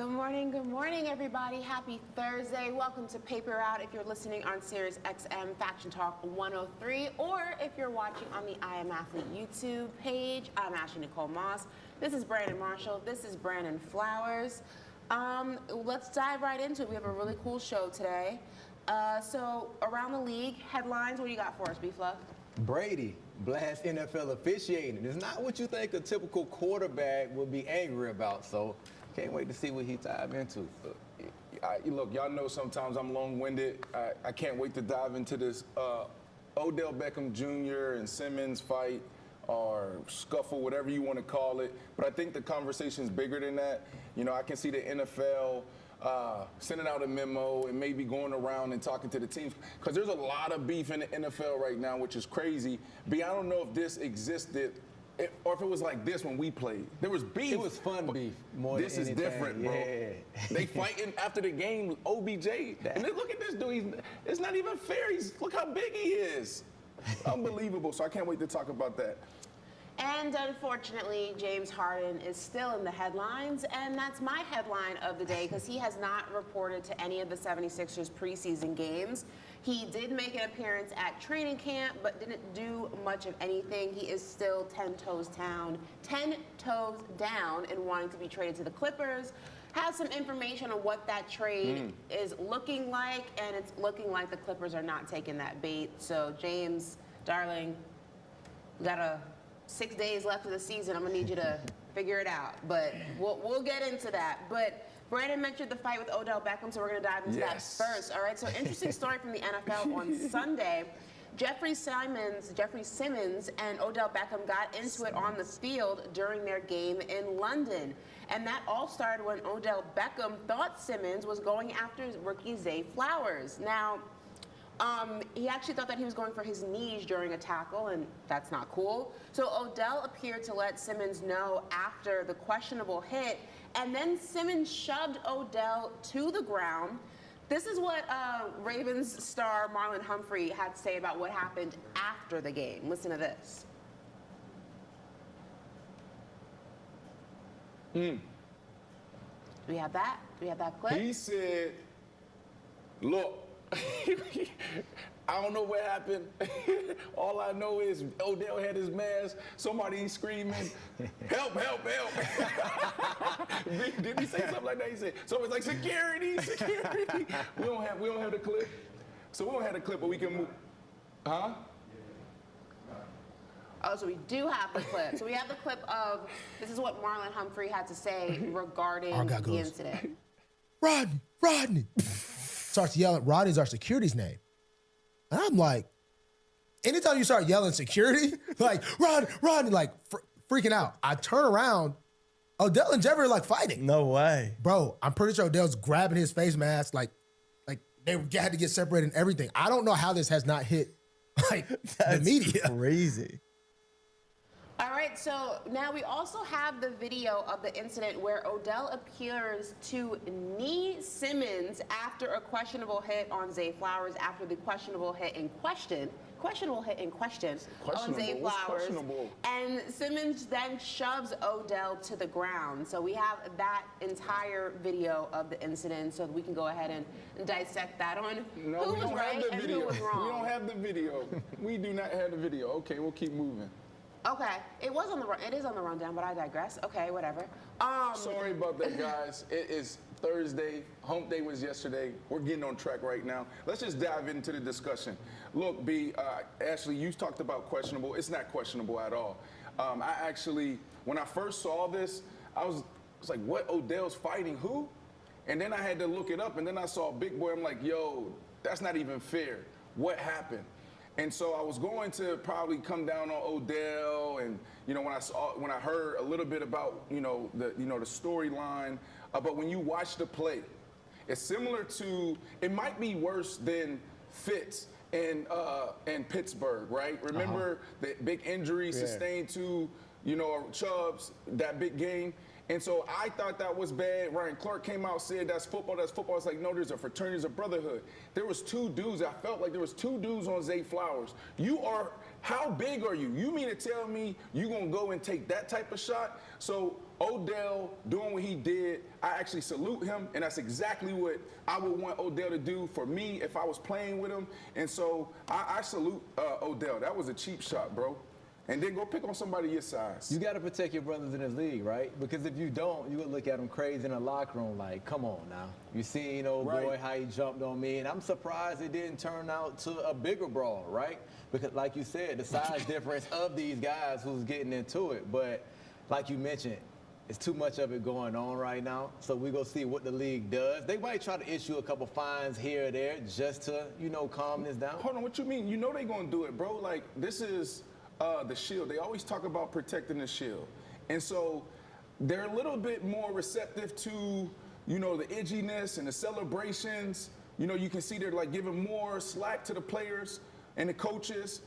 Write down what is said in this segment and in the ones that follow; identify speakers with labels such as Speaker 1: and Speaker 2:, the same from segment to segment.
Speaker 1: Good morning, everybody. Happy Thursday. Welcome to Paper Out if you're listening on Sirius XM Faction Talk 103, or if you're watching on the I Am Athlete YouTube page. I'm Ashley Nicole Moss. This is Brandon Marshall. This is Brandon Flowers. Let's dive right into it. We have a really cool show today. So around the league, headlines, what do you got for us, B-Fluff?
Speaker 2: Brady blasts NFL officiating. It's not what you think a typical quarterback would be angry about, so can't wait to see what he dive into.
Speaker 3: Look, y'all know sometimes I'm long-winded. I can't wait to dive into this Odell Beckham Jr. and Simmons fight or scuffle, whatever you want to call it. But I think the conversation's bigger than that. You know, I can see the NFL sending out a memo and maybe going around and talking to the teams, because there's a lot of beef in the NFL right now, which is crazy. I don't know if this existed or if it was like this when we played. There was beef.
Speaker 2: It was fun beef more than anything.
Speaker 3: This is different, bro.
Speaker 2: Yeah.
Speaker 3: They fighting after the game, OBJ. And then look at this dude. It's not even fair. Look how big he is. Unbelievable. So I can't wait to talk about that.
Speaker 1: And unfortunately, James Harden is still in the headlines, and that's my headline of the day because he has not reported to any of the 76ers preseason games. He did make an appearance at training camp, but didn't do much of anything. He is still 10 toes down and wanting to be traded to the Clippers. Has some information on what that trade is looking like, and it's looking like the Clippers are not taking that bait. So, James, darling, we got 6 days left of the season. I'm gonna need you to figure it out, but we'll get into that. But Brandon mentioned the fight with Odell Beckham, so we're gonna dive into that first. All right, so interesting story from the NFL on Sunday. Jeffrey Simmons and Odell Beckham got into it on the field during their game in London. And that all started when Odell Beckham thought Simmons was going after his rookie Zay Flowers. Now, he actually thought that he was going for his knees during a tackle, and that's not cool. So Odell appeared to let Simmons know after the questionable hit, and then Simmons shoved Odell to the ground. This is what Ravens star Marlon Humphrey had to say about what happened after the game. Listen to this. Do we have that? Do we have that clip?
Speaker 3: He said, look, I don't know what happened. All I know is Odell had his mask. Somebody screaming, help, help, help. Didn't he say something like that? He said, so it's like security, security. We don't have the clip. So we don't have the clip, but we can move. Huh?
Speaker 1: Oh, so we do have the clip. So we have the clip of, this is what Marlon Humphrey had to say regarding the incident.
Speaker 4: Rodney. Starts yelling. Rodney's our security's name. And I'm like, anytime you start yelling security, like, Rodney, like freaking out. I turn around, Odell and Jeffrey are like fighting.
Speaker 5: No way.
Speaker 4: Bro, I'm pretty sure Odell's grabbing his face mask, like they had to get separated and everything. I don't know how this has not hit like the media.
Speaker 5: Crazy.
Speaker 1: All right, so now we also have the video of the incident where Odell appears to knee Simmons after a questionable hit on Zay Flowers, after the questionable hit in question on Zay Flowers. And Simmons then shoves Odell to the ground. So we have that entire video of the incident so that we can go ahead and dissect that on who was right and who was wrong.
Speaker 3: We don't have the video. We do not have the video. Okay, we'll keep moving.
Speaker 1: Okay, it is on the rundown, but I digress. Okay, whatever.
Speaker 3: Sorry about that, guys. It is Thursday. Hump day was yesterday. We're getting on track right now. Let's just dive into the discussion. Look, B, Ashley, you talked about questionable. It's not questionable at all. I actually, when I first saw this, I was like, what? Odell's fighting who? And then I had to look it up, and then I saw Big Boy. I'm like, yo, that's not even fair. What happened? And so I was going to probably come down on Odell, and when I heard a little bit about the storyline, but when you watch the play, it's similar to, it might be worse than Fitz in Pittsburgh, right? Remember the big injury sustained to Chubbs, that big game. And so I thought that was bad. Ryan Clark came out, said that's football, that's football. It's like, no, there's a fraternity, there's a brotherhood. There was two dudes. I felt like there was two dudes on Zay Flowers. How big are you? You mean to tell me you gonna go and take that type of shot? So Odell doing what he did, I actually salute him, and that's exactly what I would want Odell to do for me if I was playing with him. And so I salute Odell. That was a cheap shot, bro. And then go pick on somebody your size.
Speaker 2: You got to protect your brothers in this league, right? Because if you don't, you would look at them crazy in the locker room like, come on now. You seen old boy how he jumped on me, and I'm surprised it didn't turn out to a bigger brawl, right? Because like you said, the size difference of these guys who's getting into it. But like you mentioned, it's too much of it going on right now. So we go see what the league does. They might try to issue a couple fines here or there just to, calm this down.
Speaker 3: Hold on, what you mean? You know they gonna do it, bro. Like, this is the shield. They always talk about protecting the shield. And so they're a little bit more receptive to, the edginess and the celebrations. You can see they're like giving more slack to the players and the coaches.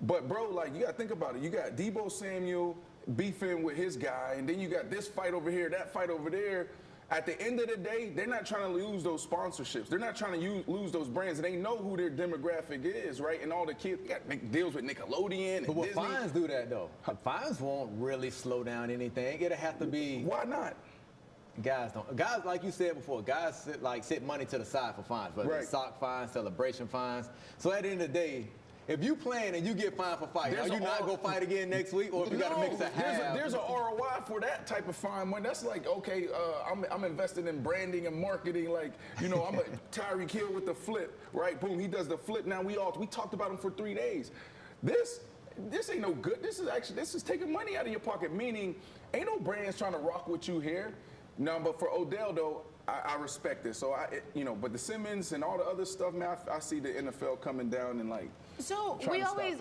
Speaker 3: But bro, like, you gotta think about it. You got Deebo Samuel beefing with his guy, and then you got this fight over here, that fight over there. At the end of the day, they're not trying to lose those sponsorships. They're not trying to lose those brands, and they know who their demographic is, right? And all the kids got deals with Nickelodeon and
Speaker 2: But will
Speaker 3: Disney.
Speaker 2: fines do that, though? Fines won't really slow down anything. It'll have to be...
Speaker 3: Why not?
Speaker 2: Guys don't. Guys, like you said before, guys sit money to the side for fines, whether it's sock fines, celebration fines. So at the end of the day, if you playing and you get fined for fighting, are you not going to fight again next week? Or if you got to mix a half?
Speaker 3: There's an ROI for that type of fine. When that's like, okay, I'm invested in branding and marketing. Like, I'm a Tyreek Hill with the flip, right? Boom, he does the flip. Now we talked about him for 3 days. This ain't no good. This is taking money out of your pocket. Meaning, ain't no brands trying to rock with you here. No, but for Odell though, I respect it. So but the Simmons and all the other stuff, man, I see the NFL coming down and like.
Speaker 1: So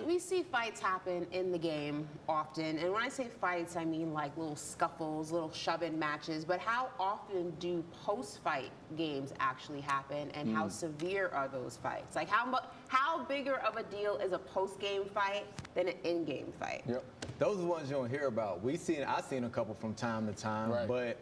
Speaker 1: we see fights happen in the game often, and when I say fights, I mean like little scuffles, little shove-in matches. But how often do post-fight games actually happen, and how severe are those fights? Like how bigger of a deal is a post-game fight than an in-game fight?
Speaker 2: Yep. Those are the ones you don't hear about. I've seen a couple from time to time,
Speaker 3: Right.
Speaker 2: but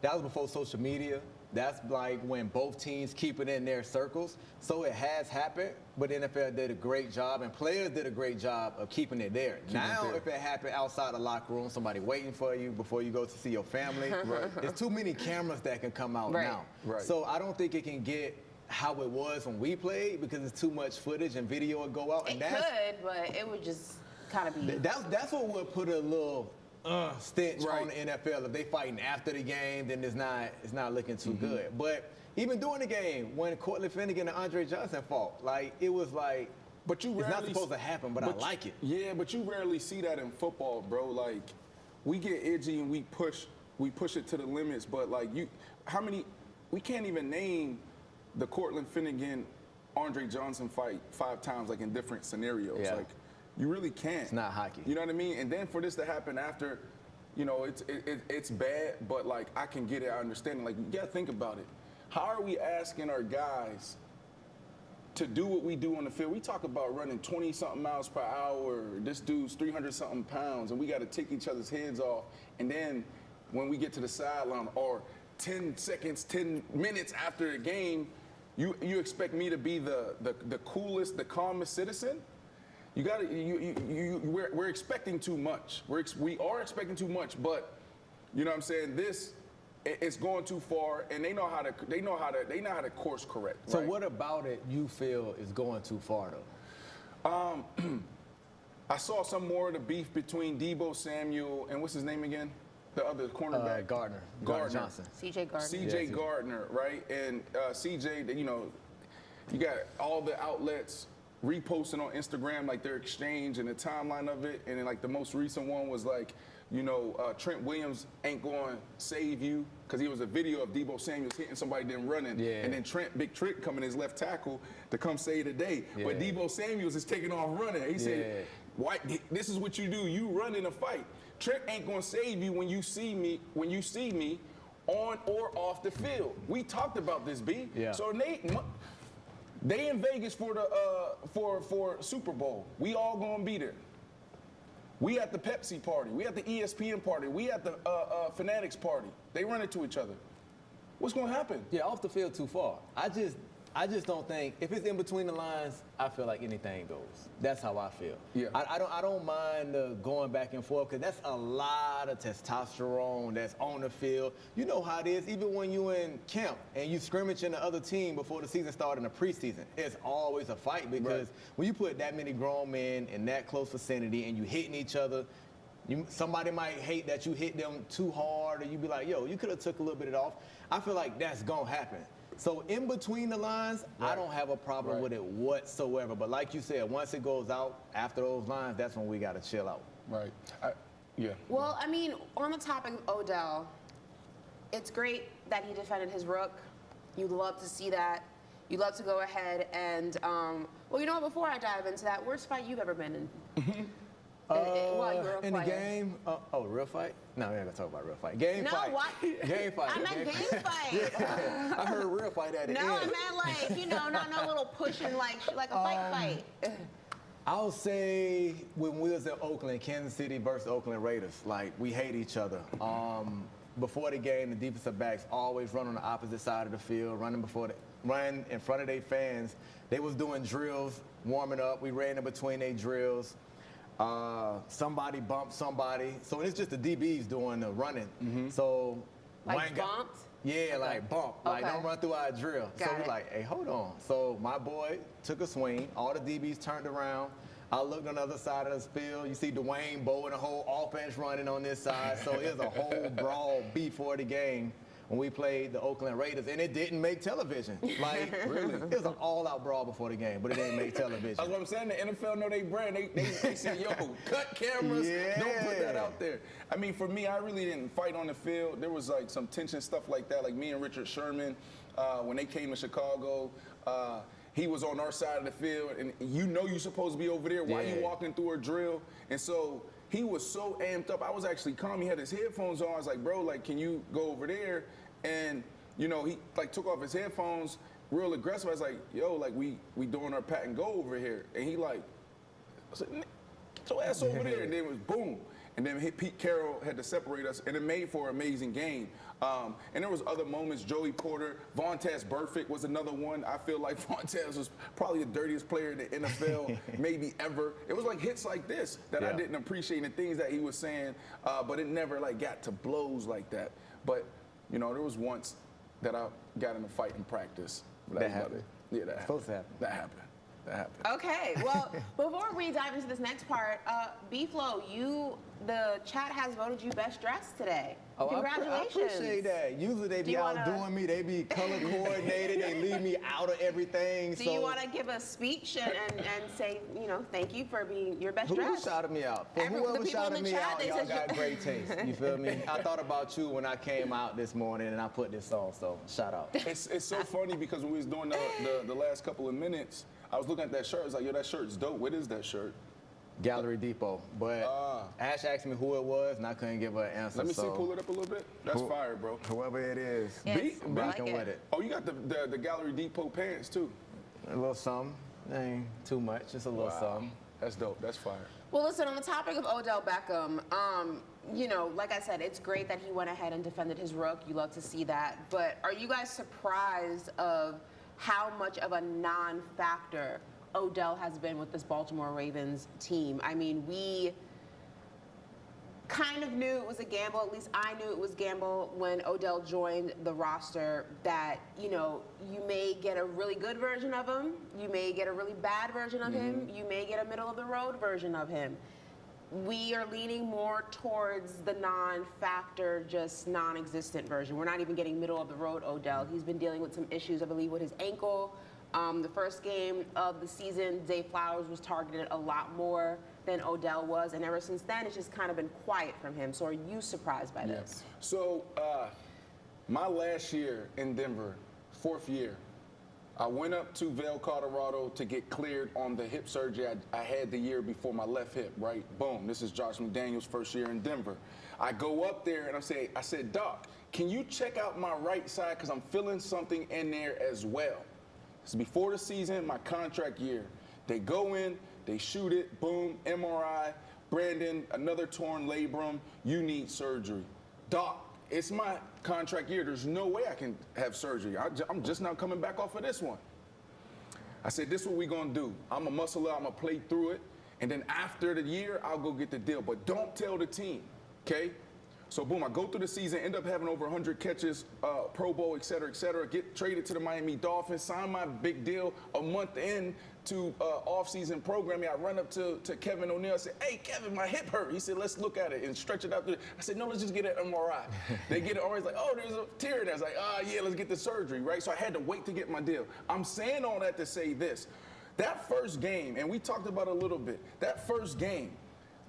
Speaker 2: that was before social media. That's like when both teams keep it in their circles. So it has happened, but the NFL did a great job, and players did a great job of keeping it there. If it happened outside the locker room, somebody waiting for you before you go to see your family, there's too many cameras that can come out now.
Speaker 3: Right.
Speaker 2: So I don't think it can get how it was when we played because it's too much footage and video would go out.
Speaker 1: It could, but it would just kind of be.
Speaker 2: That's what would put a little stench on the NFL. If they fighting after the game, then it's not looking too good. But even during the game, when Cortland Finnegan and Andre Johnson fought, like it was like,
Speaker 3: but you
Speaker 2: it's not supposed to happen, but I like it.
Speaker 3: Yeah, but you rarely see that in football, bro. Like, we get edgy and we push it to the limits. But like we can't even name the Cortland Finnegan Andre Johnson fight 5 times, like in different scenarios.
Speaker 2: Yeah.
Speaker 3: Like, you really can't.
Speaker 2: It's not hockey.
Speaker 3: You know what I mean? And then for this to happen after, it's bad, but like I can get it, I understand it. Like, you gotta think about it. How are we asking our guys to do what we do on the field? We talk about running 20-something miles per hour. This dude's 300-something pounds, and we gotta take each other's heads off. And then when we get to the sideline, or 10 seconds, 10 minutes after the game, you expect me to be the coolest, the calmest citizen? We're expecting too much. We are expecting too much, but you know what I'm saying? It's going too far, and they know how to course correct.
Speaker 2: So
Speaker 3: right?
Speaker 2: what about it you feel is going too far though?
Speaker 3: I saw some more of the beef between Deebo Samuel and what's his name again? The other cornerback.
Speaker 2: Gardner Johnson.
Speaker 1: C.J. Gardner.
Speaker 3: C.J. Gardner, right? And C.J., you got all the outlets reposting on Instagram like their exchange and the timeline of it, and then like the most recent one was like, Trent Williams ain't going to save you, because he was a video of Deebo Samuels hitting somebody then running, and then Big Trent coming his left tackle to come save the day, but Deebo Samuels is taking off running. He said, this is what you do, you run in a fight. Trent ain't going to save you when you see me on or off the field. We talked about this, B.
Speaker 2: Yeah.
Speaker 3: So they in Vegas for the for Super Bowl. We all gonna be there. We at the Pepsi party. We at the ESPN party. We at the Fanatics party. They run into each other. What's gonna happen?
Speaker 2: Yeah, off the field too far. I just don't think if it's in between the lines, I feel like anything goes. That's how I feel.
Speaker 3: Yeah.
Speaker 2: I don't mind going back and forth because that's a lot of testosterone that's on the field. You know how it is. Even when you in camp and you scrimmaging the other team before the season started in the preseason, it's always a fight because when you put that many grown men in that close vicinity and you hitting each other. Somebody might hate that you hit them too hard, or you be like, yo, you could have took a little bit of it off. I feel like that's going to happen. So in between the lines, I don't have a problem with it whatsoever. But like you said, once it goes out after those lines, that's when we got to chill out.
Speaker 3: Right. Yeah.
Speaker 1: Well, I mean, on the topic of Odell, it's great that he defended his rook. You'd love to see that. You'd love to go ahead and, well, you know what, before I dive into that, worst fight you've ever been in? While you were a
Speaker 2: in the
Speaker 1: player.
Speaker 2: game? Real fight? No, we ain't gonna talk about real fight. Game
Speaker 1: No,
Speaker 2: fight.
Speaker 1: what?
Speaker 2: Game fight.
Speaker 1: I meant game fight.
Speaker 2: I heard real fight at the
Speaker 1: No,
Speaker 2: end.
Speaker 1: I meant like, you know, not no little pushing like a fight.
Speaker 2: I'll say when we was in Oakland, Kansas City versus Oakland Raiders, like we hate each other. Before the game, the defensive backs always run on the opposite side of the field, run in front of their fans. They was doing drills, warming up. We ran in between their drills. Somebody bumped somebody. So it's just the DBs doing the running. So
Speaker 1: Like bumped?
Speaker 2: Yeah, like bump. Like don't run through our drill. So we're like, hey, hold on. So my boy took a swing. All the DBs turned around. I looked on the other side of the field. You see Dwayne Bowe and the whole offense running on this side. So it was a whole brawl before the game when we played the Oakland Raiders, and it didn't make television. Like, really? It was an all-out brawl before the game, but it didn't make television.
Speaker 3: That's what I'm saying. The NFL know they brand. They say, yo, cut cameras. Don't put that out there. I mean, for me, I really didn't fight on the field. There was, like, some tension, stuff like that. Like, me and Richard Sherman, when they came to Chicago, he was on our side of the field, and you know you're supposed to be over there. Why you walking through a drill? And so he was so amped up. I was actually calm. He had his headphones on. I was like, bro, like, can you go over there? And, you know, he, like, took off his headphones real aggressive. I was like, yo, like, we doing our pat and go over here. And he, like, I said, get your ass over there. And then it was boom. And then Pete Carroll had to separate us, and it made for an amazing game. And there was other moments. Joey Porter, Vontaze Burfict was another one. I feel like Vontaze was probably the dirtiest player in the NFL, maybe ever. It was like hits like this that I didn't appreciate, and things that he was saying, but it never like got to blows like that. But you know, there was once that I got in a fight in practice.
Speaker 2: That happened.
Speaker 3: Yeah, that happened.
Speaker 2: Supposed to happen.
Speaker 3: That happened. That happened.
Speaker 1: Okay, well, before we dive into this next part, B-Flow, the chat has voted you best dressed today. Congratulations.
Speaker 2: I appreciate that. Usually they be outdoing me. They be color coordinated. They leave me out of everything.
Speaker 1: Do you want to give a speech and say, you know, thank you for being your best dressed?
Speaker 2: Who shouted me out? Whoever shouted me out, y'all got great taste. You feel me? I thought about you when I came out this morning and I put this on, so shout out.
Speaker 3: It's so funny because when we was doing the last couple of minutes, I was looking at that shirt. I was like, yo, that shirt's dope. What is that shirt?
Speaker 2: Gallery Depot. But Ash asked me who it was, and I couldn't give her an answer.
Speaker 3: Let me see, pull it up a little bit. That's fire, bro.
Speaker 2: Whoever it is.
Speaker 1: Yes,
Speaker 2: I'm rocking with it.
Speaker 3: Oh, you got the Gallery Depot pants, too.
Speaker 2: A little something. Ain't too much, just a little something.
Speaker 3: That's dope. That's fire.
Speaker 1: Well, listen, on the topic of Odell Beckham, you know, like I said, it's great that he went ahead and defended his rook. You love to see that. But are you guys surprised of how much of a non-factor Odell has been with this Baltimore Ravens team? I mean, we kind of knew it was a gamble. At least I knew it was a gamble when Odell joined the roster that, you know, you may get a really good version of him. You may get a really bad version of him. You may get a middle-of-the-road version of him. We are leaning more towards the non-factor, just non-existent version. We're not even getting middle-of-the-road Odell. He's been dealing with some issues, I believe, with his ankle. The first game of the season, Zay Flowers was targeted a lot more than Odell was, and ever since then, it's just kind of been quiet from him. So are you surprised by this?
Speaker 3: So my last year in Denver, 4th year, I went up to Vail, Colorado to get cleared on the hip surgery I had the year before my left hip, right? Boom, this is Josh McDaniels' first year in Denver. I go up there and I said, Doc, can you check out my right side because I'm feeling something in there as well. It's before the season, my contract year. They go in, they shoot it, boom, MRI, Brandon, another torn labrum, you need surgery. Doc, it's my contract year. There's no way I can have surgery. I'm just now coming back off of this one. I said, this is what we gonna do. I'm a muscle up, I'm gonna play through it, and then after the year, I'll go get the deal. But don't tell the team, okay? So boom, I go through the season, end up having over 100 catches, Pro Bowl, et cetera, get traded to the Miami Dolphins, sign my big deal. A month in to off-season programming, I run up to Kevin O'Neal. I said, hey, Kevin, my hip hurt. He said, let's look at it and stretch it out. I said, no, let's just get an MRI. They get it MRI. He's like, oh, there's a tear in there. I was like, yeah, let's get the surgery, right? So I had to wait to get my deal. I'm saying all that to say this. That first game, and we talked about it a little bit, that first game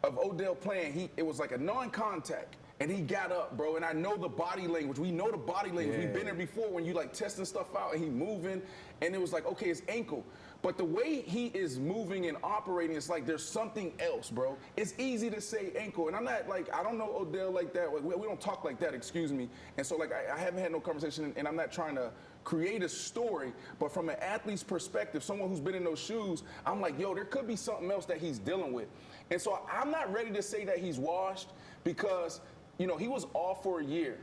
Speaker 3: of Odell playing, it was like a non-contact. And he got up, bro, and I know the body language. We know the body language.
Speaker 2: Yeah.
Speaker 3: We've been there before when you like testing stuff out and he moving, and it was like, okay, it's ankle. But the way he is moving and operating, it's like there's something else, bro. It's easy to say ankle, and I'm not like, I don't know Odell like that. We don't talk like that, excuse me. And so like I haven't had no conversation, and I'm not trying to create a story, but from an athlete's perspective, someone who's been in those shoes, I'm like, yo, there could be something else that he's dealing with. And so I'm not ready to say that he's washed because, you know, he was off for a year.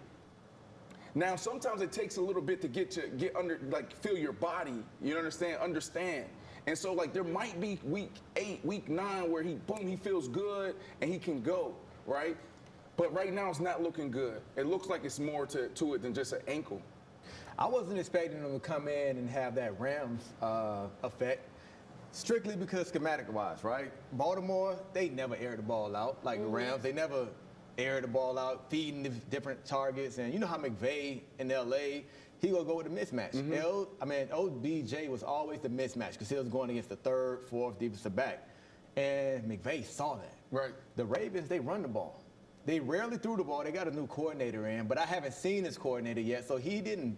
Speaker 3: Now, sometimes it takes a little bit to get under, like, feel your body, you understand. And so, like, there might be week 8, week 9 where he feels good and he can go, right? But right now it's not looking good. It looks like it's more to it than just an ankle.
Speaker 2: I wasn't expecting him to come in and have that Rams effect, strictly because schematic-wise, right? Baltimore, they never air the ball out like the Rams. They never air the ball out, feeding the different targets. And you know how McVay in L.A., he gonna go with a mismatch. OBJ was always the mismatch because he was going against the third, fourth defensive back. And McVay saw that.
Speaker 3: Right.
Speaker 2: The Ravens, they run the ball. They rarely threw the ball. They got a new coordinator in, but I haven't seen this coordinator yet, so he didn't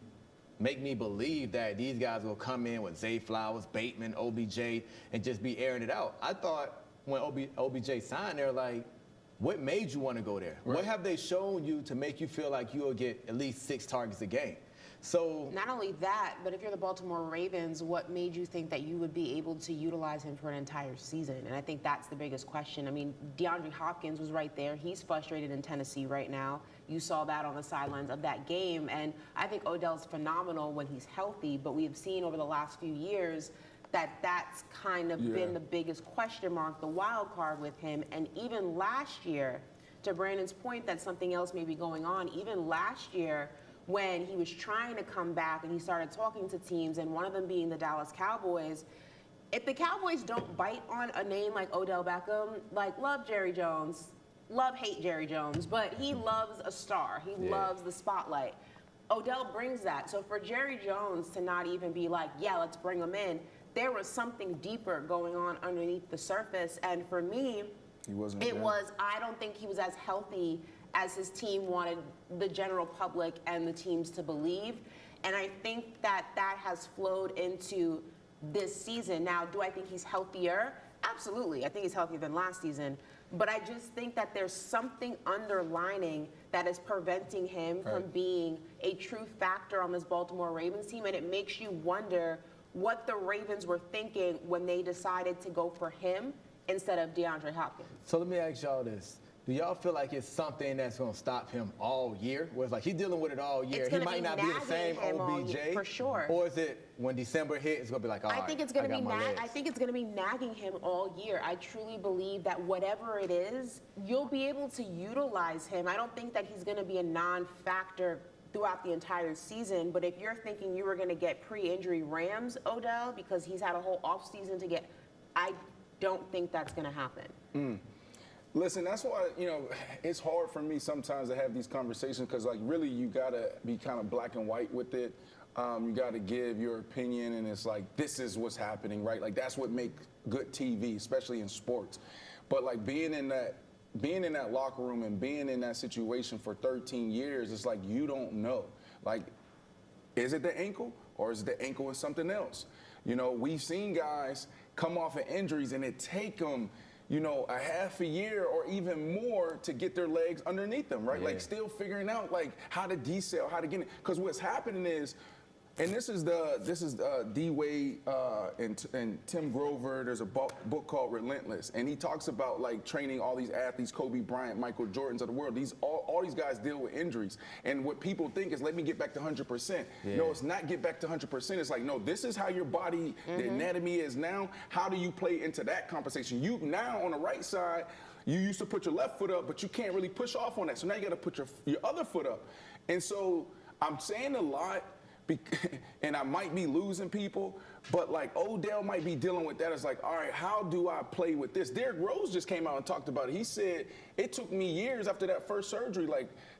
Speaker 2: make me believe that these guys will come in with Zay Flowers, Bateman, OBJ, and just be airing it out. I thought when OBJ signed, they're like, what made you want to go there? Right. What have they shown you to make you feel like you'll get at least 6 targets a game? So
Speaker 1: not only that, but if you're the Baltimore Ravens, what made you think that you would be able to utilize him for an entire season? And I think that's the biggest question. I mean, DeAndre Hopkins was right there. He's frustrated in Tennessee right now. You saw that on the sidelines of that game. And I think Odell's phenomenal when he's healthy, but we've seen over the last few years that's kind of been the biggest question mark, the wild card with him. And even last year, to Brandon's point that something else may be going on, even last year when he was trying to come back and he started talking to teams, and one of them being the Dallas Cowboys, if the Cowboys don't bite on a name like Odell Beckham, like love Jerry Jones, love hate Jerry Jones, but he loves a star. He loves the spotlight. Odell brings that. So for Jerry Jones to not even be like, yeah, let's bring him in, there was something deeper going on underneath the surface. And for me, I don't think he was as healthy as his team wanted the general public and the teams to believe. And I think that has flowed into this season. Now, do I think he's healthier? Absolutely. I think he's healthier than last season. But I just think that there's something underlining that is preventing him from being a true factor on this Baltimore Ravens team. And it makes you wonder what the Ravens were thinking when they decided to go for him instead of DeAndre Hopkins.
Speaker 2: So let me ask y'all this. Do y'all feel like it's something that's going to stop him all year? Where it's like he's dealing with it all year. He might not be the same OBJ.
Speaker 1: For sure.
Speaker 2: Or is it when December hits, it's going to be like, all right,
Speaker 1: I think it's going to be nagging him all year. I truly believe that whatever it is, you'll be able to utilize him. I don't think that he's going to be a non-factor throughout the entire season, but if you're thinking you were going to get pre-injury Rams Odell because he's had a whole offseason to get, I don't think that's going to happen.
Speaker 3: Listen, that's why, it's hard for me sometimes to have these conversations because, like, really you got to be kind of black and white with it. You got to give your opinion, and it's like, this is what's happening, right? Like, that's what makes good TV, especially in sports. But, like, being in that locker room and being in that situation for 13 years, it's like you don't know. Like, is it the ankle or is it the ankle and something else? We've seen guys come off of injuries and it take them, a half a year or even more to get their legs underneath them, right?
Speaker 2: Yeah.
Speaker 3: Like still figuring out like how to decel, how to get it. Because what's happening is And this is D Wade and Tim Grover. There's a book called Relentless, and he talks about like training all these athletes, Kobe Bryant, Michael Jordans of the world. All these guys deal with injuries, and what people think is let me get back to 100%.
Speaker 2: Yeah.
Speaker 3: No, it's not get back to 100%. It's like no, this is how your body, the anatomy is now. How do you play into that compensation? You now on the right side, you used to put your left foot up, but you can't really push off on that. So now you got to put your other foot up, and so I'm saying a lot. And I might be losing people, but like Odell might be dealing with that. It's like, all right, how do I play with this? Derrick Rose just came out and talked about it. He said it took me years after that first surgery,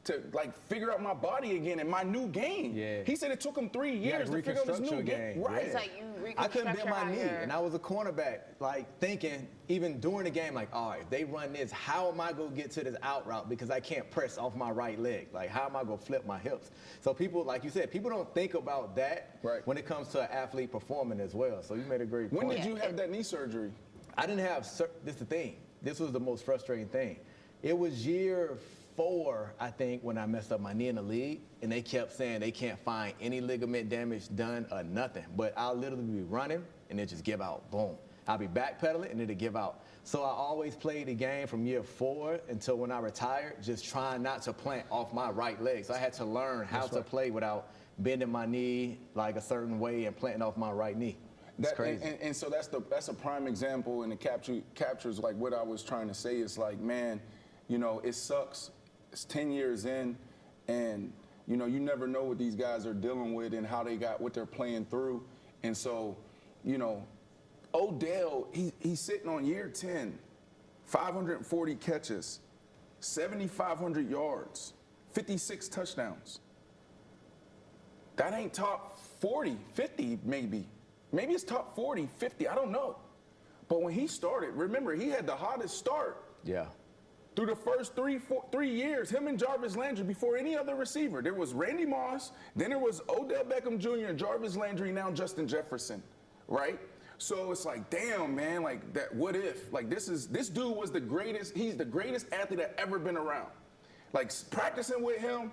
Speaker 3: to figure out my body again and my new game.
Speaker 2: Yeah.
Speaker 3: He said it took him 3 years to figure out his new game.
Speaker 1: Right. It's like you
Speaker 2: I couldn't bend my knee,
Speaker 1: your...
Speaker 2: and I was a cornerback, like thinking, even during the game, like, all right, if they run this, how am I gonna get to this out route because I can't press off my right leg? Like, how am I gonna flip my hips? So people, like you said, people don't think about that when it comes to an athlete performing as well. So you made a great point.
Speaker 3: When did you have that knee surgery?
Speaker 2: I didn't have, this is the thing. This was the most frustrating thing. It was year 4, I think, when I messed up my knee in the league, and they kept saying they can't find any ligament damage done or nothing. But I'll literally be running, and it just give out, boom. I'll be backpedaling, and it'll give out. So I always played the game from year 4 until when I retired, just trying not to plant off my right leg. So I had to learn how to play without bending my knee like a certain way and planting off my right knee. It's crazy.
Speaker 3: And so that's a prime example, and it captures like what I was trying to say. Is like, man, you know, it sucks. It's 10 years in, and you know, you never know what these guys are dealing with and how they got what they're playing through. And so, you know, Odell, he's sitting on year 10, 540 catches, 7,500 yards, 56 touchdowns. That ain't top 40, 50 maybe. Maybe it's top 40, 50, I don't know. But when he started, remember, he had the hottest start.
Speaker 2: Yeah.
Speaker 3: Through the first 3 years, him and Jarvis Landry before any other receiver. There was Randy Moss, then there was Odell Beckham Jr. and Jarvis Landry, now Justin Jefferson, right? So it's like, damn, man, like that, what if? Like this dude was the greatest, he's the greatest athlete that ever been around. Like practicing with him,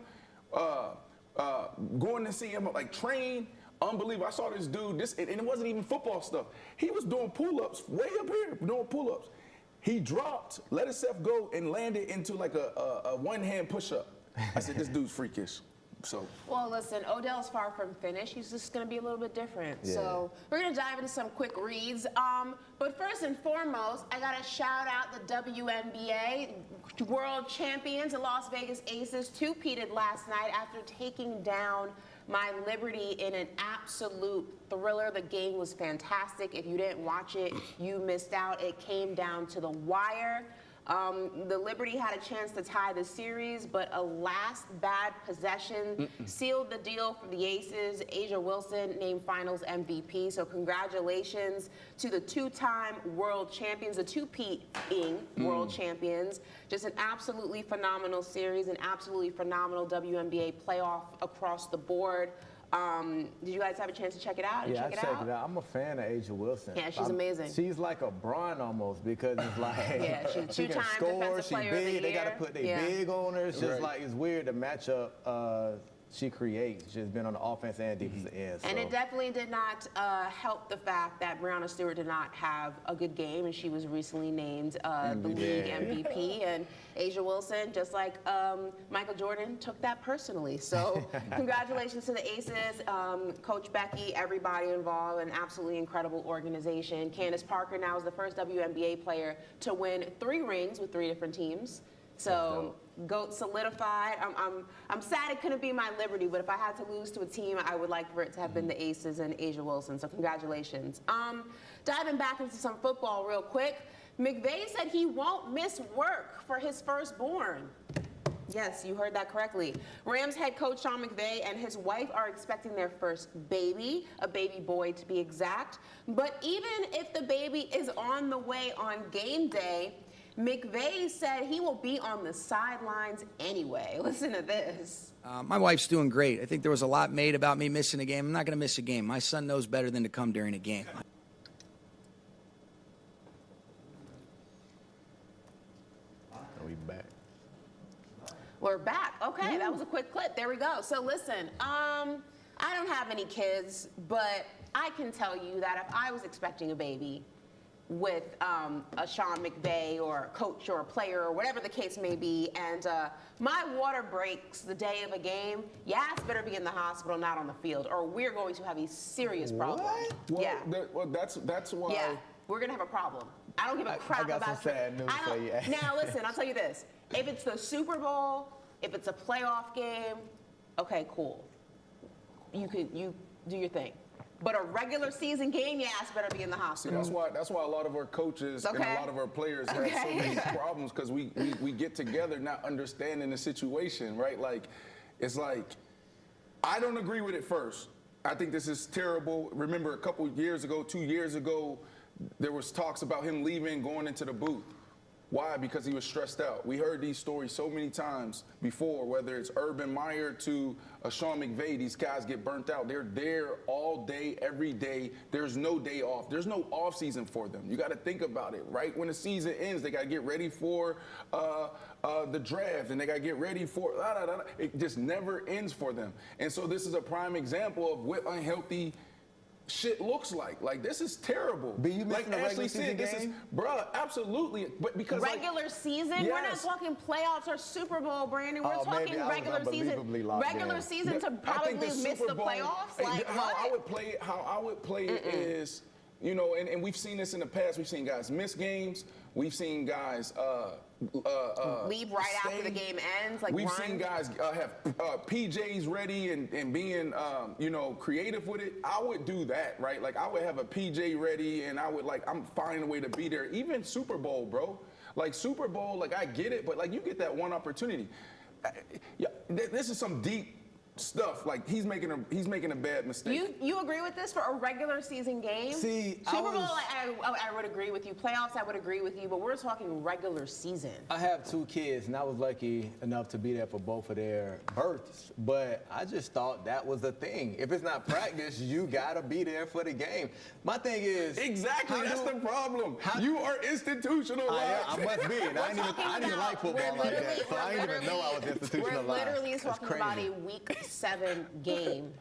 Speaker 3: going to see him, like train, unbelievable. I saw this dude, and it wasn't even football stuff. He was doing pull-ups way up here, doing pull-ups. He dropped, let himself go, and landed into like a one-hand push-up. I said, this dude's freakish. So.
Speaker 1: Well, listen, Odell's far from finished. He's just going to be a little bit different.
Speaker 2: Yeah.
Speaker 1: So we're going to dive into some quick reads. But first and foremost, I got to shout out the WNBA world champions. The Las Vegas Aces two-peated last night after taking down my Liberty in an absolute thriller. The game was fantastic. If you didn't watch it, you missed out. It came down to the wire. The Liberty had a chance to tie the series, but a last bad possession sealed the deal for the Aces. Asia Wilson named Finals MVP, so congratulations to the two-time world champions, the two-peating world champions. Just an absolutely phenomenal series, an absolutely phenomenal WNBA playoff across the board. Did you guys have a chance to check it out?
Speaker 2: Yeah, I checked it out. I'm a fan of Asia Wilson.
Speaker 1: Yeah, she's amazing.
Speaker 2: She's like a Bron almost because it's like
Speaker 1: yeah, she's
Speaker 2: she can score, she big. They got to put their big on her. It's just like it's weird the matchup she creates. She's been on the offense and defensive end. So.
Speaker 1: And it definitely did not help the fact that Breonna Stewart did not have a good game, and she was recently named the league MVP. And Asia Wilson, just like Michael Jordan, took that personally. So congratulations to the Aces, Coach Becky, everybody involved, an absolutely incredible organization. Candace Parker now is the first WNBA player to win 3 rings with 3 different teams. So GOAT solidified. I'm sad it couldn't be my Liberty, but if I had to lose to a team, I would like for it to have been the Aces and Asia Wilson. So congratulations. Diving back into some football real quick, McVay said he won't miss work for his firstborn. Yes, you heard that correctly. Rams head coach Sean McVay and his wife are expecting their first baby, a baby boy to be exact. But even if the baby is on the way on game day, McVay said he will be on the sidelines anyway. Listen to this.
Speaker 5: My wife's doing great. I think there was a lot made about me missing a game. I'm not going to miss a game. My son knows better than to come during a game.
Speaker 2: We back.
Speaker 1: We're back. Okay, that was a quick clip. There we go. So listen, I don't have any kids, but I can tell you that if I was expecting a baby with a Sean McVay or a coach or a player or whatever the case may be, and my water breaks the day of a game, Yas better be in the hospital, not on the field, or we're going to have a serious problem.
Speaker 2: What?
Speaker 3: Well,
Speaker 1: Yeah.
Speaker 3: that's why.
Speaker 1: Yeah, we're gonna have a problem. I don't give a crap
Speaker 2: I got
Speaker 1: about
Speaker 2: some sad news for you.
Speaker 1: Now listen, I'll tell you this: if it's the Super Bowl, if it's a playoff game, okay, cool. You do your thing. But a regular season game, your ass better be in the
Speaker 3: See,
Speaker 1: hospital.
Speaker 3: that's why a lot of our coaches and a lot of our players have so many problems, because we get together not understanding the situation, right? Like, it's like, I don't agree with it first. I think this is terrible. Remember a couple years ago, 2 years ago, there was talks about him leaving, going into the booth. Why? Because he was stressed out. We heard these stories so many times before, whether it's Urban Meyer to Sean McVay, these guys get burnt out. They're there all day, every day. There's no day off. There's no off season for them. You got to think about it, right? When the season ends, they got to get ready for the draft, and they got to get ready for, it just never ends for them. And so this is a prime example of what unhealthy shit looks like. Like, this is terrible.
Speaker 2: But you missing a regular season
Speaker 3: this
Speaker 2: game?
Speaker 3: Bruh, absolutely. But because
Speaker 1: Regular season? We're not
Speaker 3: Yes.
Speaker 1: talking playoffs or Super Bowl, Brandon. We're
Speaker 2: Oh,
Speaker 1: talking
Speaker 2: maybe I was
Speaker 1: regular season.
Speaker 2: unbelievably locked
Speaker 1: Regular
Speaker 2: in.
Speaker 1: season to
Speaker 3: I think
Speaker 1: probably
Speaker 3: the
Speaker 1: miss
Speaker 3: Super
Speaker 1: the
Speaker 3: Bowl-
Speaker 1: playoffs? Like,
Speaker 3: how I
Speaker 1: what?
Speaker 3: would play it is, you know, and we've seen this in the past. We've seen guys miss games. We've seen guys
Speaker 1: Leave right after the
Speaker 3: stay.
Speaker 1: game ends, like
Speaker 3: We've
Speaker 1: run.
Speaker 3: seen guys have PJs ready and being, you know, creative with it. I would do that, right? Like, I would have a PJ ready, and I would, like, I'm finding a way to be there. Even Super Bowl, bro. Like, Super Bowl, like, I get it, but, like, you get that one opportunity. Yeah, this is some deep stuff. Like, he's making a bad mistake.
Speaker 1: You agree with this for a regular season game?
Speaker 2: See,
Speaker 1: Super Bowl, I would agree with you. Playoffs, I would agree with you. But we're talking regular season.
Speaker 2: I have 2 kids, and I was lucky enough to be there for both of their births. But I just thought that was a thing. If it's not practice, you gotta be there for the game. My thing is
Speaker 3: Exactly, that's the problem. You are institutionalized.
Speaker 2: I must be, and I didn't even like football like that, so I didn't even know I was institutionalized.
Speaker 1: We're literally
Speaker 2: That's
Speaker 1: talking
Speaker 2: crazy.
Speaker 1: about a week 7 game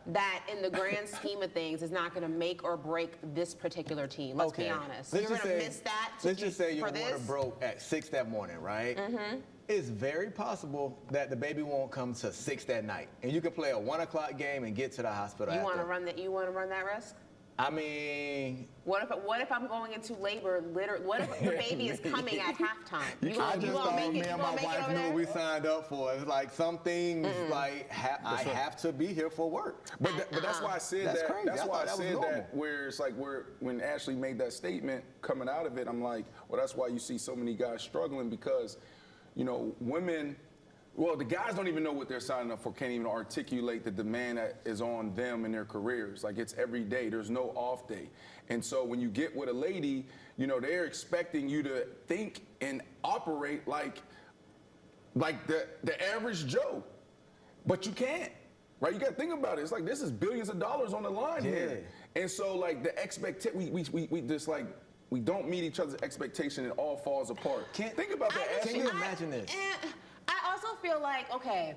Speaker 1: that, in the grand scheme of things, is not going to make or break this particular team. Let's be honest. You're going to miss that.
Speaker 2: Let's just say your
Speaker 1: for
Speaker 2: water
Speaker 1: this?
Speaker 2: broke at 6 that morning, right? Mm-hmm. It's very possible that the baby won't come to 6 that night, and you could play a 1 o'clock game and get to the hospital.
Speaker 1: You
Speaker 2: after.
Speaker 1: want to run that? You want to run that risk?
Speaker 2: I mean,
Speaker 1: What if I'm going into labor? What if the baby is coming at halftime?
Speaker 2: I just thought me and my wife knew what we signed up for. It's like some things, like I have to be here for work.
Speaker 3: But that's why I said
Speaker 2: That's
Speaker 3: that.
Speaker 2: crazy.
Speaker 3: That's
Speaker 2: I
Speaker 3: why I
Speaker 2: thought that was
Speaker 3: said
Speaker 2: normal.
Speaker 3: that. Where it's like when Ashley made that statement coming out of it, I'm like, well, that's why you see so many guys struggling, because, you know, women. Well, the guys don't even know what they're signing up for, can't even articulate the demand that is on them in their careers. Like, it's every day. There's no off day. And so when you get with a lady, you know, they're expecting you to think and operate like the average Joe. But you can't, right? You got to think about it. It's like, this is billions of dollars on the line here. And so, like, the expectation, we just, like, we don't meet each other's expectation, and it all falls apart. Think about that, Ashley.
Speaker 2: Can you imagine this?
Speaker 1: I also feel like, okay,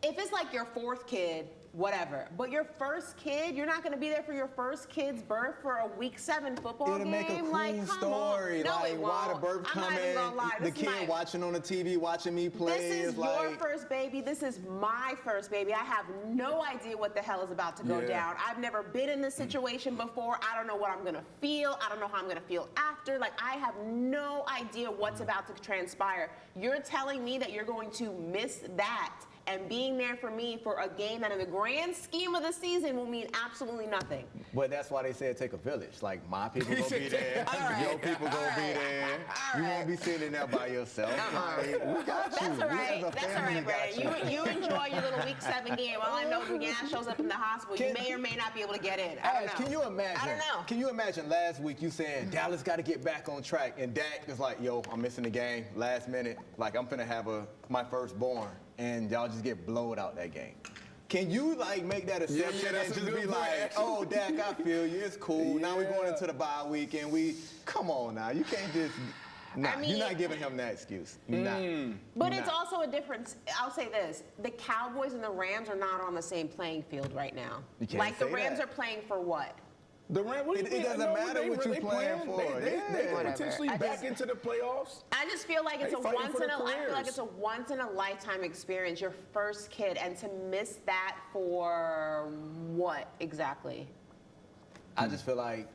Speaker 1: if it's like your 4th kid, whatever, but your first kid, you're not going to be there for your first kid's birth for a week 7 football
Speaker 2: It'll
Speaker 1: game.
Speaker 2: make a cool
Speaker 1: Like, come
Speaker 2: story.
Speaker 1: on. No,
Speaker 2: like,
Speaker 1: it
Speaker 2: why the
Speaker 1: won't.
Speaker 2: birth
Speaker 1: I'm not even
Speaker 2: coming,
Speaker 1: gonna lie.
Speaker 2: the
Speaker 1: This is
Speaker 2: kid
Speaker 1: my-
Speaker 2: watching on the TV, watching me play.
Speaker 1: This is
Speaker 2: like,
Speaker 1: your first baby. This is my first baby. I have no idea what the hell is about to go down. I've never been in this situation before. I don't know what I'm going to feel. I don't know how I'm going to feel after. Like, I have no idea what's about to transpire. You're telling me that you're going to miss that and being there for me for a game that in the grand scheme of the season will mean absolutely nothing.
Speaker 2: But that's why they said take a village. Like, my people gonna be there, your people gonna be there. You won't be sitting there by yourself. Like, we got you.
Speaker 1: That's all
Speaker 2: We
Speaker 1: right.
Speaker 2: as a
Speaker 1: That's all
Speaker 2: family
Speaker 1: right,
Speaker 2: got
Speaker 1: Brandon. You enjoy your little week 7 game. All I know is when Yas shows up in the hospital, you may or may not be able to get in. I don't know.
Speaker 2: Can you imagine?
Speaker 1: I don't know.
Speaker 2: Can you imagine last week you saying Dallas got to get back on track, and Dak is like, "Yo, I'm missing the game last minute. Like, I'm finna have my firstborn, and y'all just get blowed out that game." Can you, like, make that assumption
Speaker 3: that's
Speaker 2: and
Speaker 3: a
Speaker 2: just
Speaker 3: good
Speaker 2: be
Speaker 3: point.
Speaker 2: like, "Oh, Dak, I feel you. It's cool. Now we're going into the bye week, and come on now. You can't just." Nah,
Speaker 1: I mean,
Speaker 2: you're not giving him that excuse. You're not.
Speaker 1: but
Speaker 2: You're
Speaker 1: it's
Speaker 2: not.
Speaker 1: also a difference. I'll say this: the Cowboys and the Rams are not on the same playing field right now.
Speaker 2: You can't
Speaker 1: Like the
Speaker 2: say
Speaker 1: Rams
Speaker 2: that.
Speaker 1: are playing for what?
Speaker 3: The Rams,
Speaker 2: It doesn't matter what you're playing for.
Speaker 3: They
Speaker 1: Whatever.
Speaker 3: could potentially
Speaker 1: I
Speaker 3: back
Speaker 1: just-
Speaker 3: into the playoffs.
Speaker 1: I just feel like it's
Speaker 3: They
Speaker 1: a
Speaker 3: fighting
Speaker 1: once
Speaker 3: for
Speaker 1: in
Speaker 3: their
Speaker 1: a. I feel like
Speaker 3: careers.
Speaker 1: it's a once in a lifetime experience. Your first kid, and to miss that for what exactly?
Speaker 2: I just feel like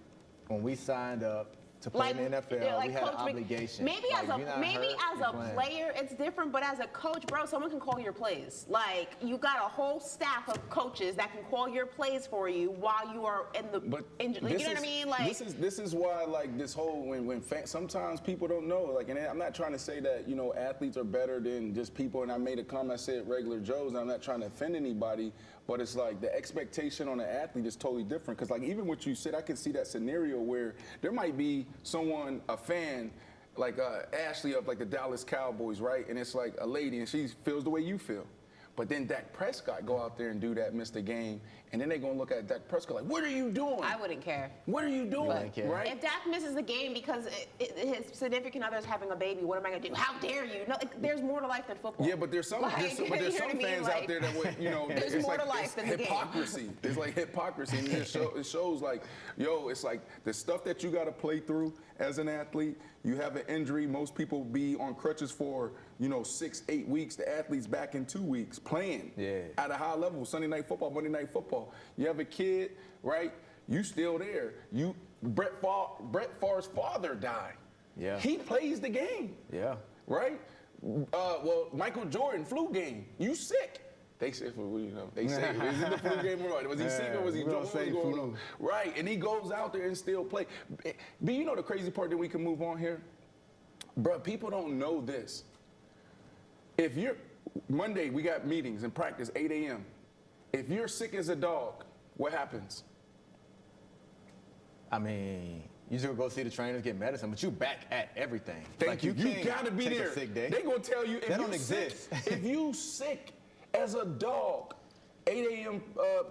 Speaker 2: when we signed up to play in the NFL,
Speaker 1: like
Speaker 2: we had an
Speaker 1: Coach Mc-
Speaker 2: obligation.
Speaker 1: Maybe
Speaker 2: Like,
Speaker 1: as
Speaker 2: if you're not hurt,
Speaker 1: a
Speaker 2: you're playing.
Speaker 1: player, it's different. But as a coach, bro, someone can call your plays. Like you got a whole staff of coaches that can call your plays for you while you are in the
Speaker 3: But
Speaker 1: injury. You know what I mean? Like
Speaker 3: this is why like this whole sometimes people don't know, like, and I'm not trying to say that athletes are better than just people, and I made a comment, I said regular Joes, and I'm not trying to offend anybody, but it's like the expectation on an athlete is totally different, because like even what you said, I can see that scenario where there might be someone, a fan like Ashley of like the Dallas Cowboys, right, and it's like a lady and she feels the way you feel. But then Dak Prescott go out there and do that, miss the game, and then they're going to look at Dak Prescott like, what are you doing?
Speaker 1: I wouldn't care.
Speaker 3: What are you doing?
Speaker 2: wouldn't care.
Speaker 3: Right?
Speaker 1: If Dak misses the game because his significant other is having a baby, what am I going to do? How dare you? No, there's more to life than football.
Speaker 3: Yeah, but there's some,
Speaker 1: Like,
Speaker 3: there's some
Speaker 1: you know what I mean?
Speaker 3: fans
Speaker 1: Like,
Speaker 3: out there that would,
Speaker 1: there's
Speaker 3: it's
Speaker 1: more
Speaker 3: like
Speaker 1: to life
Speaker 3: it's
Speaker 1: than the game.
Speaker 3: hypocrisy. It's like hypocrisy. And it shows like, it's like the stuff that you got to play through as an athlete. You have an injury. Most people be on crutches for 6-8 weeks. The athlete's back in 2 weeks playing at a high level. Sunday night football, Monday night football. You have a kid, right? You still there. Brett Favre's father died.
Speaker 2: Yeah.
Speaker 3: He plays the game.
Speaker 2: Yeah.
Speaker 3: Right? Michael Jordan, flu game. You sick. They say, they say, is it the flu game or what? Was he sick or was he
Speaker 2: we don't
Speaker 3: what
Speaker 2: say
Speaker 3: was going
Speaker 2: flu.
Speaker 3: on? Right, and he goes out there and still play. B, you know the crazy part that we can move on here? Bro, people don't know this. If you're, Monday, we got meetings and practice, 8 a.m. If you're sick as a dog, what happens?
Speaker 2: I mean, you just go see the trainers, get medicine, but you back at everything.
Speaker 3: Thank you. You
Speaker 2: can't
Speaker 3: gotta be
Speaker 2: take
Speaker 3: there.
Speaker 2: A sick day.
Speaker 3: They gonna tell you if
Speaker 2: That
Speaker 3: you
Speaker 2: don't exist.
Speaker 3: if you sick as a dog, 8 a.m.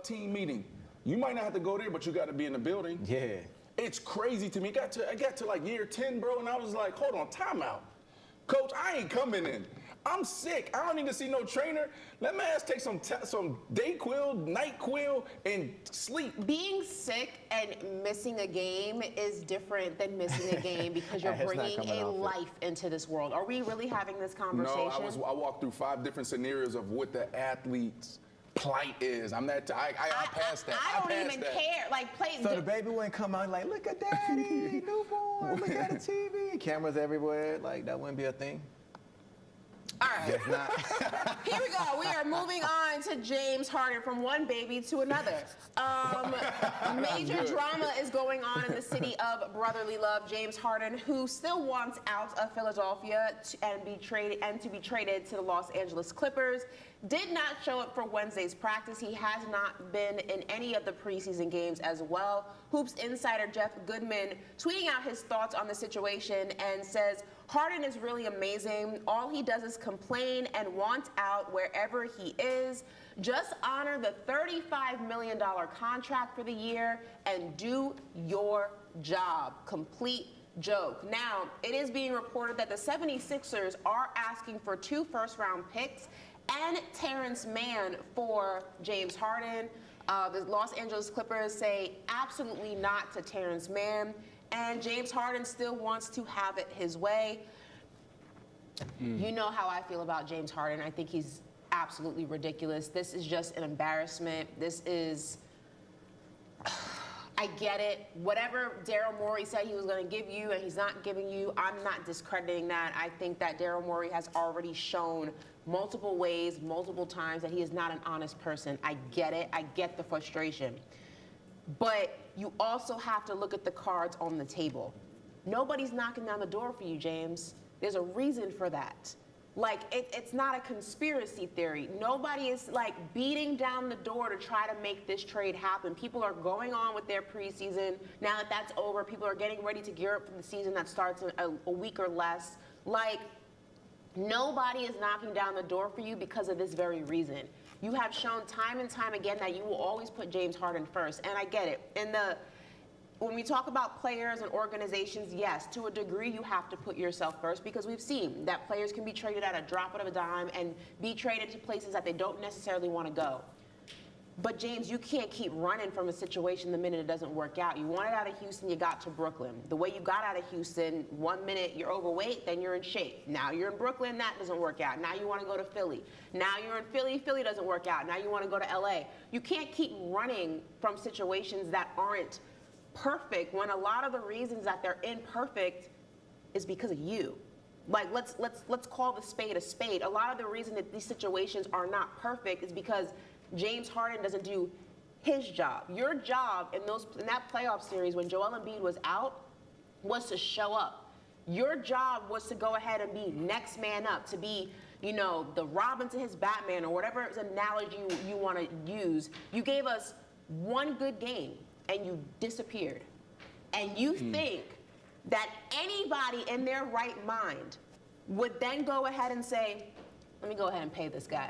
Speaker 3: Team meeting, you might not have to go there, but you got to be in the building.
Speaker 2: Yeah.
Speaker 3: It's crazy to me. I got to like year 10, bro, and I was like, hold on, timeout. Coach, I ain't coming in. I'm sick. I don't need to see no trainer. Let my ass take some Dayquil, NyQuil, and sleep.
Speaker 1: Being sick and missing a game is different than missing a game because you're
Speaker 2: It's not
Speaker 1: bringing
Speaker 2: coming
Speaker 1: a
Speaker 2: off it.
Speaker 1: life into this world. Are we really having this conversation?
Speaker 3: No, I walked through 5 different scenarios of what the athlete's plight is. I'm that. I passed that.
Speaker 1: I don't
Speaker 3: passed
Speaker 1: even
Speaker 3: that.
Speaker 1: care. Like, play.
Speaker 2: So the baby wouldn't come out like, look at daddy, newborn, look at the TV. Cameras everywhere. Like, that wouldn't be a thing.
Speaker 1: All right.
Speaker 2: Guess not.
Speaker 1: Here we go. We are moving on to James Harden from one baby to another. Major drama is going on in the city of brotherly love. James Harden, who still wants out of Philadelphia to be traded to the Los Angeles Clippers, did not show up for Wednesday's practice. He has not been in any of the preseason games as well. Hoops insider Jeff Goodman tweeting out his thoughts on the situation and says, Harden is really amazing. All he does is complain and want out wherever he is. Just honor the $35 million contract for the year and do your job. Complete joke. Now, it is being reported that the 76ers are asking for 2 first-round picks and Terrence Mann for James Harden. The Los Angeles Clippers say absolutely not to Terrence Mann. And James Harden still wants to have it his way. You know how I feel about James Harden. I think he's absolutely ridiculous. This is just an embarrassment. This is, I get it. Whatever Daryl Morey said he was going to give you and he's not giving you, I'm not discrediting that. I think that Daryl Morey has already shown multiple ways, multiple times that he is not an honest person. I get it. I get the frustration. But you also have to look at the cards on the table. Nobody's knocking down the door for you, James. There's a reason for that. Like, it's not a conspiracy theory. Nobody is, like, beating down the door to try to make this trade happen. People are going on with their preseason. Now that that's over, people are getting ready to gear up for the season that starts in a week or less. Like, nobody is knocking down the door for you because of this very reason. You have shown time and time again that you will always put James Harden first, and I get it. when we talk about players and organizations, yes, to a degree you have to put yourself first, because we've seen that players can be traded at a drop of a dime and be traded to places that they don't necessarily want to go. But James, you can't keep running from a situation the minute it doesn't work out. You wanted out of Houston, you got to Brooklyn. The way you got out of Houston, 1 minute you're overweight, then you're in shape. Now you're in Brooklyn, that doesn't work out. Now you want to go to Philly. Now you're in Philly, Philly doesn't work out. Now you want to go to LA. You can't keep running from situations that aren't perfect when a lot of the reasons that they're imperfect is because of you. Like, let's call the spade a spade. A lot of the reason that these situations are not perfect is because James Harden doesn't do his job. Your job in that playoff series when Joel Embiid was out was to show up. Your job was to go ahead and be next man up, to be, you know, the Robin to his Batman, or whatever analogy you want to use. You gave us one good game and you disappeared. And you think that anybody in their right mind would then go ahead and say, let me go ahead and pay this guy.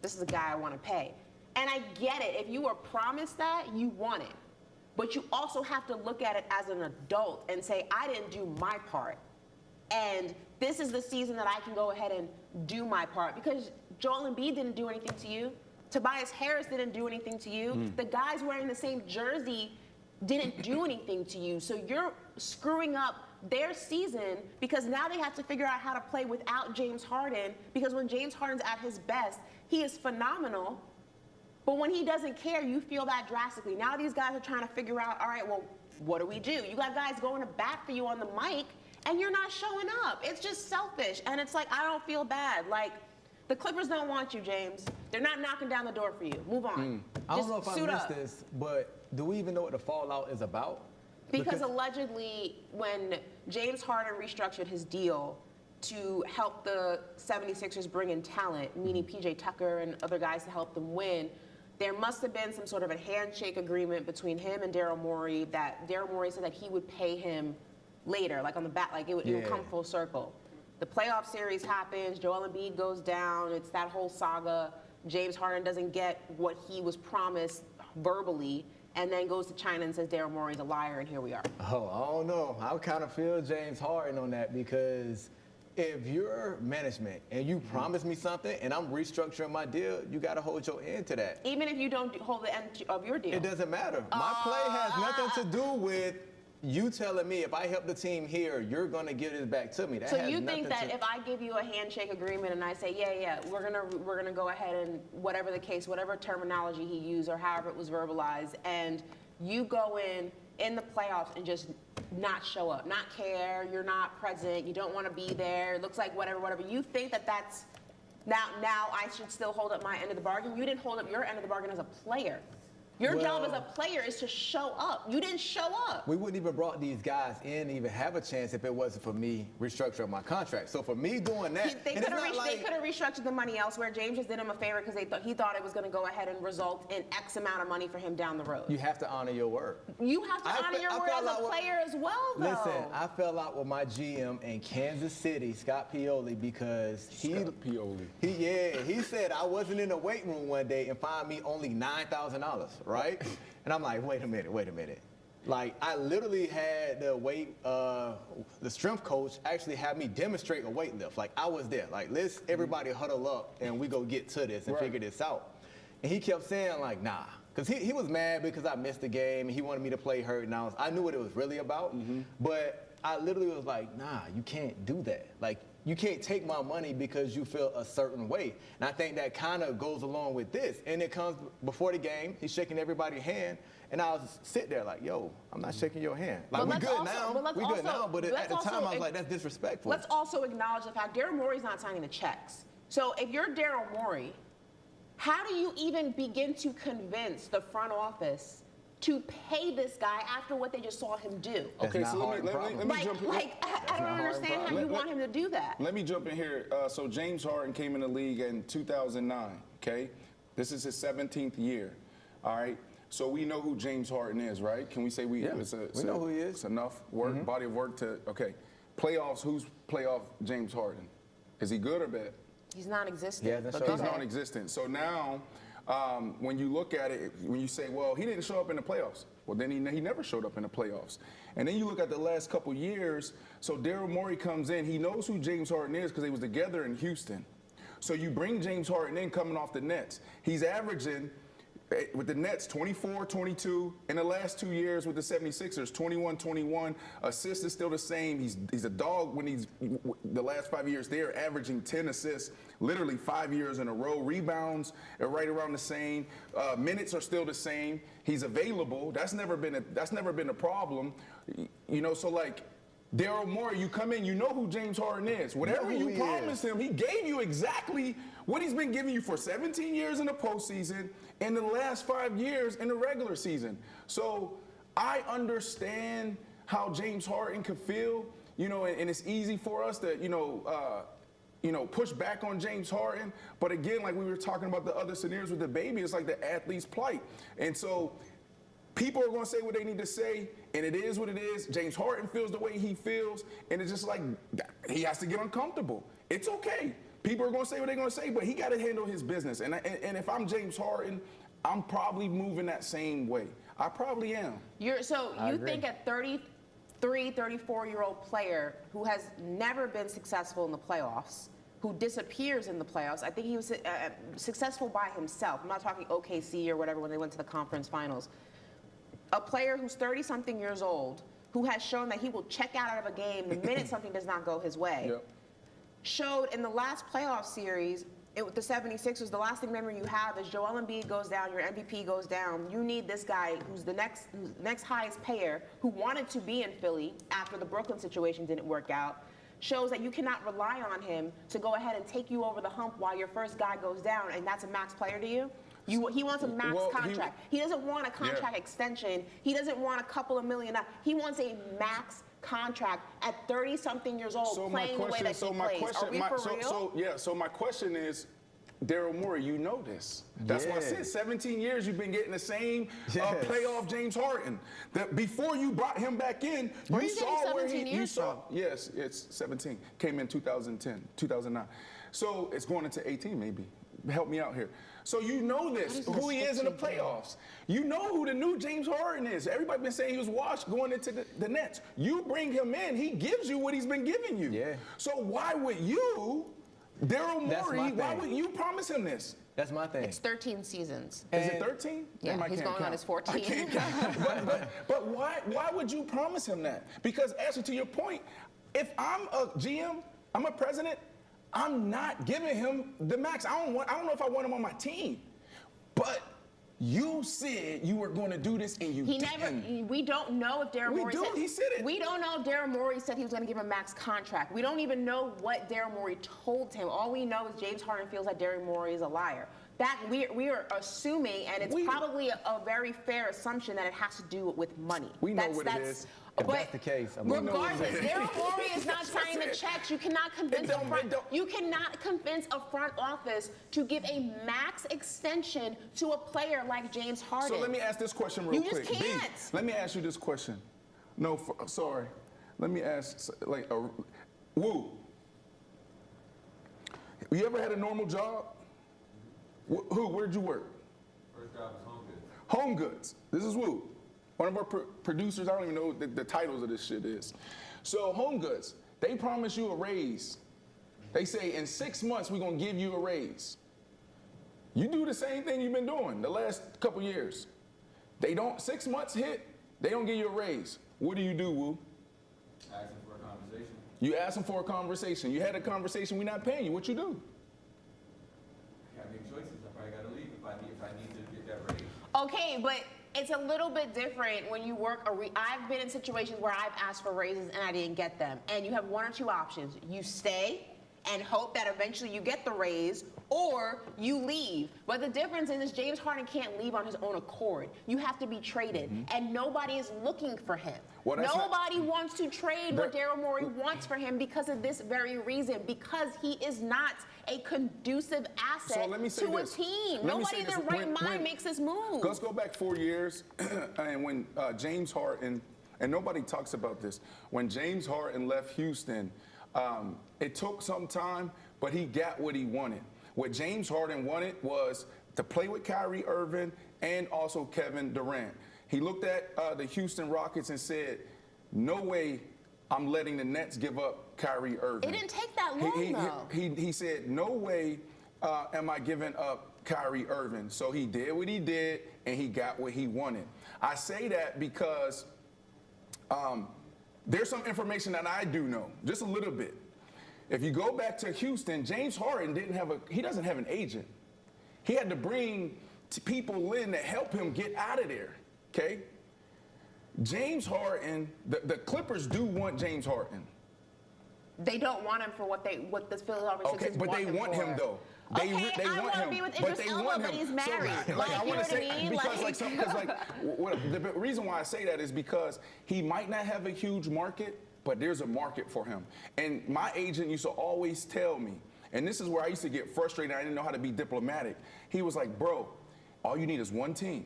Speaker 1: This is a guy I want to pay. And I get it. If you were promised that, you want it. But you also have to look at it as an adult and say, I didn't do my part. And this is the season that I can go ahead and do my part. Because Joel Embiid didn't do anything to you. Tobias Harris didn't do anything to you. The guys wearing the same jersey didn't do anything to you. So you're screwing up their season because now they have to figure out how to play without James Harden, because when James Harden's at his best, he is phenomenal. But when he doesn't care, you feel that drastically. Now these guys are trying to figure out, all right, well, what do we do? You got guys going to bat for you on the mic, and you're not showing up. It's just selfish. And it's like, I don't feel bad. Like, the Clippers don't want you, James. They're not knocking down the door for you. Move on.
Speaker 2: I don't
Speaker 1: Just
Speaker 2: know if I
Speaker 1: suit
Speaker 2: missed
Speaker 1: up.
Speaker 2: this, but do we even know what the fallout is about?
Speaker 1: Because allegedly, when James Harden restructured his deal to help the 76ers bring in talent, meaning PJ Tucker and other guys to help them win, there must have been some sort of a handshake agreement between him and Daryl Morey that Daryl Morey said that he would pay him later, like on the back, like it would come full circle. The playoff series happens, Joel Embiid goes down, it's that whole saga. James Harden doesn't get what he was promised verbally, and then goes to China and says Daryl Morey's a liar, and here we are.
Speaker 2: Oh, I don't know. I kind of feel James Harden on that, because if you're management and you promise me something and I'm restructuring my deal, you got to hold your end to that.
Speaker 1: Even if you don't hold the end of your deal.
Speaker 2: It doesn't matter. My play has nothing to do with you telling me if I help the team here, you're going to give this back to me. That
Speaker 1: So
Speaker 2: has
Speaker 1: you think
Speaker 2: nothing
Speaker 1: that if I give you a handshake agreement and I say, yeah, we're gonna go ahead and whatever the case, whatever terminology he used or however it was verbalized, and you go in the playoffs and just not show up, not care, you're not present, you don't want to be there, it looks like whatever, you think that that's now I should still hold up my end of the bargain? You didn't hold up your end of the bargain as a player. Your job as a player is to show up. You didn't show up.
Speaker 2: We wouldn't even brought these guys in to even have a chance if it wasn't for me restructuring my contract. So for me doing that,
Speaker 1: They could have restructured the money elsewhere. James just did him a favor because he thought it was going to go ahead and result in X amount of money for him down the road.
Speaker 2: you have to honor your word.
Speaker 1: You have to honor your word as a player as well, though.
Speaker 2: Listen, I fell out with my GM in Kansas City, Scott Pioli, because he said I wasn't in the weight room one day and fined me only $9,000, right? And I'm like, wait a minute. Like, I literally had the strength coach actually have me demonstrate a weight lift. Like, I was there. Like, let's everybody huddle up and we go get to this and figure this out. And he kept saying, like, nah. Because he was mad because I missed the game and he wanted me to play hurt. And I knew what it was really about. But I literally was like, nah, you can't do that. Like, you can't take my money because you feel a certain way. And I think that kind of goes along with this. And it comes before the game. He's shaking everybody's hand. And I was sit there like, yo, I'm not shaking your hand. Like, we good now. But at the time, I was like, that's disrespectful.
Speaker 1: Let's also acknowledge the fact Daryl Morey's not signing the checks. So if you're Daryl Morey, how do you even begin to convince the front office to pay this guy after what they just saw him do?
Speaker 3: Okay, so let me jump in.
Speaker 1: I don't understand how you want him to do that.
Speaker 3: Let me jump in here. So James Harden came in the league in 2009, okay? This is his 17th year, all right? So we know who James Harden is, right? Can we say we know who he is? It's enough work, body of work to, okay. Playoffs, who's playoff James Harden? Is he good or bad?
Speaker 1: He's non-existent.
Speaker 2: Yeah, that's
Speaker 3: He's non-existent. So now when you look at it, when you say, well, he didn't show up in the playoffs. Well, then he never showed up in the playoffs. And then you look at the last couple years, so Daryl Morey comes in. He knows who James Harden is because they was together in Houston. So you bring James Harden in coming off the Nets. He's averaging, with the Nets, 24, 22. In the last 2 years with the 76ers, 21, 21. Assists is still the same. He's a dog when he's the last 5 years there, averaging 10 assists, literally 5 years in a row. Rebounds are right around the same. Minutes are still the same. He's available. That's never been a problem. You know, so like Daryl Morey, you come in, you know who James Harden is. Whatever you promised him, he gave you exactly what he's been giving you for 17 years in the postseason and the last 5 years in the regular season. So I understand how James Harden could feel, you know, and it's easy for us to, push back on James Harden. But again, like we were talking about the other scenarios with the baby, it's like the athlete's plight. And so people are going to say what they need to say, and it is what it is. James Harden feels the way he feels, and it's just like he has to get uncomfortable. It's okay. People are going to say what they're going to say, but he got to handle his business. And if I'm James Harden, I'm probably moving that same way. I probably am.
Speaker 1: You think a 33, 34-year-old player who has never been successful in the playoffs, who disappears in the playoffs, I think he was successful by himself. I'm not talking OKC or whatever when they went to the conference finals. A player who's 30-something years old, who has shown that he will check out of a game the minute something does not go his way, showed in the last playoff series with the 76ers, the last thing memory you have is Joel Embiid goes down, your MVP goes down. You need this guy who's the next highest payer, who wanted to be in Philly after the Brooklyn situation didn't work out, shows that you cannot rely on him to go ahead and take you over the hump while your first guy goes down, and that's a max player to you? He wants a max contract. He doesn't want a contract extension. He doesn't want a couple of million. He wants a max contract at 30-something years old, playing the way that he plays. Are we for real?
Speaker 3: So my question is, Daryl Morey, you know this. That's why I said 17 years you've been getting the same playoff James Harden. That before you brought him back in, you saw where you saw. Yes, it's 17. Came in 2010, 2009. So it's going into 18 maybe. Help me out here. So you know this, who he is in the playoffs. You know who the new James Harden is. Everybody been saying he was washed going into the Nets. You bring him in, he gives you what he's been giving you. Yeah. So why would you, Daryl Morey, why would you promise him this?
Speaker 2: That's my thing.
Speaker 1: It's 13 seasons.
Speaker 3: Is it 13?
Speaker 1: Yeah, he's going on his 14th.
Speaker 3: I can't count. but why would you promise him that? Because actually, to your point, if I'm a GM, I'm a president, I'm not giving him the max. I don't know if I want him on my team. But you said you were going to do this, and you didn't.
Speaker 1: We don't know if Daryl Morey said.
Speaker 3: He said it.
Speaker 1: We don't know if Daryl Morey said he was going to give him a max contract. We don't even know what Daryl Morey told him. All we know is James Harden feels like Daryl Morey is a liar. That we are assuming, and it's probably a very fair assumption that it has to do with money.
Speaker 3: We know what it is.
Speaker 2: If that's the case,
Speaker 1: regardless, Daryl Morey is not signing the checks. You cannot convince a front office to give a max extension to a player like James Harden.
Speaker 3: So let me ask this question real quick.
Speaker 1: You just can't.
Speaker 3: Let me ask you this question. No, sorry. Let me ask, Woo. You ever had a normal job? Where'd you work?
Speaker 6: First job was Home Goods.
Speaker 3: Home Goods. This is Woo. One of our producers, I don't even know what the titles of this shit is. So Home Goods, they promise you a raise. They say in 6 months, we're going to give you a raise. You do the same thing you've been doing the last couple years. 6 months hit, they don't give you a raise. What do, Woo?
Speaker 6: Ask them for a conversation.
Speaker 3: You ask them for a conversation. You had a conversation, we're not paying you. What you do?
Speaker 6: I gotta make choices. I probably gotta leave if I need to get that raise.
Speaker 1: Okay, but it's a little bit different when you work I've been in situations where I've asked for raises and I didn't get them. And you have one or two options. You stay and hope that eventually you get the raise, or you leave. But the difference is James Harden can't leave on his own accord. You have to be traded, and nobody is looking for him. Nobody wants to trade what Daryl Morey wants for him because of this very reason, because he is not a conducive asset to a team. Nobody in their right mind makes this move.
Speaker 3: Let's go back 4 years, and when James Harden, and nobody talks about this, when James Harden left Houston, it took some time, but he got what he wanted. What James Harden wanted was to play with Kyrie Irving and also Kevin Durant. He looked at the Houston Rockets and said, no way I'm letting the Nets give up Kyrie Irving.
Speaker 1: It didn't take that long, though.
Speaker 3: He said, no way am I giving up Kyrie Irving. So he did what he did, and he got what he wanted. I say that because there's some information that I do know, just a little bit. If you go back to Houston, James Harden doesn't have an agent. He had to bring people in to help him get out of there, okay? James Harden, the Clippers do want James Harden.
Speaker 1: They don't want him for what the Philadelphia
Speaker 3: Okay,
Speaker 1: Sixers
Speaker 3: but
Speaker 1: want
Speaker 3: they
Speaker 1: him
Speaker 3: want
Speaker 1: for.
Speaker 3: him though.
Speaker 1: Okay, I want to be with Idris Elba, but he's married.
Speaker 3: So,
Speaker 1: Like,
Speaker 3: I
Speaker 1: you know
Speaker 3: want to
Speaker 1: what I
Speaker 3: say,
Speaker 1: mean?
Speaker 3: The reason why I say that is because he might not have a huge market, but there's a market for him. And my agent used to always tell me, and this is where I used to get frustrated, I didn't know how to be diplomatic. He was like, bro, all you need is one team.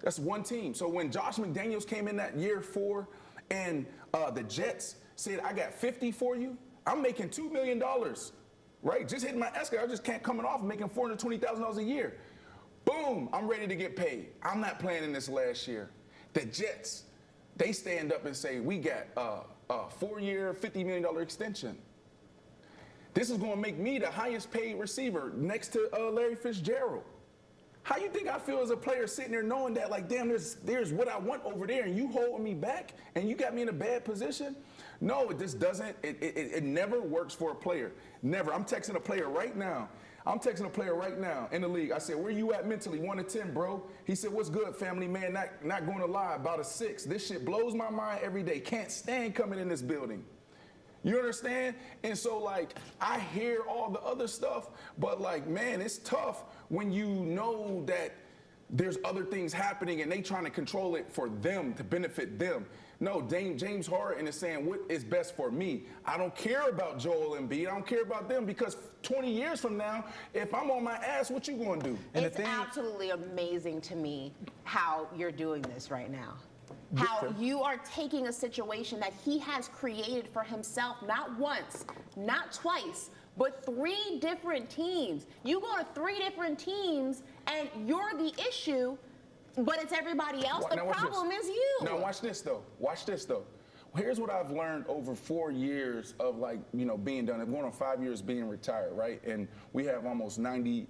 Speaker 3: That's one team. So when Josh McDaniels came in that year 4 and the Jets said, I got 50 for you, I'm making $2 million, right? Just hitting my escalator, I just can't coming off making $420,000 a year. Boom, I'm ready to get paid. I'm not playing in this last year. The Jets, they stand up and say, we got a 4-year, $50 million extension. This is gonna make me the highest paid receiver next to Larry Fitzgerald. How you think I feel as a player sitting there knowing that, like, damn, there's what I want over there, and you holding me back, and you got me in a bad position? No, it just doesn't. It never works for a player. Never. I'm texting a player right now. In the league. I said, where you at mentally? 1 to 10, bro. He said, what's good, family man? Not going to lie, about a 6. This shit blows my mind every day. Can't stand coming in this building. You understand? And so, like, I hear all the other stuff, but, like, man, it's tough when you know that there's other things happening and they trying to control it for them, to benefit them. No, James Harden is saying what is best for me. I don't care about Joel Embiid. I don't care about them because 20 years from now, if I'm on my ass, what you gonna do?
Speaker 1: And it's absolutely amazing to me how you're doing this right now. How you are taking a situation that he has created for himself, not once, not twice, but 3 different teams. You go to 3 different teams and you're the issue, but it's everybody else. The problem is you.
Speaker 3: Now watch this though. Here's what I've learned over 4 years of, like, you know, being done. I'm going on 5 years being retired, right? And we have almost 90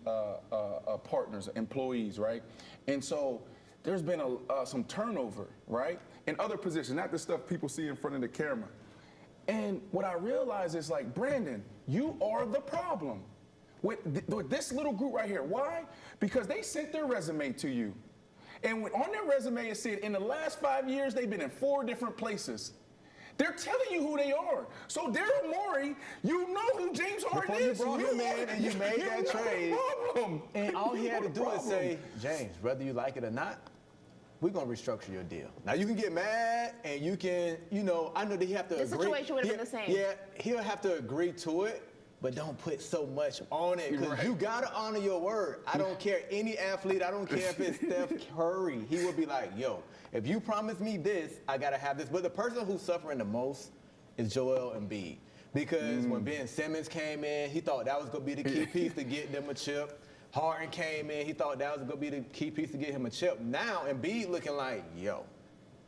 Speaker 3: partners, employees, right? And so there's been some turnover, right? In other positions, not the stuff people see in front of the camera. And what I realize is, like, Brandon, you are the problem with this little group right here. Why? Because they sent their resume to you. And on their resume, it said in the last 5 years, they've been in 4 different places. They're telling you who they are. So Daryl Morey, you know who James Harden is.
Speaker 2: Before you brought him in and you made that trade, and all he had to do is say, James, whether you like it or not, we're going to restructure your deal. Now, you can get mad and you can, you know, I know that he have to agree.
Speaker 1: The situation would have been the same.
Speaker 2: Yeah, he'll have to agree to it, but don't put so much on it because you got to honor your word. I don't care any athlete. I don't care if it's Steph Curry. He would be like, yo, if you promise me this, I got to have this. But the person who's suffering the most is Joel Embiid because when Ben Simmons came in, he thought that was going to be the key piece to get them a chip. Harden came in, he thought that was going to be the key piece to get him a chip. Now, Embiid looking like, yo,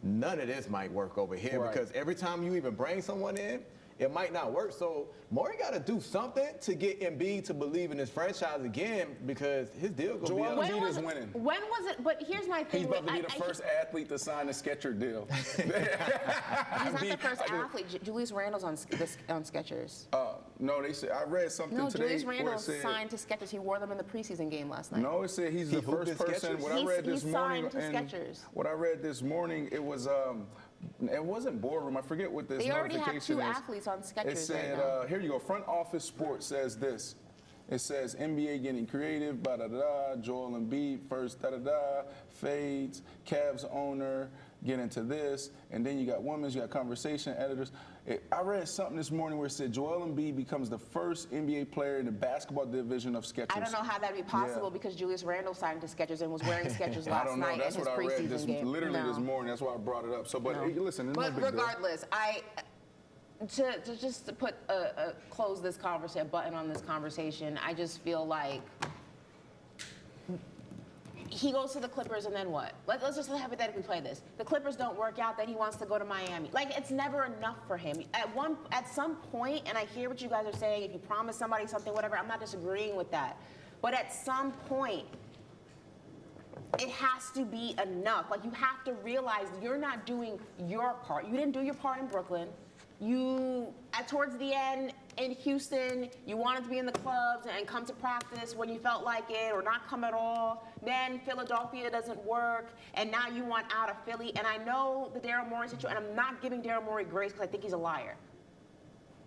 Speaker 2: none of this might work over here because every time you even bring someone in, it might not work. So Morey got to do something to get Embiid to believe in his franchise again because his deal going to be up.
Speaker 3: Joel Embiid is winning.
Speaker 1: When was it? But here's my thing.
Speaker 3: He's about to be the first athlete to sign a Skechers deal.
Speaker 1: He's not the first athlete. Julius Randle's on Skechers.
Speaker 3: No, they said, I read something today.
Speaker 1: Julius Randle signed to Skechers. He wore them in the preseason game last night.
Speaker 3: No, it said he's the first person. What I read this morning,
Speaker 1: signed to Skechers.
Speaker 3: What I read this morning, it was it wasn't boardroom. I forget what this notification is.
Speaker 1: They already have 2 athletes on Skechers.
Speaker 3: It said, here you go. Front Office Sports says this. It says NBA getting creative, Joel Embiid first, fades, Cavs owner, get into this, and then you got women's, you got conversation editors. I read something this morning where it said Joel Embiid becomes the first NBA player in the basketball division of Skechers.
Speaker 1: I don't know how that'd be possible because Julius Randle signed to Skechers and was wearing Skechers last night
Speaker 3: That's
Speaker 1: in his
Speaker 3: what I read
Speaker 1: preseason
Speaker 3: this morning. That's why I brought it up. So, but hey, listen, it's no big deal.
Speaker 1: Regardless, just to put close this conversation, a button on this conversation, I just feel like he goes to the Clippers, and then what? Let's just hypothetically play this. The Clippers don't work out, then he wants to go to Miami. Like, it's never enough for him. At some point, and I hear what you guys are saying, if you promise somebody something, whatever, I'm not disagreeing with that. But at some point, it has to be enough. Like, you have to realize you're not doing your part. You didn't do your part in Brooklyn. Towards the end in Houston, you wanted to be in the clubs and come to practice when you felt like it or not come at all. Then Philadelphia doesn't work, and now you want out of Philly. And I know the Daryl Morey situation, and I'm not giving Daryl Morey grace because I think he's a liar.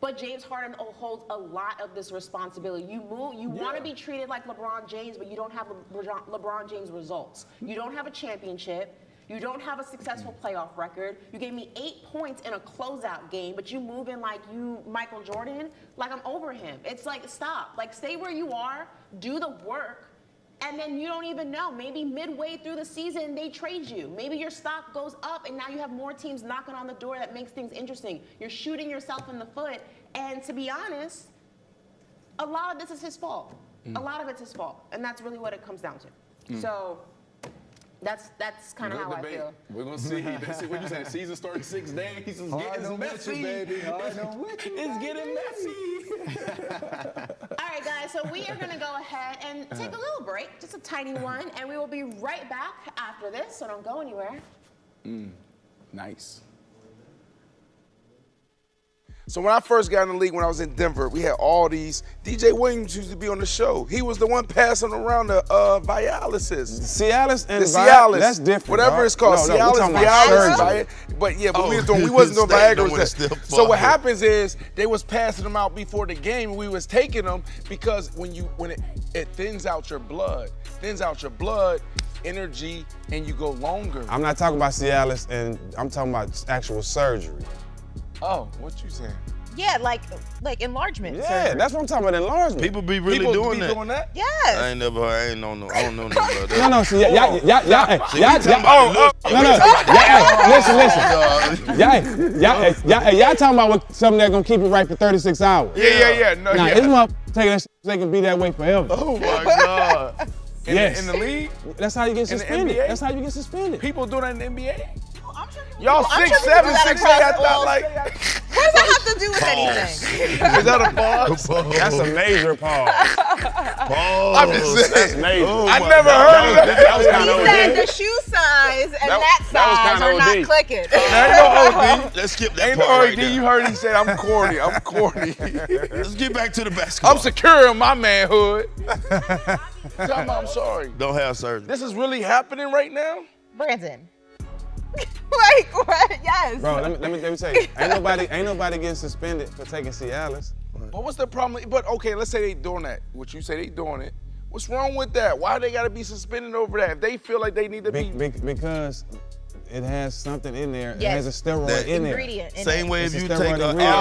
Speaker 1: But James Harden holds a lot of this responsibility. You want to be treated like LeBron James, but you don't have LeBron James results. You don't have a championship. You don't have a successful playoff record. You gave me 8 points in a closeout game, but you move in like you Michael Jordan. Like, I'm over him. It's like, stop. Like, stay where you are, do the work, and then you don't even know. Maybe midway through the season, they trade you. Maybe your stock goes up, and now you have more teams knocking on the door that makes things interesting. You're shooting yourself in the foot, and to be honest, a lot of this is his fault. A lot of it's his fault, and that's really what it comes down to. So that's kind of how I feel.
Speaker 3: We're gonna see. What you saying? Season started 6 days. It's getting messy. It's getting messy.
Speaker 1: All right, guys. So we are gonna go ahead and take a little break, just a tiny one, and we will be right back after this. So don't go anywhere.
Speaker 3: Nice. So when I first got in the league, when I was in Denver, we had all these. DJ Williams used to be on the show. He was the one passing around the Vialis.
Speaker 7: Cialis and
Speaker 3: the Cialis.
Speaker 7: That's different.
Speaker 3: Whatever it's called.
Speaker 7: No,
Speaker 3: Cialis, Vialis. But we wasn't doing Viagra. So what happens is they was passing them out before the game. We was taking them because when it thins out your blood, energy, and you go longer.
Speaker 7: I'm not talking about Cialis, and I'm talking about actual surgery.
Speaker 3: Oh, what you saying?
Speaker 8: Yeah, like enlargement.
Speaker 7: Yeah,
Speaker 8: surgery.
Speaker 7: that's what I'm talking about, enlargement.
Speaker 9: People be really
Speaker 3: People
Speaker 9: doing
Speaker 3: be
Speaker 9: that.
Speaker 3: doing that?
Speaker 8: Yes.
Speaker 9: I don't know nothing about that.
Speaker 7: No, see, y'all, listen. Y'all talking about something that's gonna keep it right for 36 hours.
Speaker 3: Yeah.
Speaker 7: Nah, his motherfucker taking that shit, they can be that way forever.
Speaker 9: Oh my God.
Speaker 3: In the league?
Speaker 7: That's how you get suspended.
Speaker 3: NBA?
Speaker 7: That's how you get suspended.
Speaker 3: People do that in the NBA?
Speaker 8: Y'all
Speaker 3: 6'7", 6'8", I thought like.
Speaker 8: What does that have to do with anything?
Speaker 3: Is that a pause?
Speaker 7: That's a major pause.
Speaker 3: I'm just saying.
Speaker 7: That's major.
Speaker 3: I never heard of that.
Speaker 7: That was kind
Speaker 8: He
Speaker 7: of
Speaker 8: said
Speaker 7: OD.
Speaker 8: the shoe size and
Speaker 7: That
Speaker 8: that
Speaker 7: was
Speaker 8: size are
Speaker 7: kinda
Speaker 8: not
Speaker 7: OD.
Speaker 8: clicking.
Speaker 3: Ain't no OD.
Speaker 9: Let's skip that
Speaker 3: Ain't no
Speaker 9: part
Speaker 3: OD.
Speaker 9: right there.
Speaker 3: You heard he said I'm corny.
Speaker 9: Let's get back to the basketball.
Speaker 3: I'm secure in my manhood. Tell me I'm sorry.
Speaker 9: Don't have surgery.
Speaker 3: This is really happening right now?
Speaker 8: Brandon. Like what? Yes.
Speaker 7: Bro, let me tell you, ain't nobody getting suspended for taking Cialis.
Speaker 3: But what's the problem? But okay, let's say they doing that. What you say they doing it. What's wrong with that? Why they gotta be suspended over that? If they feel like they need to be.
Speaker 7: Because it has something in there.
Speaker 8: Yes.
Speaker 7: It has a steroid in there.
Speaker 8: Ingredient in
Speaker 9: Same
Speaker 8: it.
Speaker 9: way
Speaker 7: It's
Speaker 9: if
Speaker 7: a
Speaker 9: you
Speaker 7: steroid
Speaker 9: take a
Speaker 7: ingredient.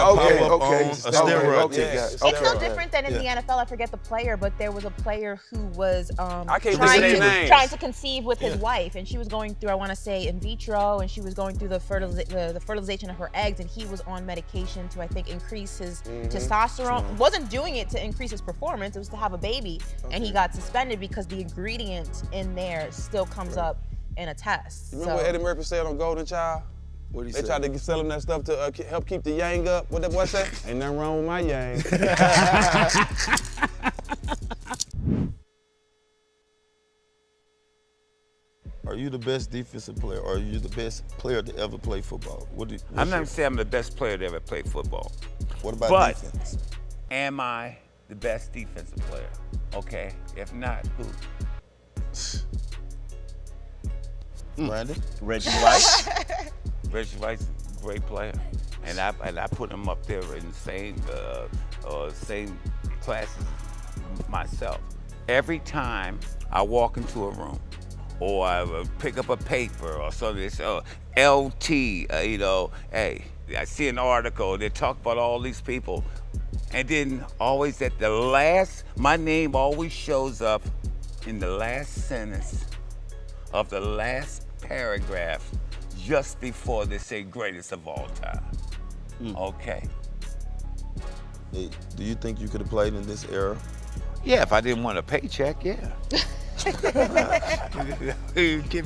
Speaker 3: Okay.
Speaker 9: a steroid.
Speaker 3: Okay.
Speaker 8: It's no different than in the NFL. I forget the player, but there was a player who was
Speaker 7: I can't think of their names.
Speaker 8: trying to conceive with his wife, and she was going through, I want to say, in vitro, and she was going through the fertilization of her eggs, and he was on medication to, I think, increase his testosterone. Wasn't doing it to increase his performance. It was to have a baby, and he got suspended because the ingredient in there still comes up in a test.
Speaker 7: Remember what Eddie Murphy said on Golden Child?
Speaker 3: What he
Speaker 7: They
Speaker 3: said?
Speaker 7: tried to sell him that stuff to help keep the yang up. What that boy say? Ain't nothing wrong with my yang.
Speaker 9: Are you the best defensive player, or are you the best player to ever play football?
Speaker 10: I'm not saying I'm the best player to ever play football.
Speaker 9: What about
Speaker 10: But
Speaker 9: defense?
Speaker 10: am I the best defensive player? Okay. If not, who?
Speaker 9: Brandon?
Speaker 10: Reggie White. Reggie White's a great player, and I put him up there in the same class as myself. Every time I walk into a room, or I pick up a paper or something, it's LT. Hey, I see an article. They talk about all these people, and then always at the last, my name always shows up in the last sentence of the last paragraph, just before they say greatest of all time. Okay.
Speaker 9: Hey, do you think you could have played in this era?
Speaker 10: Yeah, if I didn't want a paycheck, yeah.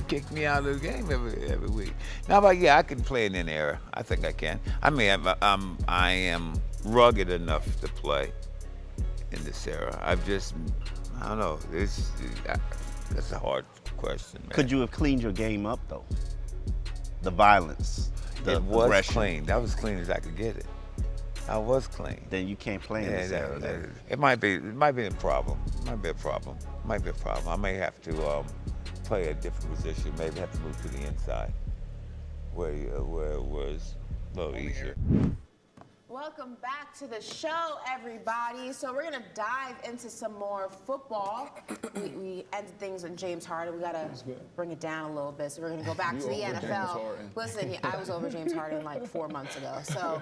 Speaker 10: kick me out of the game every week. Now, but yeah, I can play in an era. I think I can. I mean, I am rugged enough to play in this era. I don't know. That's a hard question, man.
Speaker 11: Could you have cleaned your game up though? The violence, the
Speaker 10: it was
Speaker 11: aggression.
Speaker 10: clean. That was clean as I could get it. I was clean.
Speaker 11: Then you can't play in this era.
Speaker 10: It might be a problem. I may have to play a different position. Maybe have to move to the inside, where it was a little easier.
Speaker 1: Welcome back to the show, everybody. So we're gonna dive into some more football. We ended things with James Harden. We gotta bring it down a little bit. So we're gonna go back to the NFL. Listen, I was over James Harden like 4 months ago. So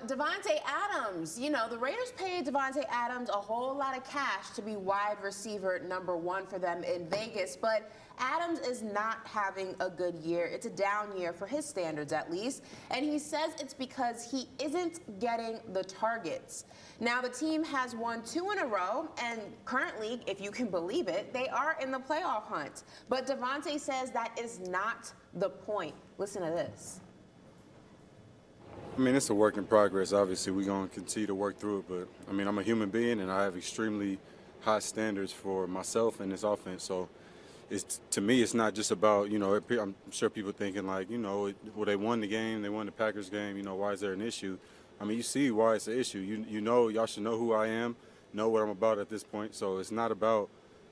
Speaker 1: Davante Adams, you know, the Raiders paid Davante Adams a whole lot of cash to be wide receiver #1 for them in Vegas, but Adams is not having a good year. It's a down year for his standards, at least. And he says it's because he isn't getting the targets. Now, the team has won 2 in a row, and currently, if you can believe it, they are in the playoff hunt. But Davante says that is not the point. Listen to this.
Speaker 12: I mean, it's a work in progress. Obviously, we're going to continue to work through it. But, I mean, I'm a human being, and I have extremely high standards for myself and this offense. So, to me, it's not just about, you know, I'm sure people thinking like, you know, well, they won the game, they won the Packers game, you know, why is there an issue? I mean, you see why it's an issue. You know, y'all should know who I am, know what I'm about at this point. So it's not about,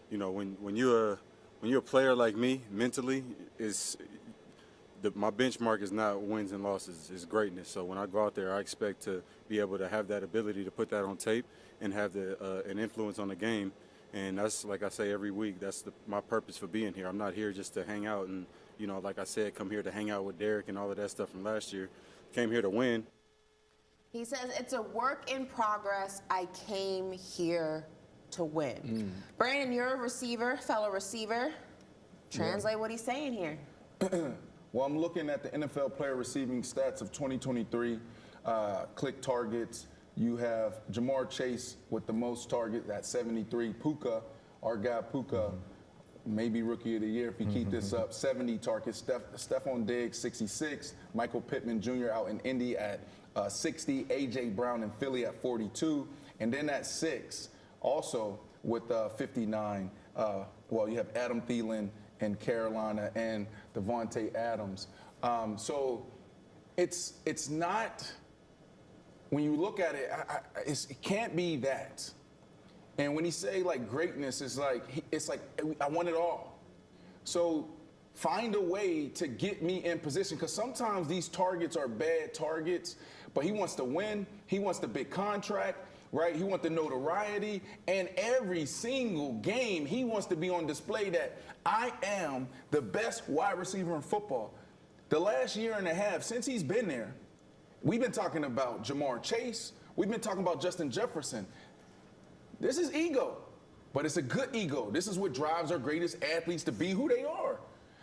Speaker 12: you know, when you're a player like me, mentally, my benchmark is not wins and losses, it's greatness. So when I go out there, I expect to be able to have that ability to put that on tape and have an influence on the game. And that's, like I say every week, that's my purpose for being here. I'm not here just to hang out and, you know, like I said, come here to hang out with Derek and all of that stuff from last year. Came here to win.
Speaker 1: He says it's a work in progress. I came here to win. Brandon, you're a receiver, fellow receiver. Translate what he's saying here.
Speaker 3: Well, I'm looking at the NFL player receiving stats of 2023, click targets. You have Jamar Chase with the most targets at 73. Puka, our guy Puka, maybe rookie of the year if he keep this up, 70 targets. Stephon Diggs, 66. Michael Pittman Jr. out in Indy at 60. A.J. Brown in Philly at 42. And then at 6, also with 59, well, you have Adam Thielen in Carolina and Davante Adams. So it's not... When you look at it, it can't be that. And when he say like greatness, it's like I want it all. So find a way to get me in position, because sometimes these targets are bad targets, but he wants to win. He wants the big contract, right? He wants the notoriety, and every single game he wants to be on display that I am the best wide receiver in football. The last year and a half since he's been there, we've been talking about Jamar Chase. We've been talking about Justin Jefferson. This is ego, but it's a good ego. This is what drives our greatest athletes to be who they are.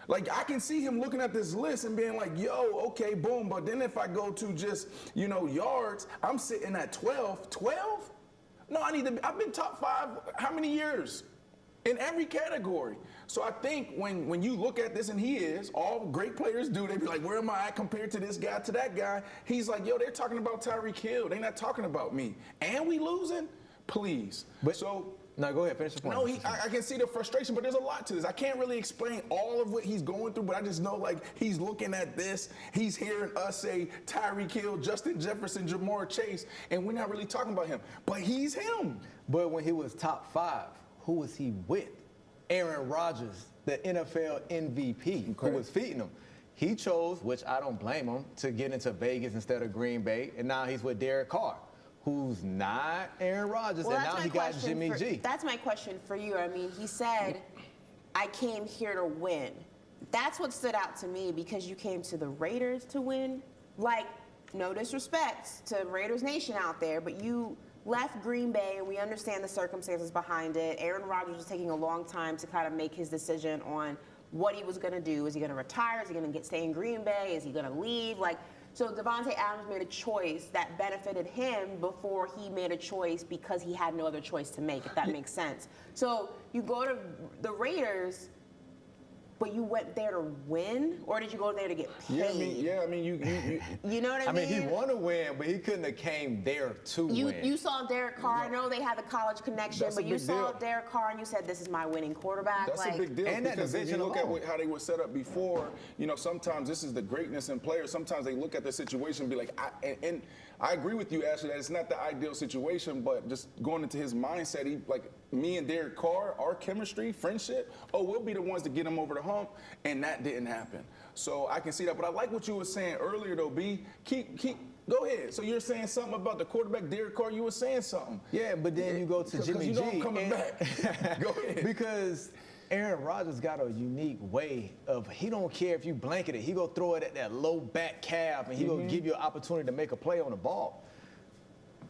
Speaker 3: Like, I can see him looking at this list and being like, yo, okay, boom. But then if I go to just, you know, yards, I'm sitting at 12. 12? No, I've been top 5 how many years? In every category. So I think when you look at this, and he is, all great players do, they be like, where am I at compared to this guy, to that guy? He's like, yo, they're talking about Tyreek Hill. They're not talking about me. And we losing? Please.
Speaker 2: But no, go ahead, finish the point.
Speaker 3: No, I can see the frustration, but there's a lot to this. I can't really explain all of what he's going through, but I just know, like, he's looking at this. He's hearing us say Tyreek Hill, Justin Jefferson, Jamar Chase, and we're not really talking about him. But he's him.
Speaker 2: But when he was top 5, who was he with? Aaron Rodgers, the NFL MVP, who was feeding him. He chose, which I don't blame him, to get into Vegas instead of Green Bay, and now he's with Derek Carr, who's not Aaron Rodgers, and now he got Jimmy G.
Speaker 1: That's my question for you. I mean, he said, I came here to win. That's what stood out to me, because you came to the Raiders to win. Like, no disrespect to Raiders Nation out there, but you left Green Bay, and we understand the circumstances behind it. Aaron Rodgers was taking a long time to kind of make his decision on what he was going to do. Is he going to retire? Is he going to stay in Green Bay? Is he going to leave? Like, So Davante Adams made a choice that benefited him before he made a choice because he had no other choice to make, if that makes sense. So you go to the Raiders, but you went there to win, or did you go there to get paid? You know what I mean?
Speaker 2: He want to win, but he couldn't have came there to win.
Speaker 1: You saw Derek Carr. I know they had the college connection, but you saw Derek Carr and you said, "This is my winning quarterback."
Speaker 3: That's a big deal.
Speaker 2: And that
Speaker 3: because if you
Speaker 2: division
Speaker 3: look
Speaker 2: alone.
Speaker 3: at how they were set up before, sometimes this is the greatness in players. Sometimes they look at the situation and be like, and I agree with you, Ashley, that it's not the ideal situation, but just going into his mindset, me and Derek Carr, our chemistry, friendship, we'll be the ones to get him over the hump, and that didn't happen. So I can see that. But I like what you were saying earlier, though, B. Go ahead. So you're saying something about the quarterback, Derek Carr. You were saying something.
Speaker 2: Yeah, but then you go to Jimmy G.
Speaker 3: I'm coming back. Go ahead.
Speaker 2: Because Aaron Rodgers got a unique way of, he don't care if you blanket it. He go throw it at that low back calf, and he gonna give you an opportunity to make a play on the ball.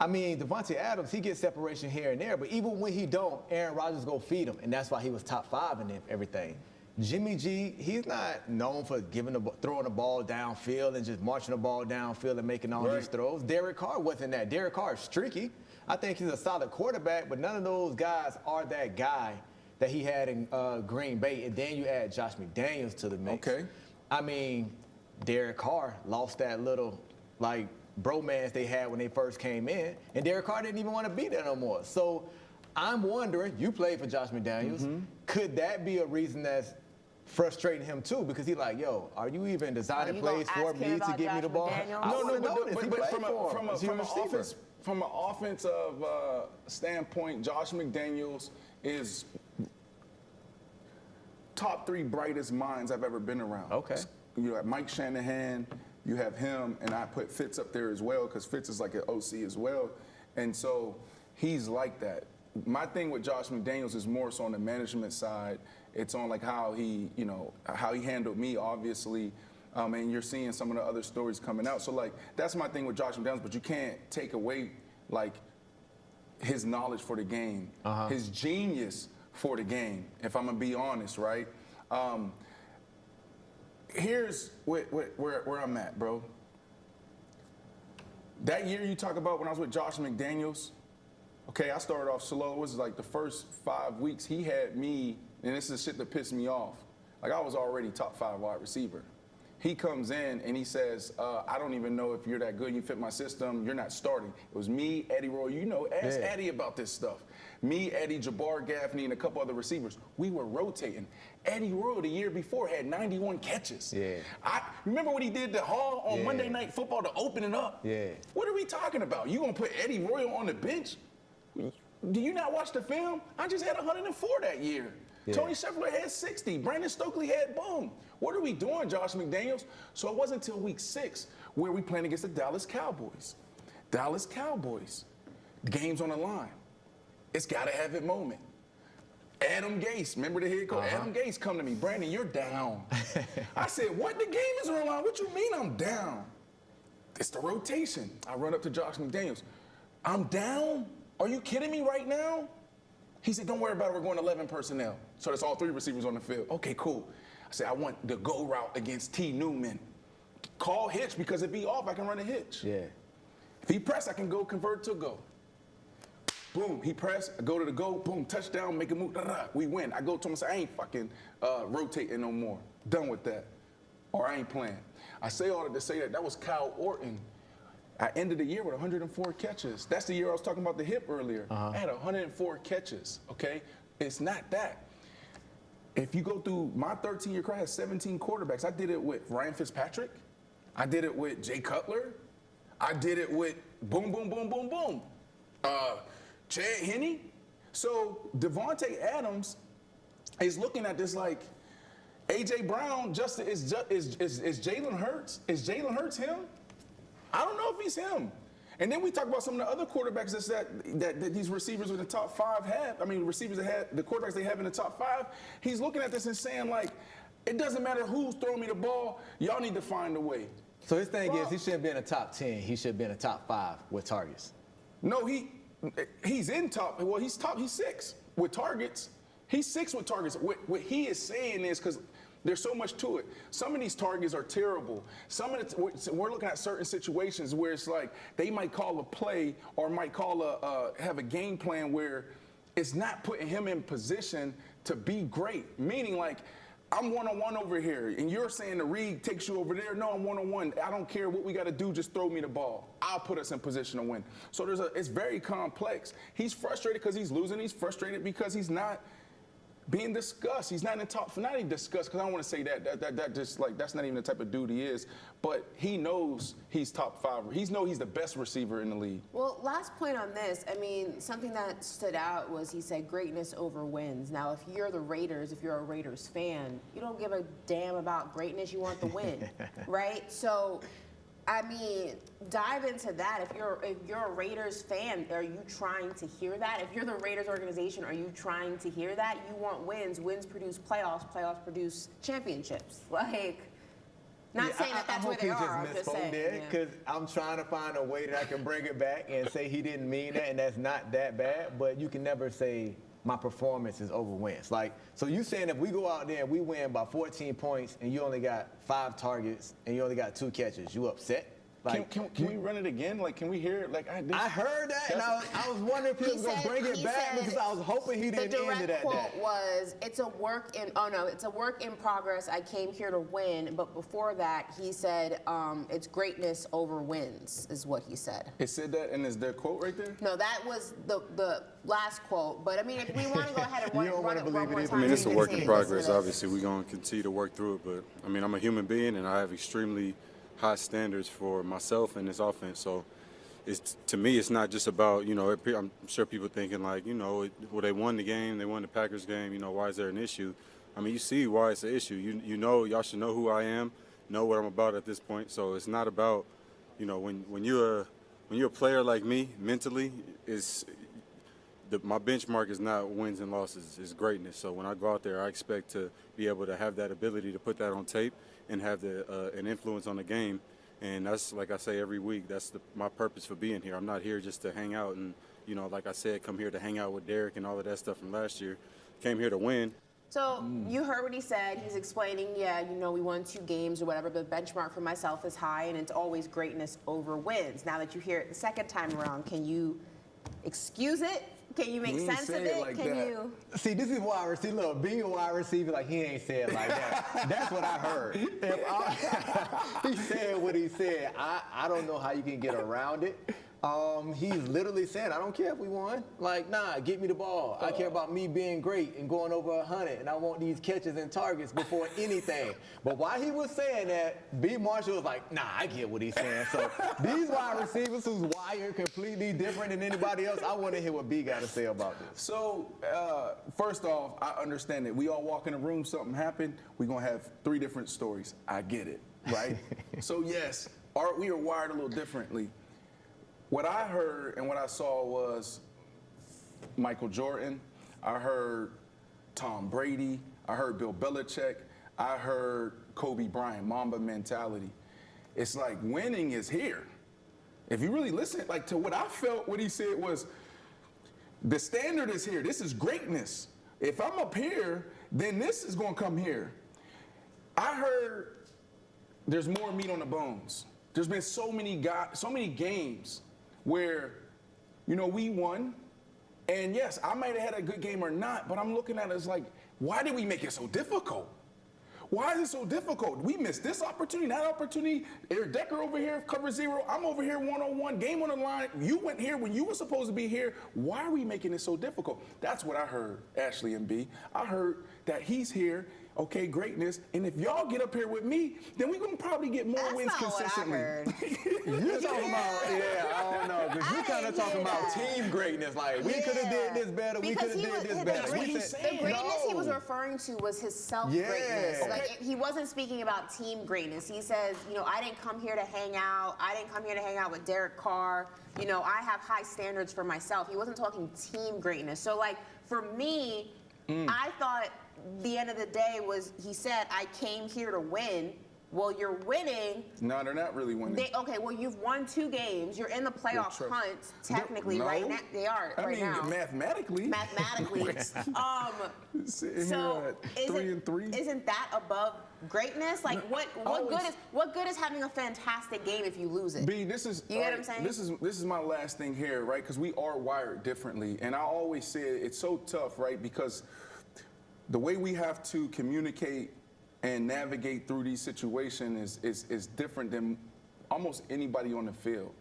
Speaker 2: I mean, Davante Adams, he gets separation here and there, but even when he don't, Aaron Rodgers go feed him, and that's why he was top 5 in everything. Jimmy G, he's not known for throwing the ball downfield and just marching the ball downfield and making all these throws. Derek Carr wasn't that. Derek Carr is streaky. I think he's a solid quarterback, but none of those guys are that guy that he had in Green Bay. And then you add Josh McDaniels to the mix.
Speaker 3: Okay.
Speaker 2: I mean, Derek Carr lost that little, bromance they had when they first came in, and Derek Carr didn't even want to be there no more. So I'm wondering, you played for Josh McDaniels, could that be a reason that's frustrating him too? Because he's like, yo, are you even designing plays for me to give me the ball?
Speaker 3: From an offensive standpoint, Josh McDaniels is top 3 brightest minds I've ever been around.
Speaker 2: Okay.
Speaker 3: You have Mike Shanahan, you have him, and I put Fitz up there as well because Fitz is like an OC as well. And so he's like that. My thing with Josh McDaniels is more so on the management side. It's on how he, how he handled me, obviously. And you're seeing some of the other stories coming out. So that's my thing with Josh McDaniels, but you can't take away his knowledge for the game, his genius for the game, if I'm gonna be honest, right? Here's where I'm at, bro. That year you talk about when I was with Josh McDaniels, okay, I started off slow. It was the first 5 weeks he had me, and this is shit that pissed me off. I was already top 5 wide receiver. He comes in and he says, I don't even know if you're that good. You fit my system. You're not starting. It was me, Eddie Roy. Ask Eddie about this stuff. Me, Eddie, Jabbar Gaffney, and a couple other receivers. We were rotating. Eddie Roy the year before had 91 catches.
Speaker 2: Yeah.
Speaker 3: I remember when he did the Hall on Monday Night Football to open it up.
Speaker 2: Yeah.
Speaker 3: What are we talking about? You gonna put Eddie Roy on the bench? Do you not watch the film? I just had 104 that year. Yeah. Tony Sheffield had 60. Brandon Stokely had boom. What are we doing, Josh McDaniels? So it wasn't until week 6 where we playing against the Dallas Cowboys. Dallas Cowboys. The game's on the line. It's got to have it moment. Adam Gase, remember the head coach? Adam Gase come to me, Brandon, you're down. I said, what? The game is on the line. What you mean I'm down? It's the rotation. I run up to Josh McDaniels. I'm down? Are you kidding me right now? He said, don't worry about it. We're going 11 personnel. So that's all 3 receivers on the field. Okay, cool. I said, I want the go route against T. Newman. Call hitch, because if he off, I can run a hitch.
Speaker 2: Yeah.
Speaker 3: If he press, I can go convert to a go. Boom, he press, I go to the go, boom, touchdown, make a move, we win. I go to him and say, I ain't fucking rotating no more. Done with that. Or I ain't playing. I say all that to say that was Kyle Orton. I ended the year with 104 catches. That's the year I was talking about the hip earlier. I had 104 catches, okay? It's not that. If you go through my 13-year career, I had 17 quarterbacks. I did it with Ryan Fitzpatrick. I did it with Jay Cutler. I did it with boom, boom, boom, boom, boom. Chad Henne. So Davante Adams is looking at this like, A.J. Brown is Jalen Hurts? Is Jalen Hurts him? I don't know if he's him. And then we talk about some of the other quarterbacks that these receivers in the top 5 have. I mean, the receivers the quarterbacks they have in the top 5. He's looking at this and saying, it doesn't matter who's throwing me the ball. Y'all need to find a way.
Speaker 2: So his thing is he shouldn't be in the top 10. He should be in the top 5 with targets.
Speaker 3: No, he's in top. Well, he's 6 with targets. He's 6 with targets. What he is saying is, because There's so much to it. Some of these targets are terrible. Some of it, we're looking at certain situations where it's like they might call a play or might call have a game plan where it's not putting him in position to be great. Meaning like, I'm one-on-one over here, and you're saying the read takes you over there. No, I'm one-on-one. I don't care what we got to do. Just throw me the ball. I'll put us in position to win. So it's very complex. He's frustrated because he's losing. He's frustrated because he's not being discussed. He's not in top, not even discussed, because I don't want to say that just like, that's not even the type of dude he is. But he knows he's top 5. He's the best receiver in the league.
Speaker 1: Well, last point on this, I mean, something that stood out was he said greatness over wins. Now, if you're the Raiders, if you're a Raiders fan, you don't give a damn about greatness. You want the win, right? So, I mean, dive into that. If you're a Raiders fan, are you trying to hear that? If you're the Raiders organization, are you trying to hear that? You want wins. Wins produce playoffs. Playoffs produce championships. Like, not saying that that's where they are. I'm just saying.
Speaker 2: Because I'm trying to find a way that I can bring it back and say he didn't mean that, and that's not that bad. But you can never say my performance is over wins. Like, so you saying if we go out there and we win by 14 points and you only got 5 targets and you only got 2 catches, you upset?
Speaker 3: Like, can we run it again? Like, can we hear it? Like,
Speaker 2: I heard that, and I was wondering if he was going to bring it back because I was hoping he didn't end it at that.
Speaker 1: The direct quote was, it's a work in progress. I came here to win. But before that, he said, it's greatness over wins, is what he said.
Speaker 3: It said that, and is there a quote right there?
Speaker 1: No, that was the last quote. But, I mean, if we want to go ahead and run it one more time.
Speaker 12: I mean, it's a work in progress. Obviously, we're going to continue to work through it. But, I mean, I'm a human being, and I have extremely high standards for myself and this offense. So to me, it's not just about, I'm sure people thinking like, well, they won the game, they won the Packers game, why is there an issue? I mean, you see why it's an issue. Y'all should know who I am, know what I'm about at this point. So it's not about, when you're a player like me, mentally, my benchmark is not wins and losses, it's greatness. So when I go out there, I expect to be able to have that ability to put that on tape and have an influence on the game. And that's, like I say every week, that's my purpose for being here. I'm not here just to hang out and, like I said, come here to hang out with Derek and all of that stuff from last year. Came here to win.
Speaker 1: So you heard what he said. He's explaining, we won 2 games or whatever, but the benchmark for myself is high, and it's always greatness over wins. Now that you hear it the second time around, can you excuse it? Can you make sense of it?
Speaker 3: Like
Speaker 1: Can you?
Speaker 2: See, this is wide receiver. Look, being a wide receiver, like he ain't said like that. That's what I heard. He said what he said. I don't know how you can get around it. He's literally saying, I don't care if we won. Like, nah, get me the ball. I care about me being great and going over 100, and I want these catches and targets before anything. But while he was saying that, B. Marshall was like, nah, I get what he's saying. So these wide receivers who's wired completely different than anybody else, I want to hear what B got to say about this.
Speaker 3: So, first off, I understand that we all walk in a room, something happened, we're going to have 3 different stories. I get it, right? So, yes, we are wired a little differently. What I heard and what I saw was Michael Jordan. I heard Tom Brady. I heard Bill Belichick. I heard Kobe Bryant, Mamba mentality. It's like winning is here. If you really listen, like to what I felt, what he said was, the standard is here. This is greatness. If I'm up here, then this is going to come here. I heard there's more meat on the bones. There's been so many games where, we won. And yes, I might have had a good game or not, but I'm looking at it as like, why did we make it so difficult? Why is it so difficult? We missed this opportunity, that opportunity. Eric Decker over here, cover 0. I'm over here 1-on-1, game on the line. You went here when you were supposed to be here. Why are we making it so difficult? That's what I heard, Ashley and B. I heard that he's here. Okay, greatness. And if y'all get up here with me, then we're going to probably get more wins consistently.
Speaker 2: You're talking about, I don't know, because you're kind of talking about team greatness. Like, we could have did this better, we could have did this better.
Speaker 1: The greatness he was referring to was his self-greatness.
Speaker 2: Yeah.
Speaker 1: Like, he wasn't speaking about team greatness. He says, I didn't come here to hang out. I didn't come here to hang out with Derek Carr. I have high standards for myself. He wasn't talking team greatness. So, like, for me, I thought the end of the day was, he said, I came here to win. Well, you're winning.
Speaker 3: No, they're not really winning.
Speaker 1: Okay, well, you've won 2 games. You're in the playoff hunt, technically,
Speaker 3: no.
Speaker 1: right now. They are right now.
Speaker 3: Mathematically.
Speaker 1: Mathematically. So isn't that above greatness? Like, what good is having a fantastic game if you lose it?
Speaker 3: B, this is
Speaker 1: you get what I'm saying?
Speaker 3: This is my last thing here, right? Because we are wired differently, and I always say it's so tough, right? Because the way we have to communicate and navigate through these situations is different than almost anybody on the field.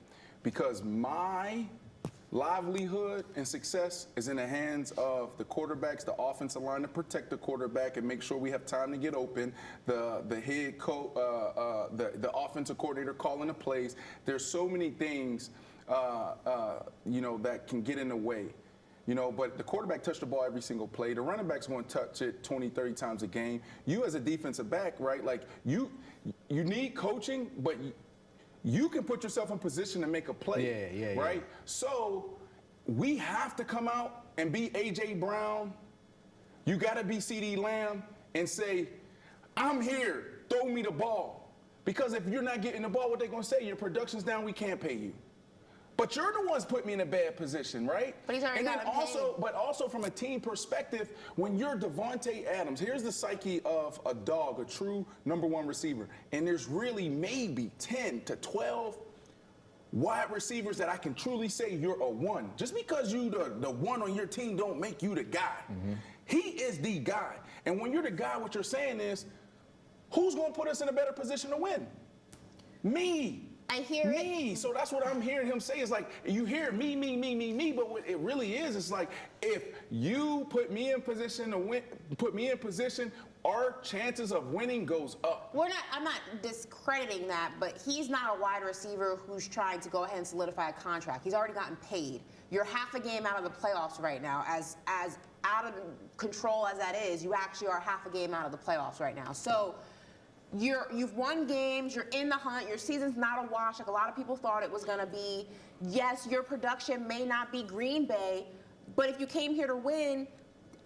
Speaker 3: Because my livelihood and success is in the hands of the quarterbacks, the offensive line to protect the quarterback and make sure we have time to get open, the head coach, the offensive coordinator calling the plays. There's so many things, that can get in the way. But the quarterback touched the ball every single play. The running back's going to touch it 20, 30 times a game. You as a defensive back, right, like you need coaching, but you can put yourself in position to make a play, right? Yeah. So we have to come out and be A.J. Brown. You got to be C.D. Lamb and say, I'm here, throw me the ball. Because if you're not getting the ball, what they're going to say? Your production's down, we can't pay you. But you're the ones put me in a bad position, right?
Speaker 1: But he's already got
Speaker 3: but also from a team perspective, when you're Davante Adams, here's the psyche of a dog, a true #1 receiver. And there's really maybe 10 to 12 wide receivers that I can truly say you're a 1. Just because you the 1 on your team don't make you the guy. Mm-hmm. He is the guy. And when you're the guy, what you're saying is, who's going to put us in a better position to win? Me.
Speaker 1: I hear
Speaker 3: me. So that's what I'm hearing him say. Is like, you hear me, but what it really is, it's like, if you put me in position to win, our chances of winning goes up.
Speaker 1: I'm not discrediting that, but he's not a wide receiver who's trying to go ahead and solidify a contract. He's already gotten paid. You're half a game out of the playoffs right now. As out of control as that is, you actually are half a game out of the playoffs right now. So you've won games, you're in the hunt, your season's not a wash like a lot of people thought it was going to be. Yes, your production may not be Green Bay, but if you came here to win,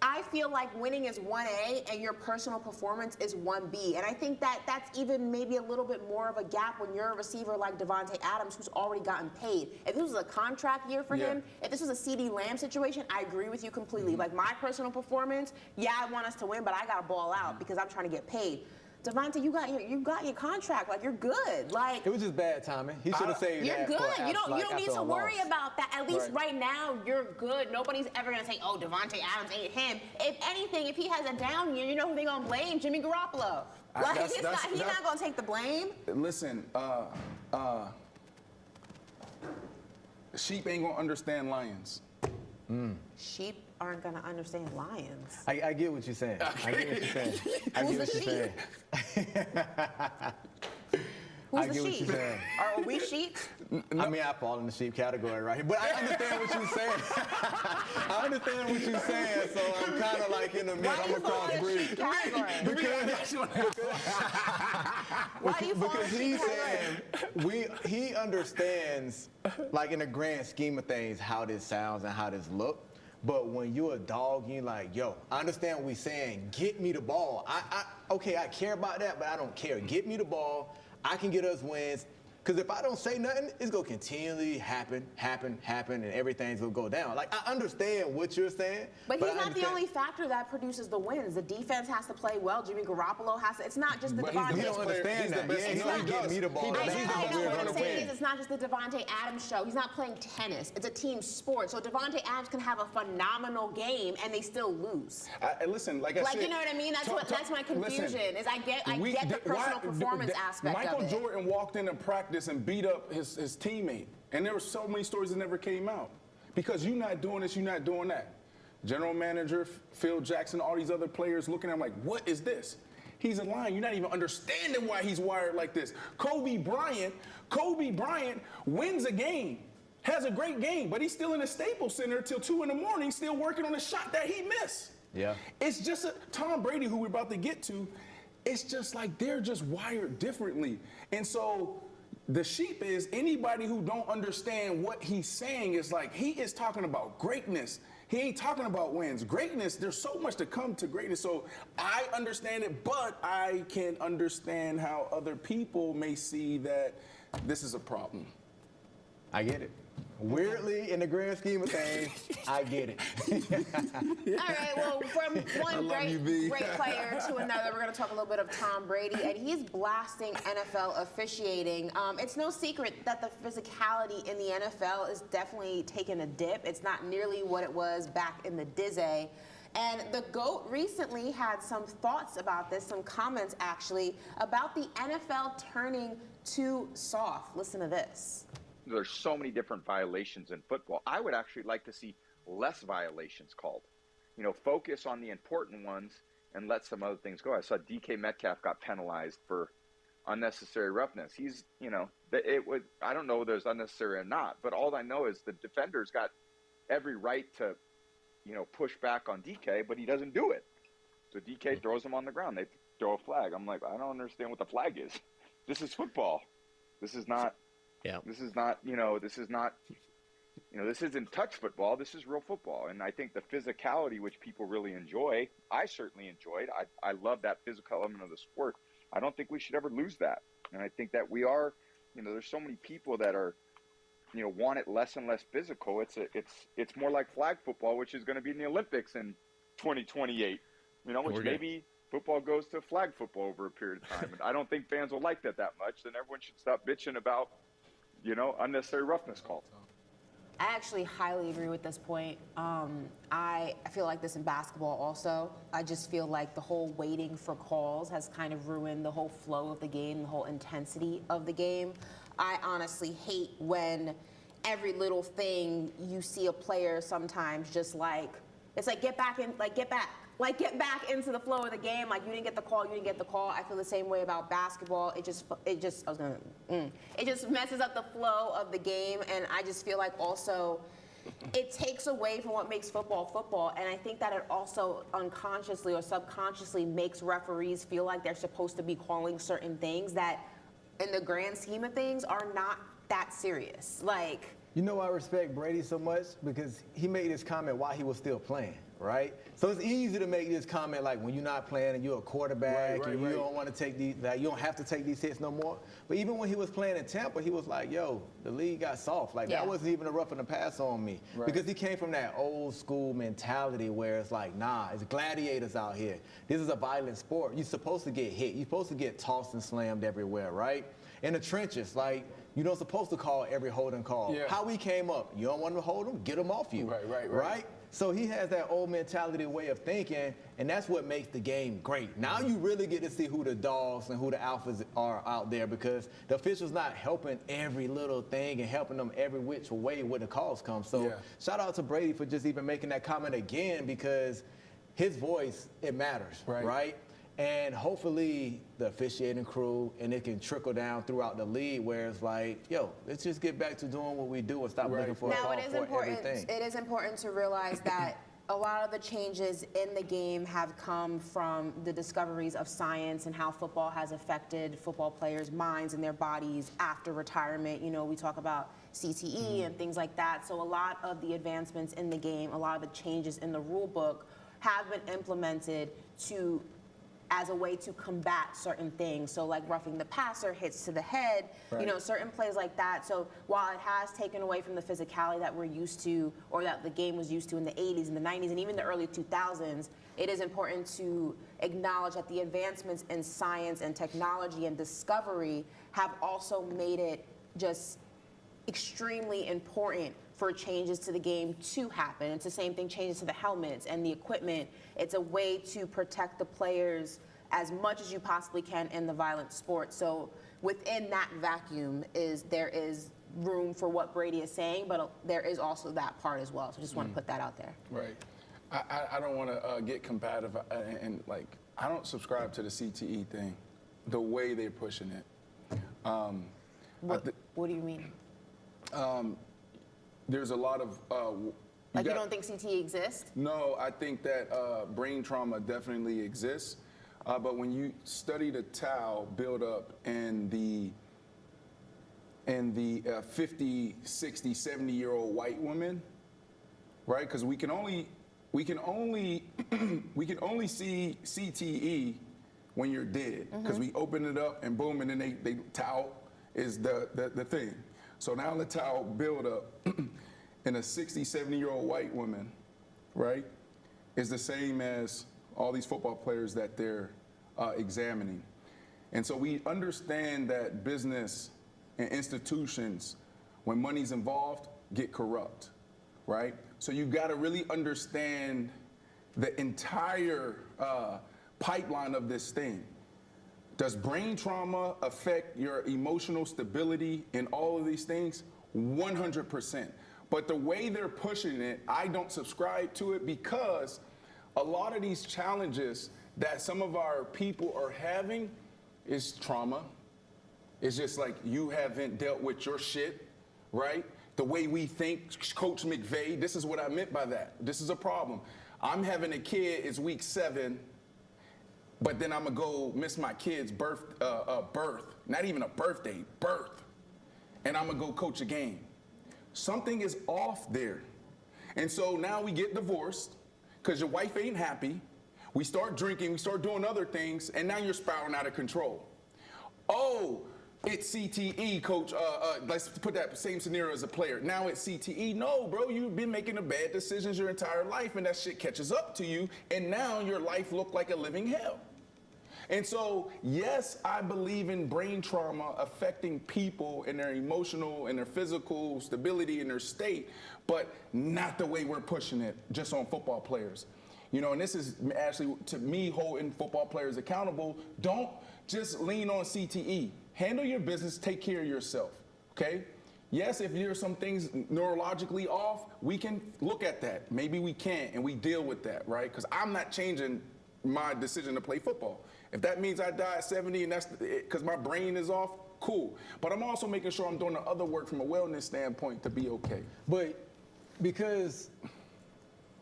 Speaker 1: I feel like winning is 1A and your personal performance is 1B. And I think that's even maybe a little bit more of a gap when you're a receiver like Davante Adams, who's already gotten paid. If this was a contract year for him, if this was a C.D. Lamb situation, I agree with you completely. Like, my personal performance, I want us to win, but I got to ball out because I'm trying to get paid. Davante, you got your contract. Like, you're good. Like,
Speaker 2: it was just bad timing. He should have saved
Speaker 1: you're
Speaker 2: that.
Speaker 1: You're good.
Speaker 2: For
Speaker 1: you don't need to worry about that. At least right now, you're good. Nobody's ever gonna say, "Oh, Davante Adams ain't him." If anything, if he has a down year, you know who they're gonna blame? Jimmy Garoppolo. Like, he's not gonna take the blame.
Speaker 3: Listen, sheep ain't gonna understand lions.
Speaker 1: Sheep aren't gonna understand lions.
Speaker 2: I get what you're saying. I get what you're saying. I get what you're saying.
Speaker 1: Who's the sheep? Are we sheep?
Speaker 2: I mean, I fall in the sheep category right here, but I understand what you're saying. I understand what you're saying, so I'm kind of like in the middle. I'm a crossbreed. Because he's saying he understands, like, in the grand scheme of things, how this sounds and how this looks. But when you're a dog, you're like, yo, I understand what we're saying. Get me the ball. Okay, I care about that, but I don't care. Get me the ball. I can get us wins. Because if I don't say nothing, it's going to continually happen, and everything's going to go down. Like, I understand what you're saying.
Speaker 1: But he's not the only factor that produces the wins. The defense has to play well. Jimmy Garoppolo has to. It's not just the Davante.
Speaker 2: He don't understand that. He's not getting me the ball.
Speaker 1: I know what I'm saying is it's not just the Davante Adams show. He's not playing tennis. It's a team sport. So Davante Adams can have a phenomenal game and they still lose.
Speaker 3: Listen, like I said.
Speaker 1: Like, you know what I mean? That's my confusion. Is I get the personal performance aspect of it.
Speaker 3: Michael Jordan walked into practice and beat up his teammate. And there were so many stories that never came out. Because you're not doing this, you're not doing that. General manager, Phil Jackson, all these other players looking at him like, what is this? He's lying. You're not even understanding why he's wired like this. Kobe Bryant wins a game, has a great game, but he's still in the Staples Center till 2 in the morning, still working on a shot that he missed. Yeah. It's just Tom Brady, who we're about to get to, it's just like they're just wired differently. And so the sheep is anybody who don't understand what he's saying is like, he is talking about greatness. He ain't talking about wins. Greatness, there's so much to come to greatness. So I understand it, but I can understand how other people may see that this is a problem.
Speaker 2: I get it. Weirdly, in the grand scheme of things, I get it.
Speaker 1: All right, well, from one great player to another, we're going to talk a little bit of Tom Brady, and he's blasting NFL officiating. It's no secret that the physicality in the NFL is definitely taking a dip. It's not nearly what it was back in the Dizzy. And the GOAT recently had some thoughts about this, some comments actually, about the NFL turning too soft. Listen to this.
Speaker 13: There's so many different violations in football. I would actually like to see less violations called. You know, focus on the important ones and let some other things go. I saw DK Metcalf got penalized for unnecessary roughness. He's, you know, I don't know whether it's unnecessary or not, but all I know is the defender's got every right to, you know, push back on DK, but he doesn't do it. So DK throws him on the ground. They throw a flag. I'm like, I don't understand what the flag is. This is football. This is not. Yeah. This is not, this isn't touch football. This is real football. And I think the physicality, which people really enjoy, I certainly enjoyed. I love that physical element of the sport. I don't think we should ever lose that. And I think that we are, there's so many people that are, want it less and less physical. It's more like flag football, which is going to be in the Olympics in 2028, which maybe football goes to flag football over a period of time. And I don't think fans will like that much. Then everyone should stop bitching about unnecessary roughness calls.
Speaker 1: I actually highly agree with this point. I feel like this in basketball also. I just feel like the whole waiting for calls has kind of ruined the whole flow of the game, the whole intensity of the game. I honestly hate when every little thing you see a player sometimes just like, it's like get back into the flow of the game. Like you didn't get the call, I feel the same way about basketball. It just messes up the flow of the game, and I just feel like also it takes away from what makes football. And I think that it also unconsciously or subconsciously makes referees feel like they're supposed to be calling certain things that, in the grand scheme of things, are not that serious. Like,
Speaker 2: I respect Brady so much because he made this comment while he was still playing, right? So it's easy to make this comment like when you're not playing and you're a quarterback and you don't want to take these, like, you don't have to take these hits no more. But even when he was playing in Tampa, he was like, yo, the league got soft. Like that wasn't even a roughing the pass on me. Right. Because he came from that old school mentality where it's like, nah, it's gladiators out here. This is a violent sport. You're supposed to get hit. You're supposed to get tossed and slammed everywhere, right? In the trenches, like, you're not supposed to call every holding call. Yeah. How we came up, you don't want to hold them, get them off you. Right? So he has that old mentality way of thinking, and that's what makes the game great. Now you really get to see who the dogs and who the alphas are out there because the official's not helping every little thing and helping them every which way when the calls come. So shout out to Brady for just even making that comment again because his voice, it matters, right? And hopefully the officiating crew, and it can trickle down throughout the league where it's like, yo, let's just get back to doing what we do and stop looking for a call for everything.
Speaker 1: It is important to realize that a lot of the changes in the game have come from the discoveries of science and how football has affected football players' minds and their bodies after retirement. We talk about CTE and things like that. So a lot of the advancements in the game, a lot of the changes in the rule book have been implemented as a way to combat certain things. So like roughing the passer, hits to the head, certain plays like that. So while it has taken away from the physicality that we're used to or that the game was used to in the 80s and the 90s and even the early 2000s, it is important to acknowledge that the advancements in science and technology and discovery have also made it just extremely important for changes to the game to happen. It's the same thing, changes to the helmets and the equipment. It's a way to protect the players as much as you possibly can in the violent sport. So within that vacuum there is room for what Brady is saying, but there is also that part as well. So just want to put that out there.
Speaker 3: Right. I don't want to get combative and like, I don't subscribe to the CTE thing, the way they're pushing it.
Speaker 1: What do you mean?
Speaker 3: There's a lot of...
Speaker 1: you don't think CTE exists?
Speaker 3: No, I think that brain trauma definitely exists. But when you study the tau buildup in the 50, 60, 70-year-old white women, right? Because we can only see CTE when you're dead, because we open it up and boom, and then they towel is the thing. So now the towel buildup in a 60, 70-year-old white woman, right, is the same as all these football players that they're examining. And so we understand that business and institutions, when money's involved, get corrupt, right? So you got to really understand the entire pipeline of this thing. Does brain trauma affect your emotional stability and all of these things? 100%. But the way they're pushing it, I don't subscribe to it, because a lot of these challenges that some of our people are having is trauma. It's just like you haven't dealt with your shit, right? The way we think, Coach McVay, this is what I meant by that. This is a problem. I'm having a kid, it's week 7, but then I'm gonna go miss my kid's birth, not even a birthday, birth. And I'm gonna go coach a game. Something is off there. And so now we get divorced because your wife ain't happy. We start drinking, we start doing other things, and now you're spiraling out of control. Oh, it's CTE, coach. Let's put that same scenario as a player. Now it's CTE. No, bro, you've been making the bad decisions your entire life, and that shit catches up to you, and now your life looked like a living hell. And so, yes, I believe in brain trauma affecting people and their emotional and their physical stability and their state, but not the way we're pushing it just on football players. You know, and this is actually, to me, holding football players accountable. Don't just lean on CTE. Handle your business, take care of yourself, okay? Yes, if there's some things neurologically off, we can look at that. Maybe we can't, and we deal with that, right? Because I'm not changing my decision to play football. If that means I die at 70 and that's because my brain is off, cool. But I'm also making sure I'm doing the other work from a wellness standpoint to be okay.
Speaker 2: But because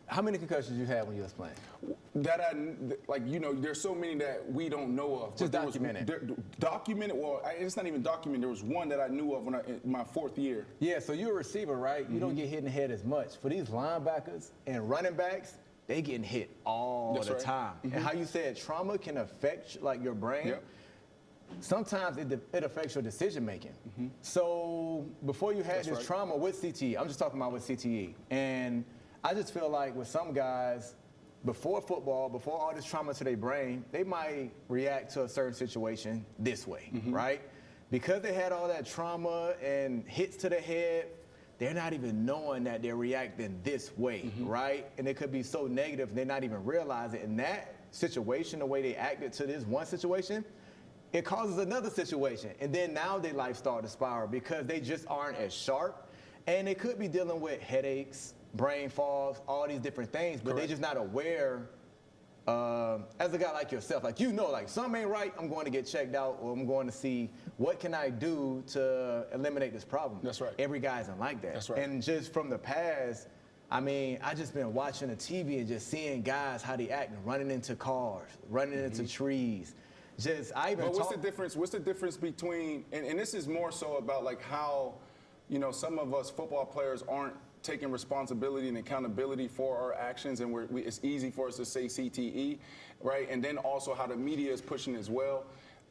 Speaker 2: how many concussions you had when you was playing? There's so many that we don't know of.
Speaker 3: Just
Speaker 2: documented.
Speaker 3: Documented, well, it's not even documented. There was one that I knew of in my 4th year.
Speaker 2: Yeah, so you're a receiver, right? You don't get hit in the head as much. For these linebackers and running backs, they getting hit all the time. And how you said trauma can affect like your brain.
Speaker 3: Yep.
Speaker 2: Sometimes it affects your decision making. So before you had this trauma with CTE, I'm just talking about with CTE, and I just feel like with some guys, before football, before all this trauma to their brain, they might react to a certain situation this way, right? Because they had all that trauma and hits to the head, they're not even knowing that they're reacting this way, right? And it could be so negative, they're not even realizing. And that situation, the way they acted to this one situation, it causes another situation. And then now their life starts to spiral because they just aren't as sharp. And they could be dealing with headaches, brain fogs, all these different things, but they're just not aware. As a guy like yourself, like like something ain't right, I'm going to get checked out, or I'm going to see what can I do to eliminate this problem.
Speaker 3: That's right.
Speaker 2: Every guy isn't like that.
Speaker 3: That's right.
Speaker 2: And just from the past, I mean, I just been watching the TV and just seeing guys how they act, running into cars, running into trees.
Speaker 3: But what's the difference? What's the difference between, and this is more so about like how, some of us football players aren't taking responsibility and accountability for our actions, and it's easy for us to say CTE, right? And then also how the media is pushing as well.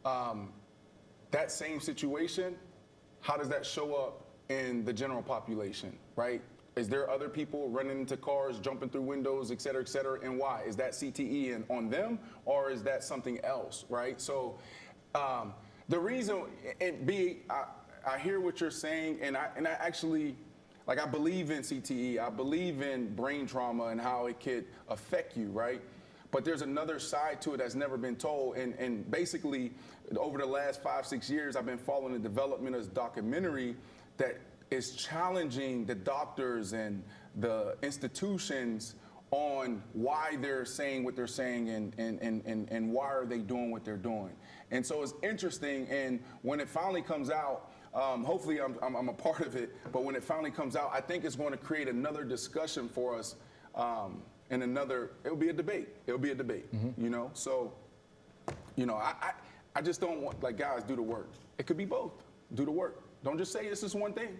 Speaker 3: That same situation, how does that show up in the general population, right? Is there other people running into cars, jumping through windows, et cetera, and why? Is that CTE on them, or is that something else, right? So the reason, I hear what you're saying, and I actually, like, I believe in CTE. I believe in brain trauma and how it could affect you, right? But there's another side to it that's never been told. And basically, over the last 5-6 years, I've been following the development of this documentary that is challenging the doctors and the institutions on why they're saying what they're saying and why are they doing what they're doing. And so it's interesting, and when it finally comes out, hopefully I'm a part of it, but when it finally comes out, I think it's going to create another discussion for us, and it'll be a debate. It'll be a debate, So, I just don't want, like, guys, do the work. It could be both. Do the work. Don't just say this is one thing.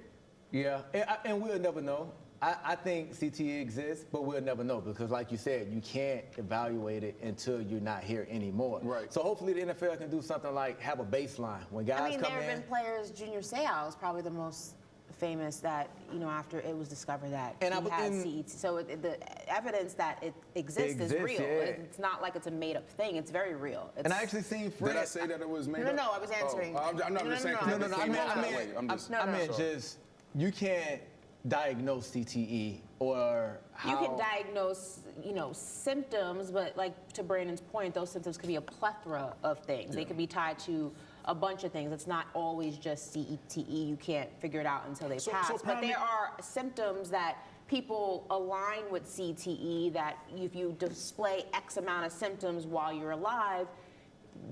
Speaker 2: Yeah, and we'll never know. I think CTE exists, but we'll never know because, like you said, you can't evaluate it until you're not here anymore.
Speaker 3: Right.
Speaker 2: So hopefully the NFL can do something like have a baseline when guys
Speaker 1: I mean,
Speaker 2: come
Speaker 1: there have
Speaker 2: in.
Speaker 1: been players. Junior Seau is probably the most famous that, you know, after it was discovered that he had CET. So the evidence that it exists is real.
Speaker 2: Yeah.
Speaker 1: It's not like it's a made-up thing. It's very real.
Speaker 2: And I actually seen Fred.
Speaker 3: Did I say that it was made up?
Speaker 1: No, I was answering.
Speaker 3: I'm just saying.
Speaker 2: I meant just you can't diagnose CTE or how.
Speaker 1: You can diagnose, you know, symptoms, but like to Brandon's point, those symptoms could be a plethora of things. They could be tied to a bunch of things. It's not always just CTE. You can't figure it out until they pass. But there are symptoms that people align with CTE that if you display X amount of symptoms while you're alive,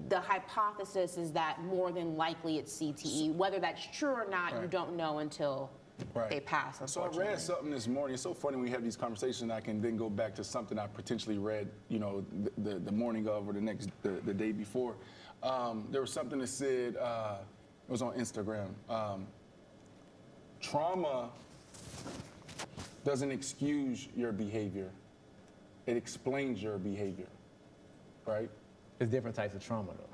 Speaker 1: the hypothesis is that more than likely it's CTE. Whether that's true or not, you don't know until they pass,
Speaker 3: So I read something this morning. It's so funny when we have these conversations. I can then go back to something I potentially read, you know, the morning of or the day before. There was something that said, it was on Instagram. Trauma doesn't excuse your behavior. It explains your behavior, right?
Speaker 2: There's different types of trauma, though.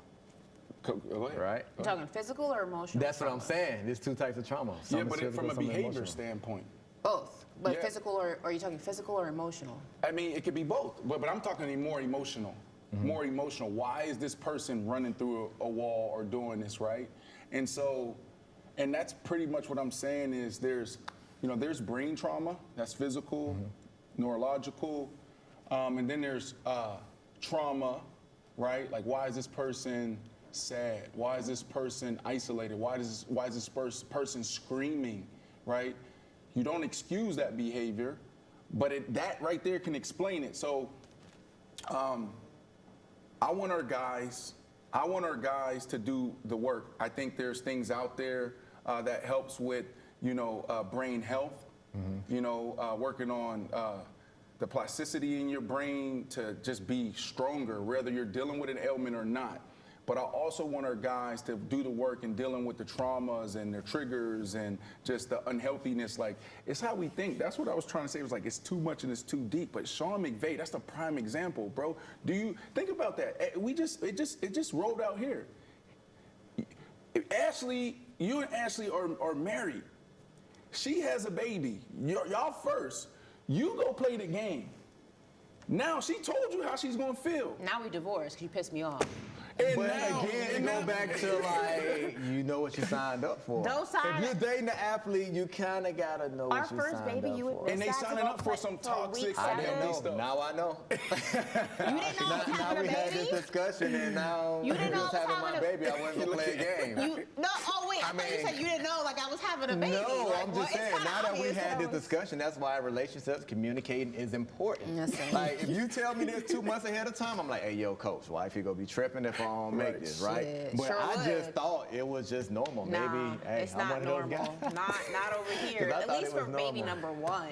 Speaker 2: Right?
Speaker 1: You're talking physical or emotional?
Speaker 2: That's what I'm saying. There's two types of trauma.
Speaker 3: Yeah, but from a behavior standpoint.
Speaker 1: Both. But physical, or are you talking physical or emotional?
Speaker 3: I mean, it could be both, but I'm talking more emotional. More emotional. Why is this person running through a wall or doing this, right? And so, and that's pretty much what I'm saying is there's brain trauma, that's physical, neurological, and then there's trauma, right? Like, why is this person sad? Why is this person isolated? Why is this person screaming, right? You don't excuse that behavior, but that right there can explain it. So, I want our guys to do the work. I think there's things out there that helps with, brain health, working on the plasticity in your brain to just be stronger, whether you're dealing with an ailment or not. But I also want our guys to do the work in dealing with the traumas and their triggers and just the unhealthiness. Like, it's how we think. That's what I was trying to say. It was like, it's too much and it's too deep. But Sean McVay, that's the prime example, bro. Do you think about that? It just rolled out here. Ashley, you and Ashley are married. She has a baby. Y'all first. You go play the game. Now she told you how she's gonna feel.
Speaker 1: Now we divorced because you pissed me off.
Speaker 2: But again, go back to like, you know what you signed up for.
Speaker 1: Don't sign.
Speaker 2: If you're dating an athlete, you kind of got to know what you signed up for.
Speaker 1: Our first baby, you would miss
Speaker 3: and they signing up for some toxic
Speaker 2: stuff. Now I know.
Speaker 1: You didn't know I was having a baby?
Speaker 2: Now we had this discussion, and now
Speaker 1: you didn't know I was
Speaker 2: having my baby. I wasn't going to play a game.
Speaker 1: I thought you said you didn't know, like I was having a baby.
Speaker 2: No,
Speaker 1: like,
Speaker 2: I'm just saying, now that we had this discussion, that's why relationships, communicating is important. Like, if you tell me this 2 months ahead of time, I'm like, hey, yo, coach, wife, you going to be tripping if I don't make this, right? But
Speaker 1: sure
Speaker 2: I just thought it was just normal.
Speaker 1: Nah,
Speaker 2: maybe, hey,
Speaker 1: it's
Speaker 2: I'm
Speaker 1: not
Speaker 2: one of those
Speaker 1: normal.
Speaker 2: guys.
Speaker 1: Not over here. At least for baby number one.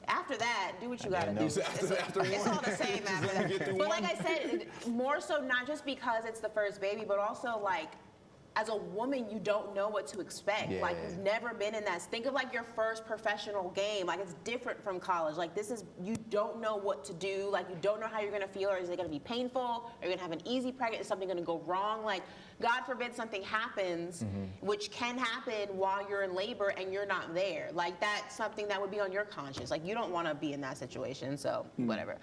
Speaker 1: After that, do what you gotta do. It's all the same after that. But like I said, more so not just because it's the first baby, but also like, as a woman, you don't know what to expect.
Speaker 2: Yeah.
Speaker 1: Like, you've never been in that. Think of like your first professional game. Like, it's different from college. Like, you don't know what to do. Like, you don't know how you're gonna feel. Or is it gonna be painful? Are you gonna have an easy pregnancy? Is something gonna go wrong? Like, God forbid something happens, which can happen while you're in labor and you're not there. Like, that's something that would be on your conscience. Like, you don't wanna be in that situation, so whatever.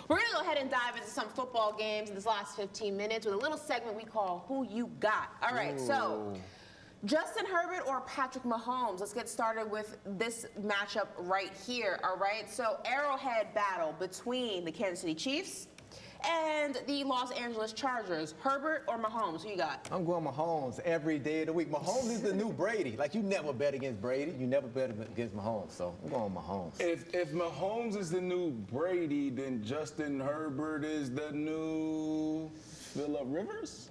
Speaker 1: We're gonna go ahead and dive into some football games in this last 15 minutes with a little segment we call Who You Got. All right, so Justin Herbert or Patrick Mahomes? Let's get started with this matchup right here, all right? So Arrowhead battle between the Kansas City Chiefs and the Los Angeles Chargers. Herbert or Mahomes? Who you got?
Speaker 2: I'm going Mahomes every day of the week. Mahomes is the new Brady. Like, you never bet against Brady. You never bet against Mahomes. So I'm going Mahomes.
Speaker 3: If Mahomes is the new Brady, then Justin Herbert is the new Phillip Rivers?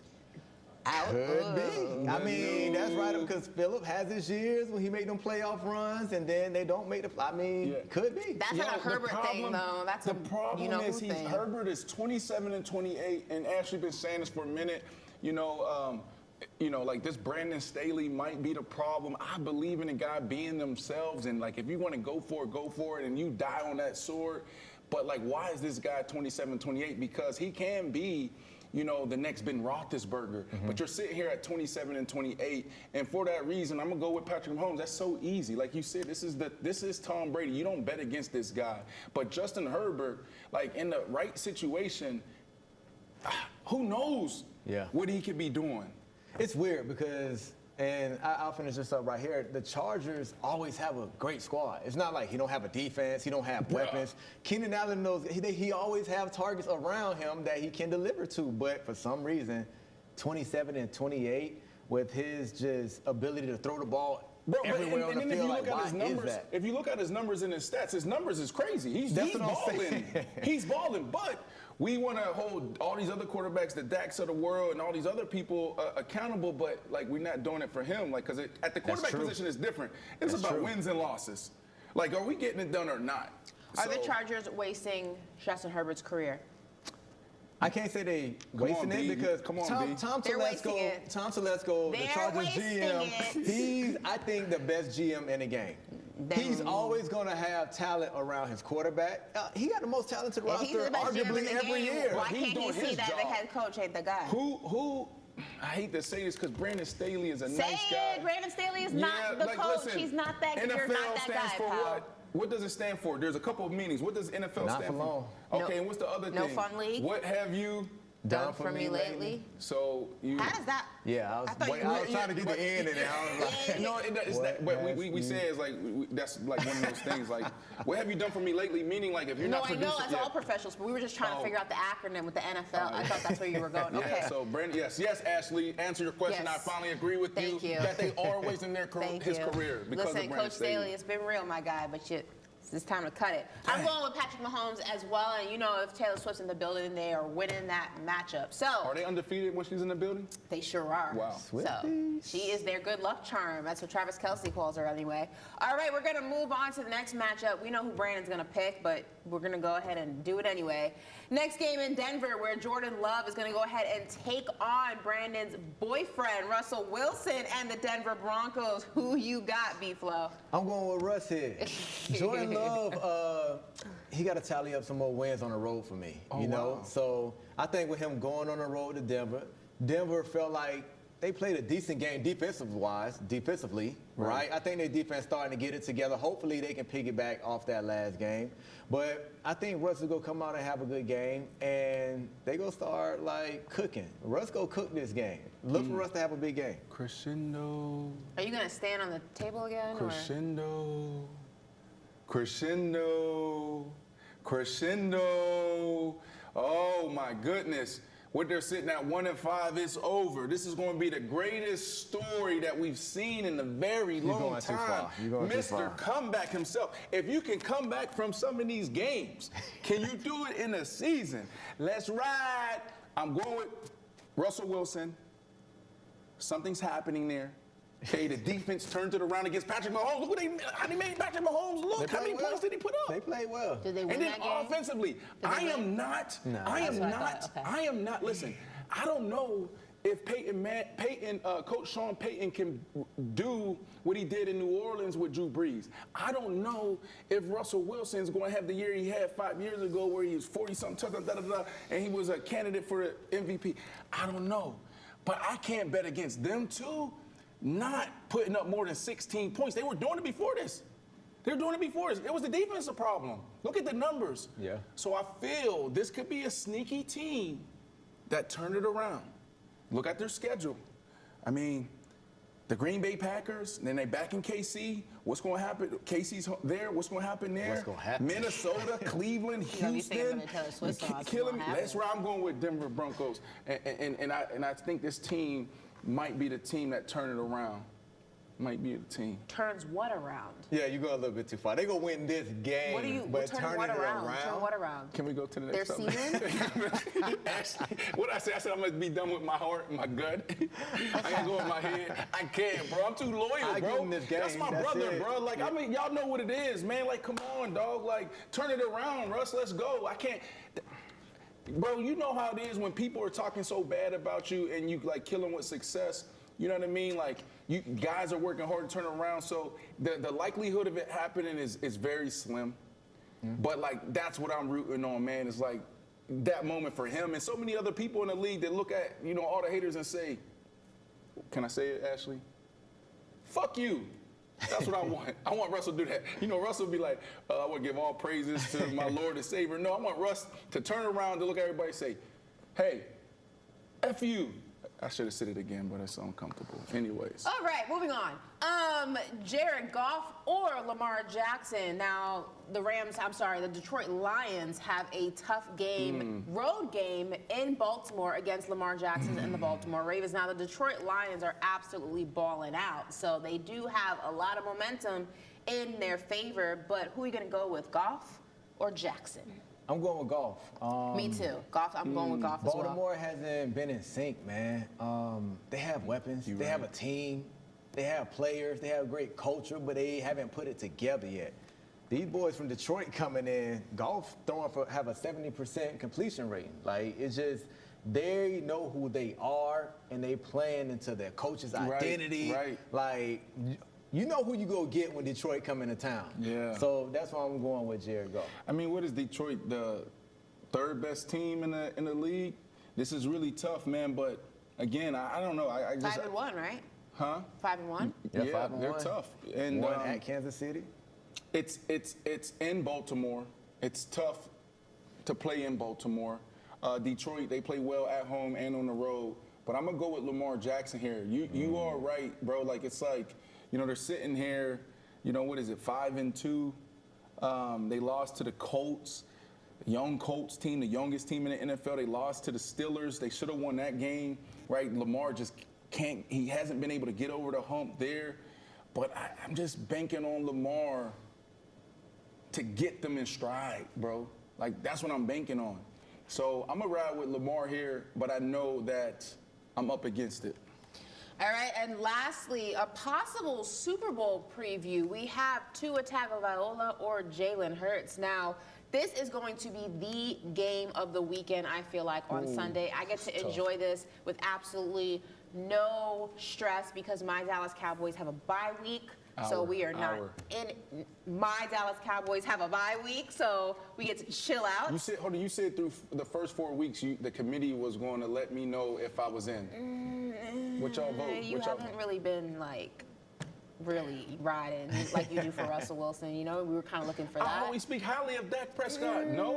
Speaker 2: Could be. I mean, that's right, because Phillip has his years when he make them playoff runs, and then they don't make the. I mean, could be.
Speaker 1: That's not a Herbert thing, though. That's
Speaker 3: the problem is Herbert is 27 and 28, and Ashley been saying this for a minute. you know, like this Brandon Staley might be the problem. I believe in the guy being themselves, and like if you want to go for it, and you die on that sword. But like, why is this guy 27, 28? Because he can be, you know, the next Ben Roethlisberger. But you're sitting here at 27 and 28, and for that reason, I'm gonna go with Patrick Mahomes. That's so easy. Like you said, this is Tom Brady. You don't bet against this guy. But Justin Herbert, like in the right situation, who knows what he could be doing.
Speaker 2: It's weird because, and I'll finish this up right here, the Chargers always have a great squad. It's not like he don't have a defense, he don't have weapons. Keenan Allen knows he always have targets around him that he can deliver to, but for some reason, 27 and 28 with his just ability to throw the ball everywhere on the field, like, why is that?
Speaker 3: If you look at his numbers and his stats, his numbers is crazy. He's balling. He's balling, but we want to hold all these other quarterbacks, the Daks of the world, and all these other people accountable, but like we're not doing it for him. Like, because at the quarterback position is different. It's about wins and losses. Like, are we getting it done or not?
Speaker 1: Are the Chargers wasting Justin Herbert's career?
Speaker 2: I can't say they wasting it because Tom Telesco, the Chargers GM, he's, I think, the best GM in the game. He's always going to have talent around his quarterback. He got the most talented roster arguably every year.
Speaker 1: Why can't he see that the head coach ain't the guy?
Speaker 3: Who? I hate to say this because Brandon Staley is a nice guy.
Speaker 1: Brandon Staley is not the coach.
Speaker 3: Listen,
Speaker 1: he's not that.
Speaker 3: NFL
Speaker 1: You're not that
Speaker 3: stands
Speaker 1: guy,
Speaker 3: for
Speaker 1: pal.
Speaker 3: what? What does it stand for? There's a couple of meanings. What does NFL stand for?
Speaker 2: Long.
Speaker 3: Okay, and what's the other thing?
Speaker 1: No fun league.
Speaker 3: What have you
Speaker 1: done for me lately?
Speaker 3: So you.
Speaker 1: How does that?
Speaker 2: Yeah, I was trying to get the end in there. I was like,
Speaker 3: no, it's that. But we say it's like that's like one of those things. Like, what have you done for me lately? Meaning, like, if you're not producing.
Speaker 1: No, I know it's all professionals, but we were just trying to figure out the acronym with the NFL. I thought that's where you were going. Okay.
Speaker 3: Yeah. So Brandon, yes, Ashley, answer your question.
Speaker 1: Yes.
Speaker 3: I finally agree with you that they are wasting his career because
Speaker 1: Listen,
Speaker 3: of Brandon
Speaker 1: Coach Staley, it's been real, my guy, but it's time to cut it. I'm going with Patrick Mahomes as well, and you know if Taylor Swift's in the building, they are winning that matchup. So
Speaker 3: are they undefeated when she's in the building?
Speaker 1: They sure are.
Speaker 3: Wow.
Speaker 1: So she is their good luck charm. That's what Travis Kelce calls her anyway. All right, we're gonna move on to the next matchup. We know who Brandon's gonna pick, but we're gonna go ahead and do it anyway. Next game in Denver, where Jordan Love is gonna go ahead and take on Brandon's boyfriend, Russell Wilson, and the Denver Broncos. Who you got, B-Flow?
Speaker 2: I'm going with Russ here. Jordan Love, he got to tally up some more wins on the road for me, you know? So I think with him going on the road to Denver felt like they played a decent game defensively, right? I think their defense starting to get it together. Hopefully they can piggyback off that last game. But I think Russ is going to come out and have a good game, and they going to start, like, cooking. Russ going to cook this game. Look for Russ to have a big game.
Speaker 3: Crescendo.
Speaker 1: Are you going to stand on the table again?
Speaker 3: Crescendo. Crescendo. Crescendo. Oh, my goodness. What they're sitting at 1-5, it's over. This is going to be the greatest story that we've seen in a very long time. Mr. Comeback himself. If you can come back from some of these games, can you do it in a season? Let's ride. I'm going with Russell Wilson. Something's happening there. Okay, the defense turns it around against Patrick Mahomes. Look how they made Patrick Mahomes look. How many points did he put up?
Speaker 2: They played well.
Speaker 1: Did they win
Speaker 3: and then
Speaker 1: that game?
Speaker 3: Offensively, I am not, listen, I don't know if Coach Sean Payton can do what he did in New Orleans with Drew Brees. I don't know if Russell Wilson's going to have the year he had 5 years ago where he was 40-something, and he was a candidate for the MVP. I don't know. But I can't bet against them two not putting up more than 16 points. They were doing it before this. They were doing it before this. It was the defensive problem. Look at the numbers.
Speaker 2: Yeah.
Speaker 3: So I feel this could be a sneaky team that turned it around. Look at their schedule. I mean, the Green Bay Packers, then they back in KC. What's going to happen? KC's there. What's going to happen there?
Speaker 2: What's going to happen?
Speaker 3: Minnesota, Cleveland, Houston. Killing me. That's where I'm going with Denver Broncos. And I think this team might be the team that turn it around. Might be the team.
Speaker 1: Turns what around?
Speaker 2: Yeah, you go a little bit too far. They gonna win this game.
Speaker 1: What do you?
Speaker 2: But
Speaker 1: Turn what around? Turn what around?
Speaker 3: Can we go to the next
Speaker 1: Their season?
Speaker 3: Actually, what I said I must be done with my heart and my gut. I ain't go with my head. I can't, bro. I'm too loyal, bro.
Speaker 2: This game.
Speaker 3: That's my brother, bro. Like, I mean, y'all know what it is, man. Like, come on, dog. Like, turn it around, Russ. Let's go. I can't. Bro, you know how it is when people are talking so bad about you and you like killing with success. You know what I mean? Like you guys are working hard to turn around. So the likelihood of it happening is very slim. But like that's what I'm rooting on, man. It's like that moment for him and so many other people in the league that look at, you know, all the haters and say, can I say it, Ashley? Fuck you. That's what I want. I want Russell to do that. You know, Russell would be like, I would give all praises to my Lord and Savior. No, I want Russ to turn around to look at everybody and say, hey, F you. I should have said it again, but it's uncomfortable. Anyways.
Speaker 1: All right, moving on. Jared Goff or Lamar Jackson. Now, the Detroit Lions have a tough game, road game in Baltimore against Lamar Jackson and the Baltimore Ravens. Now, the Detroit Lions are absolutely balling out, so they do have a lot of momentum in their favor, but who are you going to go with, Goff or Jackson?
Speaker 2: I'm going with Goff.
Speaker 1: Me too. Goff, I'm going with Goff as well.
Speaker 2: Baltimore hasn't been in sync, man. They have weapons. They have a team. They have players. They have a great culture, but they haven't put it together yet. These boys from Detroit coming in, Goff have a 70% completion rate. Like, it's just, they know who they are, and they playing into their coach's identity.
Speaker 3: Right.
Speaker 2: Like, you know who you go get when Detroit come into town.
Speaker 3: Yeah.
Speaker 2: So that's why I'm going with Jared Goff.
Speaker 3: I mean, what is Detroit, the third best team in the league? This is really tough, man. But again, I don't know. I just
Speaker 1: 5-1, right?
Speaker 3: Huh?
Speaker 1: 5-1.
Speaker 2: Yeah,
Speaker 3: Yeah,
Speaker 2: 5-1.
Speaker 3: they're tough. And
Speaker 2: one at Kansas City.
Speaker 3: It's in Baltimore. It's tough to play in Baltimore. Detroit, they play well at home and on the road. But I'm gonna go with Lamar Jackson here. You are right, bro. Like it's like, you know, they're sitting here, you know, what is it, 5-2. They lost to the Colts, the young Colts team, the youngest team in the NFL. They lost to the Steelers. They should have won that game, right? Lamar just can't, he hasn't been able to get over the hump there. But I'm just banking on Lamar to get them in stride, bro. Like, that's what I'm banking on. So I'm going to ride with Lamar here, but I know that I'm up against it.
Speaker 1: All right, and lastly, a possible Super Bowl preview. We have Tua Tagovailoa or Jalen Hurts. Now, this is going to be the game of the weekend, I feel like, on Sunday. I get to enjoy this with absolutely no stress because my Dallas Cowboys have a bye week. So we are not in. My Dallas Cowboys have a bye week, so we get to chill out.
Speaker 3: You said through the first 4 weeks, the committee was going to let me know if I was in. What y'all vote?
Speaker 1: You haven't really been like really riding like you do for Russell Wilson. You know, we were kind of looking for that.
Speaker 3: I always speak highly of Dak Prescott. No,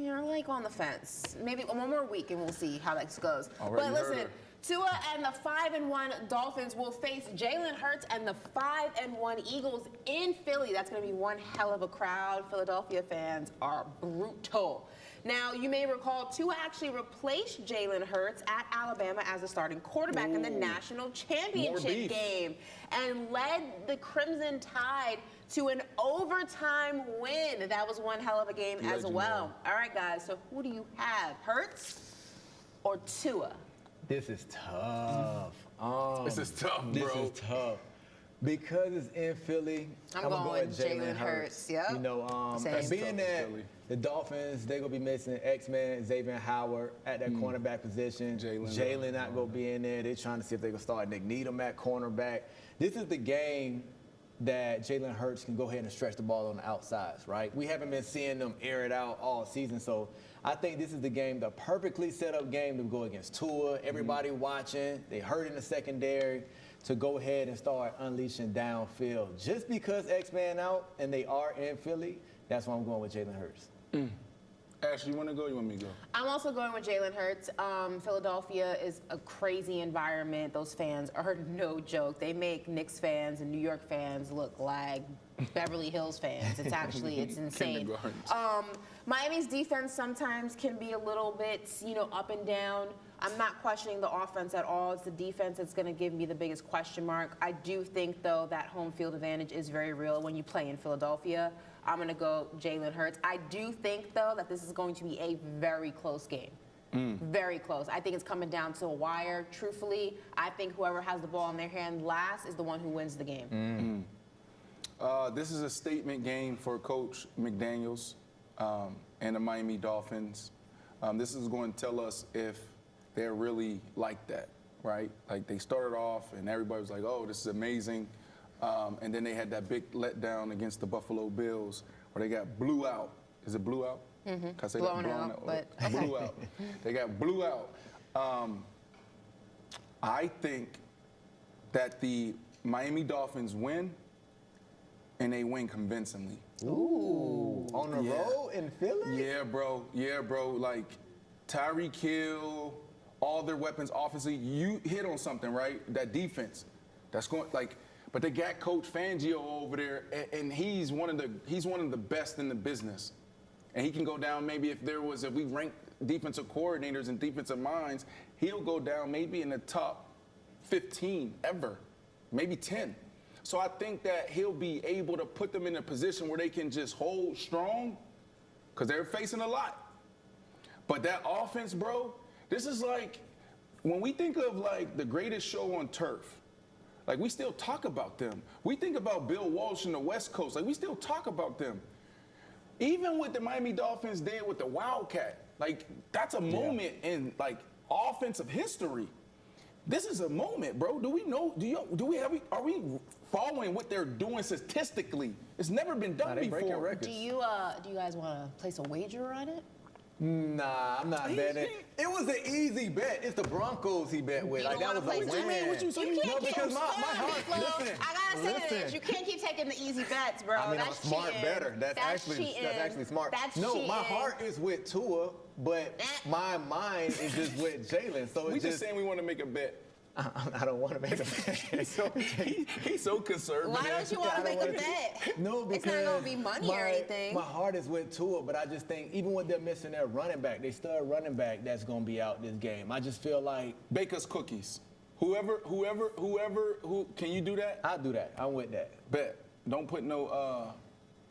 Speaker 1: you're like on the fence. Maybe one more week and we'll see how that goes.
Speaker 3: All right,
Speaker 1: but listen. Tua and the 5-1 Dolphins will face Jalen Hurts and the 5-1 Eagles in Philly. That's going to be one hell of a crowd. Philadelphia fans are brutal. Now, you may recall Tua actually replaced Jalen Hurts at Alabama as the starting quarterback in the national championship game and led the Crimson Tide to an overtime win. That was one hell of a game as well. All right, guys, so who do you have, Hurts or Tua?
Speaker 2: This is tough.
Speaker 3: This is tough, bro.
Speaker 2: This is tough. Because it's in Philly, I'm going to go with Jalen Hurts.
Speaker 1: Yep.
Speaker 2: You know, being that the Dolphins, they're going to be missing X-Man, Xavier Howard at that cornerback position. Jalen not going to be in there. They're trying to see if they can start Nick Needham at cornerback. This is the game that Jalen Hurts can go ahead and stretch the ball on the outsides, right? We haven't been seeing them air it out all season, so I think this is the game, the perfectly set up game to go against Tua. Everybody watching, they hurt in the secondary to go ahead and start unleashing downfield. Just because X-Man out and they are in Philly, that's why I'm going with Jalen Hurts.
Speaker 3: Ashley, you want to go or you want me to go?
Speaker 1: I'm also going with Jalen Hurts. Philadelphia is a crazy environment. Those fans are no joke. They make Knicks fans and New York fans look like Beverly Hills fans. It's actually, it's insane. Miami's defense sometimes can be a little bit, you know, up and down. I'm not questioning the offense at all. It's the defense that's going to give me the biggest question mark. I do think, though, that home field advantage is very real when you play in Philadelphia. I'm going to go Jalen Hurts. I do think, though, that this is going to be a very close game. Very close. I think it's coming down to a wire. Truthfully, I think whoever has the ball in their hand last is the one who wins the game.
Speaker 3: This is a statement game for Coach McDaniels and the Miami Dolphins. This is going to tell us if they're really like that, right? Like they started off and everybody was like, oh, this is amazing. And then they had that big letdown against the Buffalo Bills where they got blew out. Is it blew out?
Speaker 1: Mm-hmm. Blown out, but
Speaker 3: blew out. They got blew out. I think that the Miami Dolphins win, and they win convincingly.
Speaker 2: Ooh. On the road in Philly?
Speaker 3: Yeah, bro. Yeah, bro. Like Tyreek Hill, all their weapons offensively. You hit on something, right? That defense. That's going like. But they got Coach Fangio over there, and he's one of the best in the business. And he can go down maybe if we rank defensive coordinators and defensive minds, he'll go down maybe in the top 15 ever, maybe 10. So I think that he'll be able to put them in a position where they can just hold strong because they're facing a lot. But that offense, bro, this is like when we think of like the greatest show on turf, like we still talk about them. We think about Bill Walsh in the West Coast, like we still talk about them. Even what the Miami Dolphins did with the Wildcat, like that's a moment in like offensive history. This is a moment, bro. Do we know? Are we following what they're doing statistically? It's never been done before.
Speaker 1: Do you guys want to place a wager on it?
Speaker 2: Nah, I'm not betting. It was an easy bet. It's the Broncos he bet with.
Speaker 1: You
Speaker 2: like that was a win.
Speaker 1: You can't
Speaker 2: because my heart. Listen,
Speaker 1: I gotta say this. You can't keep taking the easy bets, bro.
Speaker 2: I mean,
Speaker 1: that's
Speaker 2: I'm a smart
Speaker 1: cheating.
Speaker 2: better. That's actually smart.
Speaker 1: That's
Speaker 2: no,
Speaker 1: cheating.
Speaker 2: my heart is with Tua, but my mind is just with Jalen. So
Speaker 3: we
Speaker 2: it's
Speaker 3: just saying we want to make a bet.
Speaker 2: I don't want to make a bet.
Speaker 3: He's so conservative.
Speaker 1: Why don't you want to make a bet?
Speaker 2: No, because
Speaker 1: it's not going to be money or anything.
Speaker 2: My heart is with Tua, but I just think even when they're missing their running back, they still a running back that's going to be out this game. I just feel like
Speaker 3: Baker's cookies. Who can you do that?
Speaker 2: I'll do that. I'm with that.
Speaker 3: Bet. Don't put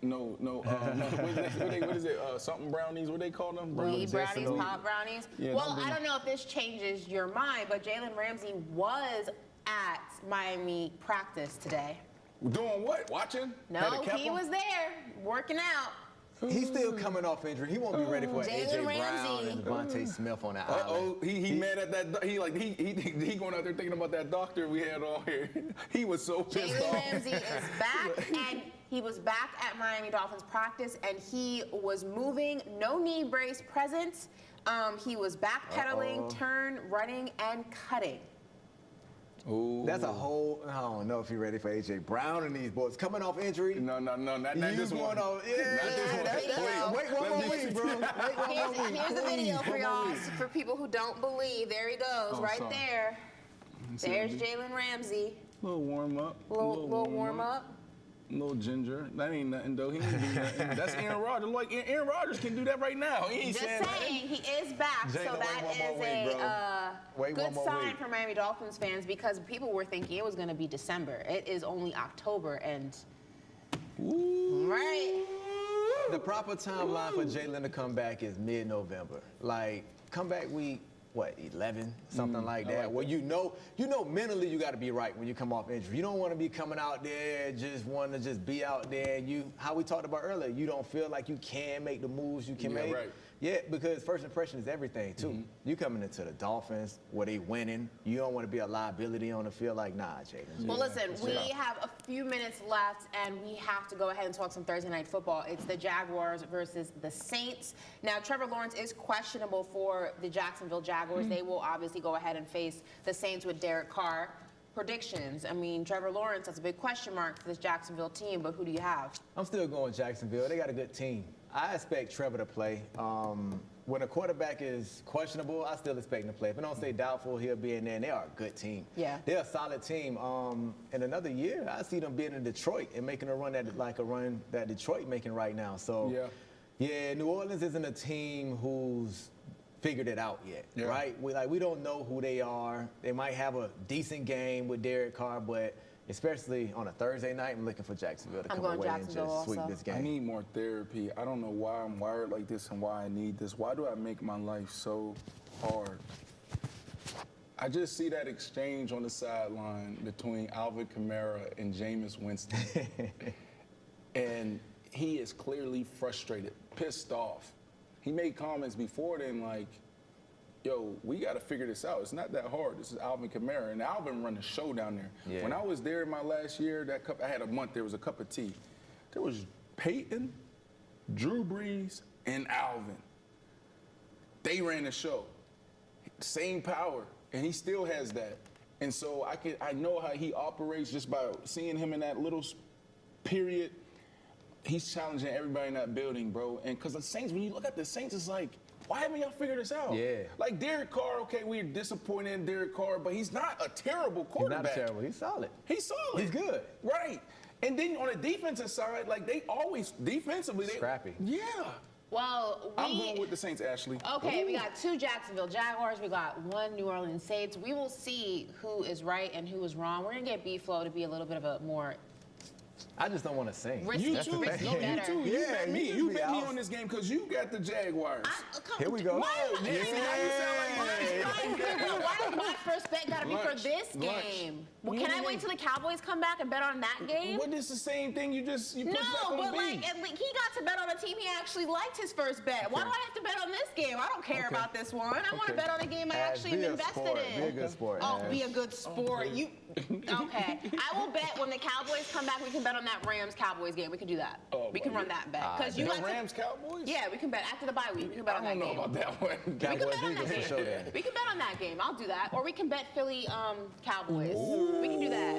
Speaker 3: what is it? Something brownies. What they call them?
Speaker 1: Weed brownies, pop brownies.
Speaker 3: Yeah,
Speaker 1: well, I don't know if this changes your mind, but Jalen Ramsey was at Miami practice today.
Speaker 3: Doing what? Watching?
Speaker 1: No, he was there working out.
Speaker 2: He's still coming off injury. He won't be ready for
Speaker 1: Jalen
Speaker 2: AJ
Speaker 1: Ramsey.
Speaker 2: Brown and Davante Smith on the island.
Speaker 3: Oh, he mad at that. He going out there thinking about that doctor we had on here. He was so pissed off.
Speaker 1: Jalen Ramsey is back, and he was back at Miami Dolphins practice, and he was moving. No knee brace present. He was backpedaling, turn, running, and cutting.
Speaker 2: Ooh. That's a whole. I don't know if you're ready for AJ Brown and these boys coming off injury.
Speaker 3: No, not this one.
Speaker 2: Off, wait one more week, bro.
Speaker 1: Here's the video for y'all, for people who don't believe. There he goes, there. There's Jalen Ramsey.
Speaker 3: Little warm up.
Speaker 1: Little warm up.
Speaker 3: Little ginger. That ain't nothing though. He ain't do nothing. That's Aaron Rodgers. Like Aaron Rodgers can do that right now. He ain't
Speaker 1: just saying, he is back.
Speaker 2: Jalen,
Speaker 1: so that is a good sign for Miami Dolphins fans because people were thinking it was going to be December. It is only October and right.
Speaker 2: The proper timeline for Jalen to come back is mid-November. Like comeback week. What, 11, something like that, where you know mentally you got to be right when you come off injury. You don't want to be coming out there just wanting to just be out there. How we talked about earlier, you don't feel like you can make the moves you can make. Right. Yeah, because first impression is everything, too. Mm-hmm. You coming into the Dolphins where they winning. You don't want to be a liability on the field like, nah, Jalen.
Speaker 1: Well, listen, we have a few minutes left, and we have to go ahead and talk some Thursday Night Football. It's the Jaguars versus the Saints. Now, Trevor Lawrence is questionable for the Jacksonville Jaguars. They will obviously go ahead and face the Saints with Derek Carr. Predictions. I mean, Trevor Lawrence, that's a big question mark for this Jacksonville team, but who do you have?
Speaker 2: I'm still going Jacksonville. They got a good team. I expect Trevor to play. When a quarterback is questionable, I still expect him to play. If I don't say doubtful, he'll be in there, and they are a good team.
Speaker 1: Yeah.
Speaker 2: They're a solid team. In another year, I see them being in Detroit and making a run that Detroit making right now. So, yeah, New Orleans isn't a team who's figured it out yet, right? We don't know who they are. They might have a decent game with Derek Carr, but especially on a Thursday night, I'm looking for Jacksonville to come away and just sweep this game.
Speaker 3: I need more therapy. I don't know why I'm wired like this and why I need this. Why do I make my life so hard? I just see that exchange on the sideline between Alvin Kamara and Jameis Winston. And he is clearly frustrated, pissed off. he made comments before then like, yo, we got to figure this out. It's not that hard. This is Alvin Kamara, and Alvin run the show down there.
Speaker 2: Yeah.
Speaker 3: When I was there my last year, I had a month, there was a cup of tea. There was Peyton, Drew Brees, and Alvin. They ran the show. Same power, and he still has that. And so I know how he operates just by seeing him in that little period. He's challenging everybody in that building, bro. And because the Saints, when you look at the Saints, it's like, why haven't y'all figured this out?
Speaker 2: Yeah.
Speaker 3: Like Derek Carr, okay, we're disappointed in Derek Carr, but he's not a terrible quarterback.
Speaker 2: He's not terrible. He's solid.
Speaker 3: He's solid.
Speaker 2: He's good.
Speaker 3: Right. And then on the defensive side, like they always, defensively,
Speaker 2: Scrappy.
Speaker 3: Yeah.
Speaker 1: Well,
Speaker 3: I'm going with the Saints, Ashley.
Speaker 1: Okay, we got 2 Jacksonville Jaguars. We got 1 New Orleans Saints. We will see who is right and who is wrong. We're going to get B-Flow to be a little bit of a more...
Speaker 2: I just don't want to sing.
Speaker 3: You too. You too. You bet me. You bet me on this game because you got the Jaguars.
Speaker 2: Here we go.
Speaker 1: Why does my first bet got to be for this game? Well, can I wait till the Cowboys come back and bet on that game?
Speaker 3: What is the same thing you pushed back on
Speaker 1: but
Speaker 3: me?
Speaker 1: like he got to bet on a team he actually liked his first bet. Why do I have to bet on this game? I don't care about this one. I want to bet on a game I actually am invested in.
Speaker 2: Be a good sport.
Speaker 1: Oh, be a good sport. You okay? I will bet when the Cowboys come back, we can bet on that Rams-Cowboys game. We can do that. We can run that bet because you got
Speaker 3: Rams-Cowboys.
Speaker 1: Yeah, we can bet after the bye week. We can bet on that game.
Speaker 3: I don't know about that one.
Speaker 1: We can bet on that game. We can bet on that game. I'll do that. Or we can bet Philly Cowboys. We can do that.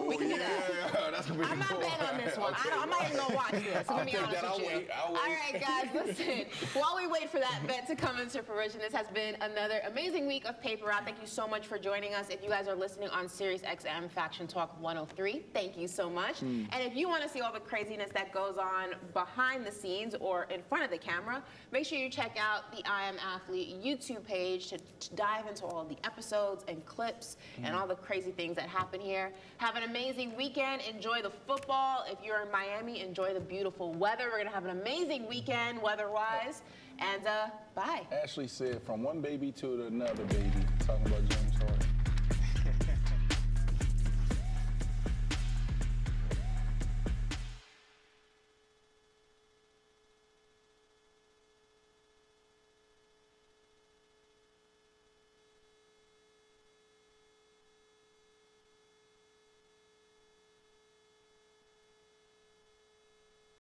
Speaker 1: We can do that.
Speaker 3: Yeah, that's gonna be
Speaker 1: I'm not betting on this one. I'm not even gonna watch this. I'm gonna be honest with you.
Speaker 3: I'll wait.
Speaker 1: All right, guys, listen. While we wait for that bet to come into fruition, this has been another amazing week of Paper Route. Thank you so much for joining us. If you guys are listening on Sirius XM Faction Talk 103, thank you so much. And if you want to see all the craziness that goes on behind the scenes or in front of the camera, make sure you check out the I Am Athlete YouTube page to dive into all of the episodes and clips and all the crazy things that happen here. Have an amazing weekend. Enjoy the football. If you're in Miami, enjoy the beautiful weather. We're going to have an amazing weekend weather-wise. And bye.
Speaker 3: Ashley said from one baby to another baby, talking about James.